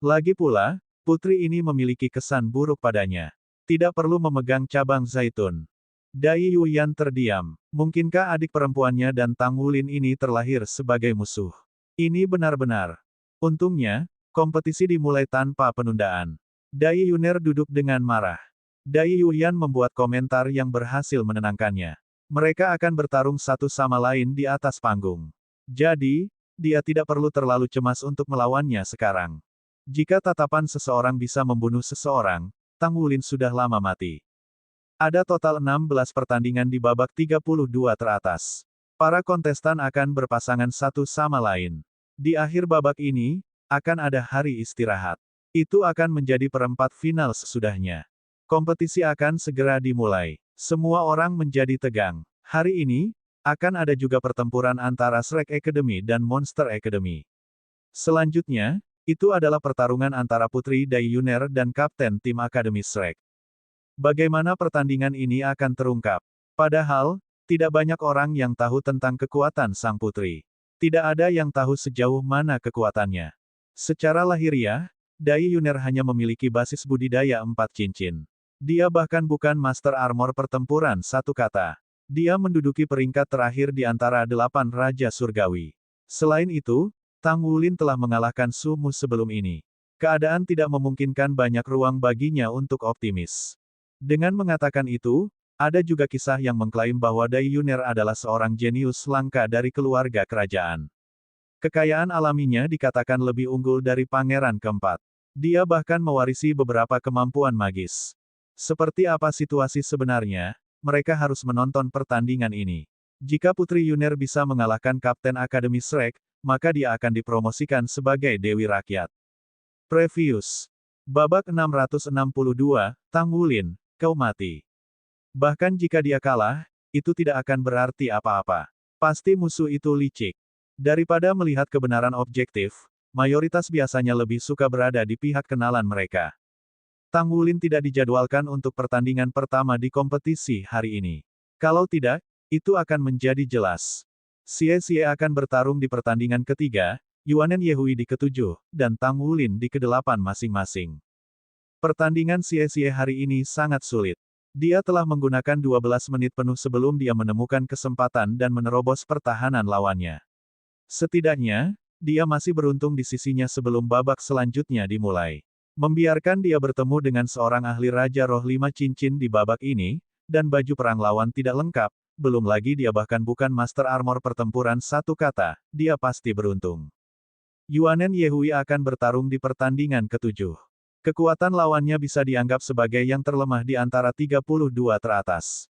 Lagi pula, putri ini memiliki kesan buruk padanya. Tidak perlu memegang cabang zaitun. Dai Yuyan terdiam. Mungkinkah adik perempuannya dan Tang Wulin ini terlahir sebagai musuh? Ini benar-benar. Untungnya, kompetisi dimulai tanpa penundaan. Dai Yuner duduk dengan marah. Dai Yuyan membuat komentar yang berhasil menenangkannya. Mereka akan bertarung satu sama lain di atas panggung. Jadi, dia tidak perlu terlalu cemas untuk melawannya sekarang. Jika tatapan seseorang bisa membunuh seseorang, Tang Wulin sudah lama mati. Ada total 16 pertandingan di babak 32 teratas. Para kontestan akan berpasangan satu sama lain. Di akhir babak ini, akan ada hari istirahat. Itu akan menjadi perempat final sesudahnya. Kompetisi akan segera dimulai. Semua orang menjadi tegang. Hari ini, akan ada juga pertempuran antara Shrek Academy dan Monster Academy. Selanjutnya, itu adalah pertarungan antara Putri Dai Yuner dan Kapten Tim Akademi Shrek. Bagaimana pertandingan ini akan terungkap? Padahal, tidak banyak orang yang tahu tentang kekuatan sang putri. Tidak ada yang tahu sejauh mana kekuatannya. Secara lahiriah, Dai Yuner hanya memiliki basis budidaya 4 cincin. Dia bahkan bukan Master Armor pertempuran satu kata. Dia menduduki peringkat terakhir di antara 8 Raja Surgawi. Selain itu, Tang Wulin telah mengalahkan Su Mu sebelum ini. Keadaan tidak memungkinkan banyak ruang baginya untuk optimis. Dengan mengatakan itu, ada juga kisah yang mengklaim bahwa Dai Yuner adalah seorang jenius langka dari keluarga kerajaan. Kekayaan alaminya dikatakan lebih unggul dari pangeran keempat. Dia bahkan mewarisi beberapa kemampuan magis. Seperti apa situasi sebenarnya, mereka harus menonton pertandingan ini. Jika Putri Yuner bisa mengalahkan Kapten Akademi Shrek, maka dia akan dipromosikan sebagai Dewi Rakyat. Previous. Babak 662, Tang Wulin, kau mati. Bahkan jika dia kalah, itu tidak akan berarti apa-apa. Pasti musuh itu licik. Daripada melihat kebenaran objektif, mayoritas biasanya lebih suka berada di pihak kenalan mereka. Tang Wulin tidak dijadwalkan untuk pertandingan pertama di kompetisi hari ini. Kalau tidak, itu akan menjadi jelas. Xie Xie akan bertarung di pertandingan ketiga, Yuanen Yehui di ke-7, dan Tang Wulin di ke-8 masing-masing. Pertandingan Xie Xie hari ini sangat sulit. Dia telah menggunakan 12 menit penuh sebelum dia menemukan kesempatan dan menerobos pertahanan lawannya. Setidaknya, dia masih beruntung di sisinya sebelum babak selanjutnya dimulai. Membiarkan dia bertemu dengan seorang ahli Raja Roh 5 cincin di babak ini, dan baju perang lawan tidak lengkap, belum lagi dia bahkan bukan Master Armor pertempuran satu kata, dia pasti beruntung. Yuanen Yehui akan bertarung di pertandingan ke-7. Kekuatan lawannya bisa dianggap sebagai yang terlemah di antara 32 teratas.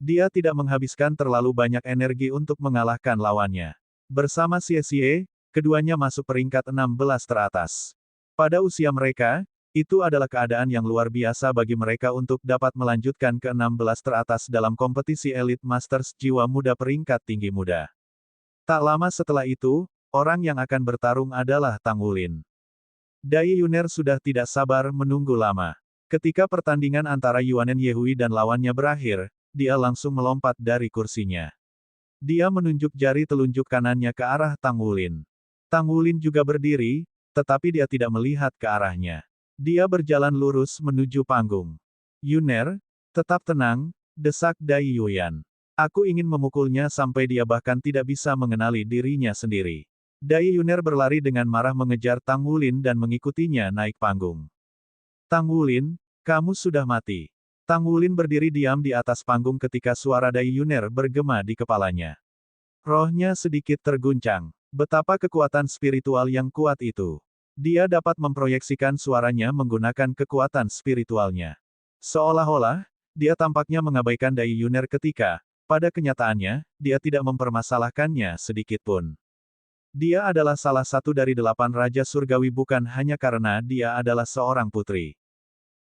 Dia tidak menghabiskan terlalu banyak energi untuk mengalahkan lawannya. Bersama Xie, keduanya masuk peringkat 16 teratas. Pada usia mereka, itu adalah keadaan yang luar biasa bagi mereka untuk dapat melanjutkan ke 16 teratas dalam kompetisi Elite Masters Jiwa Muda peringkat tinggi muda. Tak lama setelah itu, orang yang akan bertarung adalah Tang Wulin. Dai Yuner sudah tidak sabar menunggu lama. Ketika pertandingan antara Yuanen Yehui dan lawannya berakhir, dia langsung melompat dari kursinya. Dia menunjuk jari telunjuk kanannya ke arah Tang Wulin. Tang Wulin juga berdiri, tetapi dia tidak melihat ke arahnya. Dia berjalan lurus menuju panggung. Yuner, tetap tenang, desak Dai Yuyan. Aku ingin memukulnya sampai dia bahkan tidak bisa mengenali dirinya sendiri. Dai Yuner berlari dengan marah mengejar Tang Wulin dan mengikutinya naik panggung. Tang Wulin, kamu sudah mati. Tang Wulin berdiri diam di atas panggung ketika suara Dai Yuner bergema di kepalanya. Rohnya sedikit terguncang. Betapa kekuatan spiritual yang kuat itu. Dia dapat memproyeksikan suaranya menggunakan kekuatan spiritualnya. Seolah-olah, dia tampaknya mengabaikan Dai Yuner ketika, pada kenyataannya, dia tidak mempermasalahkannya sedikitpun. Dia adalah salah satu dari 8 Raja Surgawi bukan hanya karena dia adalah seorang putri.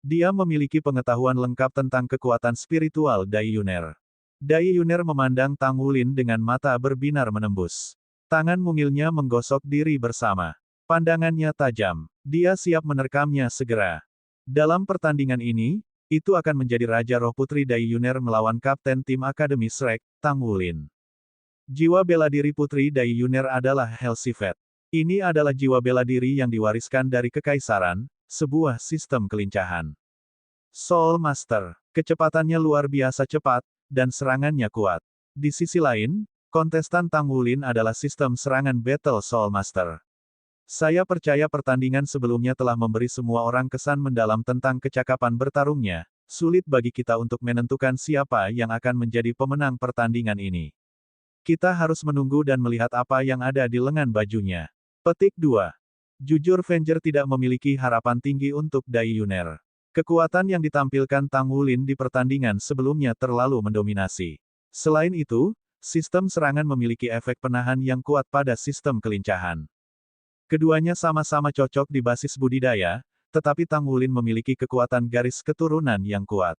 Dia memiliki pengetahuan lengkap tentang kekuatan spiritual Dai Yuner. Dai Yuner memandang Tang Wulin dengan mata berbinar menembus. Tangan mungilnya menggosok diri bersama. Pandangannya tajam. Dia siap menerkamnya segera. Dalam pertandingan ini, itu akan menjadi Raja Roh Putri Dai Yuner melawan Kapten Tim Akademi Shrek, Tang Wulin. Jiwa bela diri Putri Dai Yuner adalah Helsifet. Ini adalah jiwa bela diri yang diwariskan dari Kekaisaran, sebuah sistem kelincahan. Soul Master. Kecepatannya luar biasa cepat, dan serangannya kuat. Di sisi lain, kontestan Tang Wulin adalah sistem serangan Battle Soul Master. Saya percaya pertandingan sebelumnya telah memberi semua orang kesan mendalam tentang kecakapan bertarungnya. Sulit bagi kita untuk menentukan siapa yang akan menjadi pemenang pertandingan ini. Kita harus menunggu dan melihat apa yang ada di lengan bajunya. Petik 2. Jujur Venger tidak memiliki harapan tinggi untuk Dai Yuner. Kekuatan yang ditampilkan Tang Wulin di pertandingan sebelumnya terlalu mendominasi. Selain itu, sistem serangan memiliki efek penahan yang kuat pada sistem kelincahan. Keduanya sama-sama cocok di basis budidaya, tetapi Tang Wulin memiliki kekuatan garis keturunan yang kuat.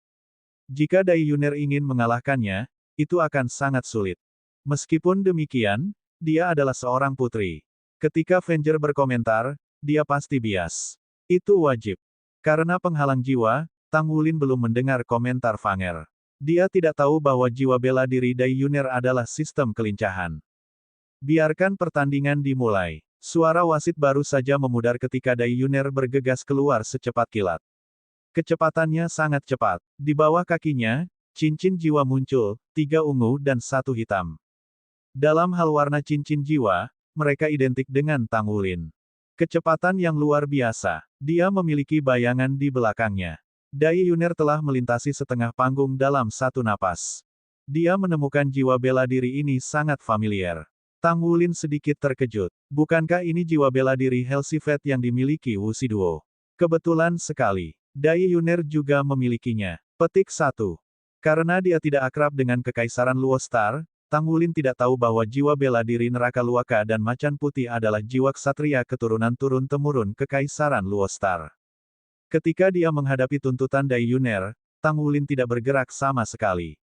Jika Dai Yuner ingin mengalahkannya, itu akan sangat sulit. Meskipun demikian, dia adalah seorang putri. Ketika Venger berkomentar, dia pasti bias. Itu wajib. Karena penghalang jiwa, Tang Wulin belum mendengar komentar Vanger. Dia tidak tahu bahwa jiwa bela diri Dai Yuner adalah sistem kelincahan. Biarkan pertandingan dimulai. Suara wasit baru saja memudar ketika Dai Yuner bergegas keluar secepat kilat. Kecepatannya sangat cepat. Di bawah kakinya, cincin jiwa muncul, 3 ungu dan 1 hitam. Dalam hal warna cincin jiwa, mereka identik dengan Tang Wulin. Kecepatan yang luar biasa. Dia memiliki bayangan di belakangnya. Dai Yuner telah melintasi setengah panggung dalam satu napas. Dia menemukan jiwa bela diri ini sangat familiar. Tang Wulin sedikit terkejut. Bukankah ini jiwa bela diri Helsifet yang dimiliki Wu Siduo? Kebetulan sekali. Dai Yuner juga memilikinya. Petik 1. Karena dia tidak akrab dengan Kekaisaran Luostar, Tang Wulin tidak tahu bahwa jiwa bela diri Neraka Luaka dan Macan Putih adalah jiwa ksatria keturunan turun-temurun Kekaisaran Luostar. Ketika dia menghadapi tuntutan Dai Yuner, Tang Wulin tidak bergerak sama sekali.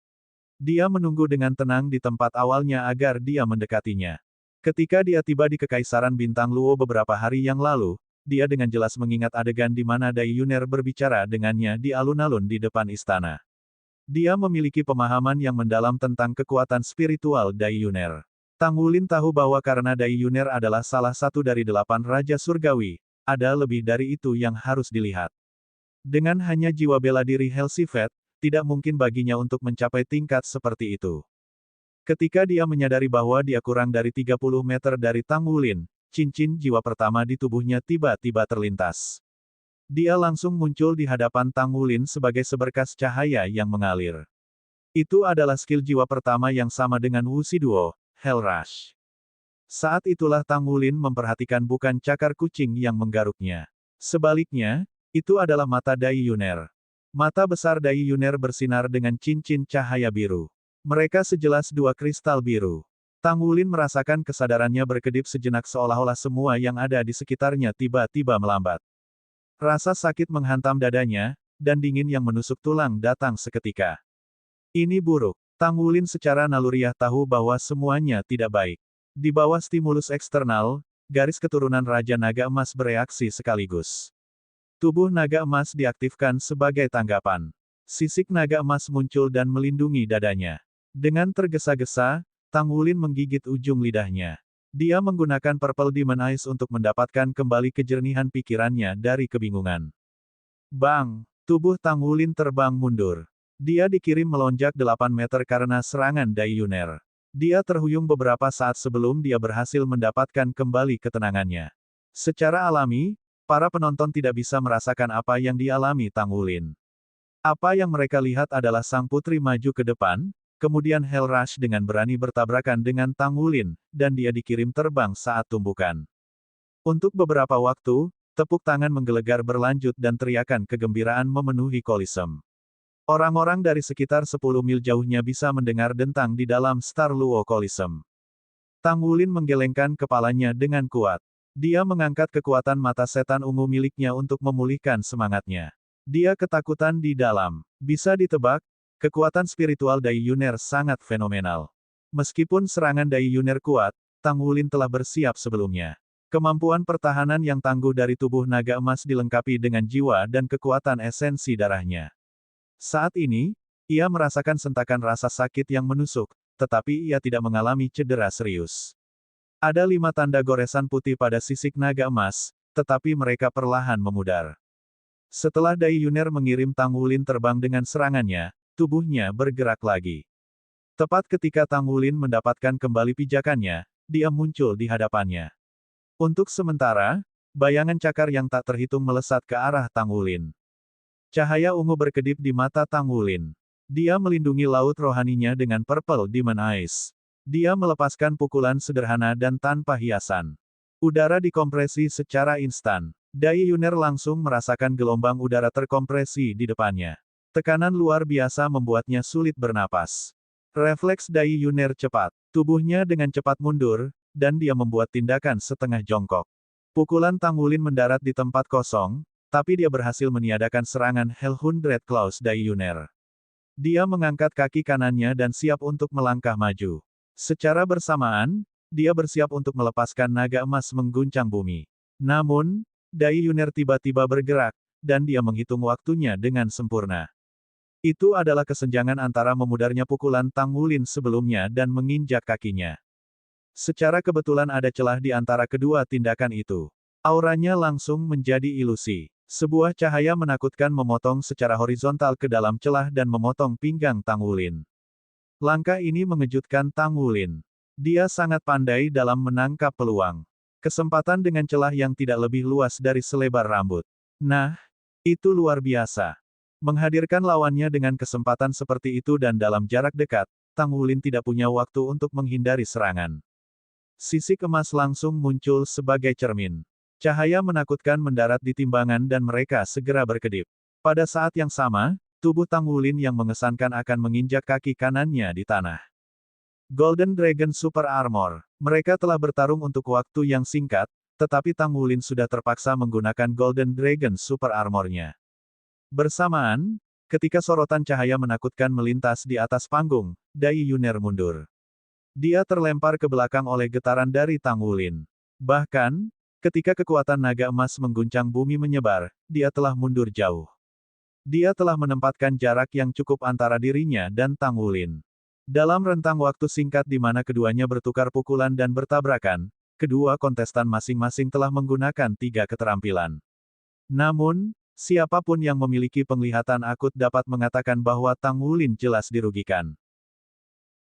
Dia menunggu dengan tenang di tempat awalnya agar dia mendekatinya. Ketika dia tiba di Kekaisaran Bintang Luo beberapa hari yang lalu, dia dengan jelas mengingat adegan di mana Dai Yuner berbicara dengannya di alun-alun di depan istana. Dia memiliki pemahaman yang mendalam tentang kekuatan spiritual Dai Yuner. Tang Wulin tahu bahwa karena Dai Yuner adalah salah satu dari 8 Raja Surgawi, ada lebih dari itu yang harus dilihat. Dengan hanya jiwa bela diri Helsifet, tidak mungkin baginya untuk mencapai tingkat seperti itu. Ketika dia menyadari bahwa dia kurang dari 30 meter dari Tang Wulin, cincin jiwa pertama di tubuhnya tiba-tiba terlintas. Dia langsung muncul di hadapan Tang Wulin sebagai seberkas cahaya yang mengalir. Itu adalah skill jiwa pertama yang sama dengan Wu Siduo, Hell Rush. Saat itulah Tang Wulin memperhatikan bukan cakar kucing yang menggaruknya. Sebaliknya, itu adalah mata Dai Yuner. Mata besar Dai Yuner bersinar dengan cincin cahaya biru. Mereka sejelas dua kristal biru. Tang Wulin merasakan kesadarannya berkedip sejenak seolah-olah semua yang ada di sekitarnya tiba-tiba melambat. Rasa sakit menghantam dadanya, dan dingin yang menusuk tulang datang seketika. Ini buruk. Tang Wulin secara naluriah tahu bahwa semuanya tidak baik. Di bawah stimulus eksternal, garis keturunan Raja Naga Emas bereaksi sekaligus. Tubuh naga emas diaktifkan sebagai tanggapan. Sisik naga emas muncul dan melindungi dadanya. Dengan tergesa-gesa, Tang Wulin menggigit ujung lidahnya. Dia menggunakan Purple Demon Eyes untuk mendapatkan kembali kejernihan pikirannya dari kebingungan. Bang! Tubuh Tang Wulin terbang mundur. Dia dikirim melonjak 8 meter karena serangan Dai Yuner. Dia terhuyung beberapa saat sebelum dia berhasil mendapatkan kembali ketenangannya. Secara alami, para penonton tidak bisa merasakan apa yang dialami Tang Wulin. Apa yang mereka lihat adalah sang putri maju ke depan, kemudian Hell Rush dengan berani bertabrakan dengan Tang Wulin, dan dia dikirim terbang saat tumbukan. Untuk beberapa waktu, tepuk tangan menggelegar berlanjut dan teriakan kegembiraan memenuhi Coliseum. Orang-orang dari sekitar 10 mil jauhnya bisa mendengar dentang di dalam Star Luo Coliseum. Tang Wulin menggelengkan kepalanya dengan kuat. Dia mengangkat kekuatan mata setan ungu miliknya untuk memulihkan semangatnya. Dia ketakutan di dalam. Bisa ditebak, kekuatan spiritual Dai Yuner sangat fenomenal. Meskipun serangan Dai Yuner kuat, Tang Wulin telah bersiap sebelumnya. Kemampuan pertahanan yang tangguh dari tubuh naga emas dilengkapi dengan jiwa dan kekuatan esensi darahnya. Saat ini, ia merasakan sentakan rasa sakit yang menusuk, tetapi ia tidak mengalami cedera serius. Ada 5 tanda goresan putih pada sisik naga emas, tetapi mereka perlahan memudar. Setelah Dai Yuner mengirim Tang Wulin terbang dengan serangannya, tubuhnya bergerak lagi. Tepat ketika Tang Wulin mendapatkan kembali pijakannya, dia muncul di hadapannya. Untuk sementara, bayangan cakar yang tak terhitung melesat ke arah Tang Wulin. Cahaya ungu berkedip di mata Tang Wulin. Dia melindungi laut rohaninya dengan Purple Demon Eyes. Dia melepaskan pukulan sederhana dan tanpa hiasan. Udara dikompresi secara instan. Dai Yuner langsung merasakan gelombang udara terkompresi di depannya. Tekanan luar biasa membuatnya sulit bernapas. Refleks Dai Yuner cepat. Tubuhnya dengan cepat mundur, dan dia membuat tindakan setengah jongkok. Pukulan Tang Wulin mendarat di tempat kosong, tapi dia berhasil meniadakan serangan Hellhundred Claws Dai Yuner. Dia mengangkat kaki kanannya dan siap untuk melangkah maju. Secara bersamaan, dia bersiap untuk melepaskan naga emas mengguncang bumi. Namun, Dai Yuner tiba-tiba bergerak, dan dia menghitung waktunya dengan sempurna. Itu adalah kesenjangan antara memudarnya pukulan Tang Wulin sebelumnya dan menginjak kakinya. Secara kebetulan ada celah di antara kedua tindakan itu. Auranya langsung menjadi ilusi. Sebuah cahaya menakutkan memotong secara horizontal ke dalam celah dan memotong pinggang Tang Wulin. Langkah ini mengejutkan Tang Wulin. Dia sangat pandai dalam menangkap peluang. Kesempatan dengan celah yang tidak lebih luas dari selebar rambut. Nah, itu luar biasa. Menghadirkan lawannya dengan kesempatan seperti itu dan dalam jarak dekat, Tang Wulin tidak punya waktu untuk menghindari serangan. Sisik emas langsung muncul sebagai cermin. Cahaya menakutkan mendarat di timbangan dan mereka segera berkedip. Pada saat yang sama, tubuh Tang Wulin yang mengesankan akan menginjak kaki kanannya di tanah. Golden Dragon Super Armor. Mereka telah bertarung untuk waktu yang singkat, tetapi Tang Wulin sudah terpaksa menggunakan Golden Dragon Super Armor-nya. Bersamaan, ketika sorotan cahaya menakutkan melintas di atas panggung, Dai Yuner mundur. Dia terlempar ke belakang oleh getaran dari Tang Wulin. Bahkan, ketika kekuatan naga emas mengguncang bumi menyebar, dia telah mundur jauh. Dia telah menempatkan jarak yang cukup antara dirinya dan Tang Wulin. Dalam rentang waktu singkat di mana keduanya bertukar pukulan dan bertabrakan, kedua kontestan masing-masing telah menggunakan 3 keterampilan. Namun, siapapun yang memiliki penglihatan akut dapat mengatakan bahwa Tang Wulin jelas dirugikan.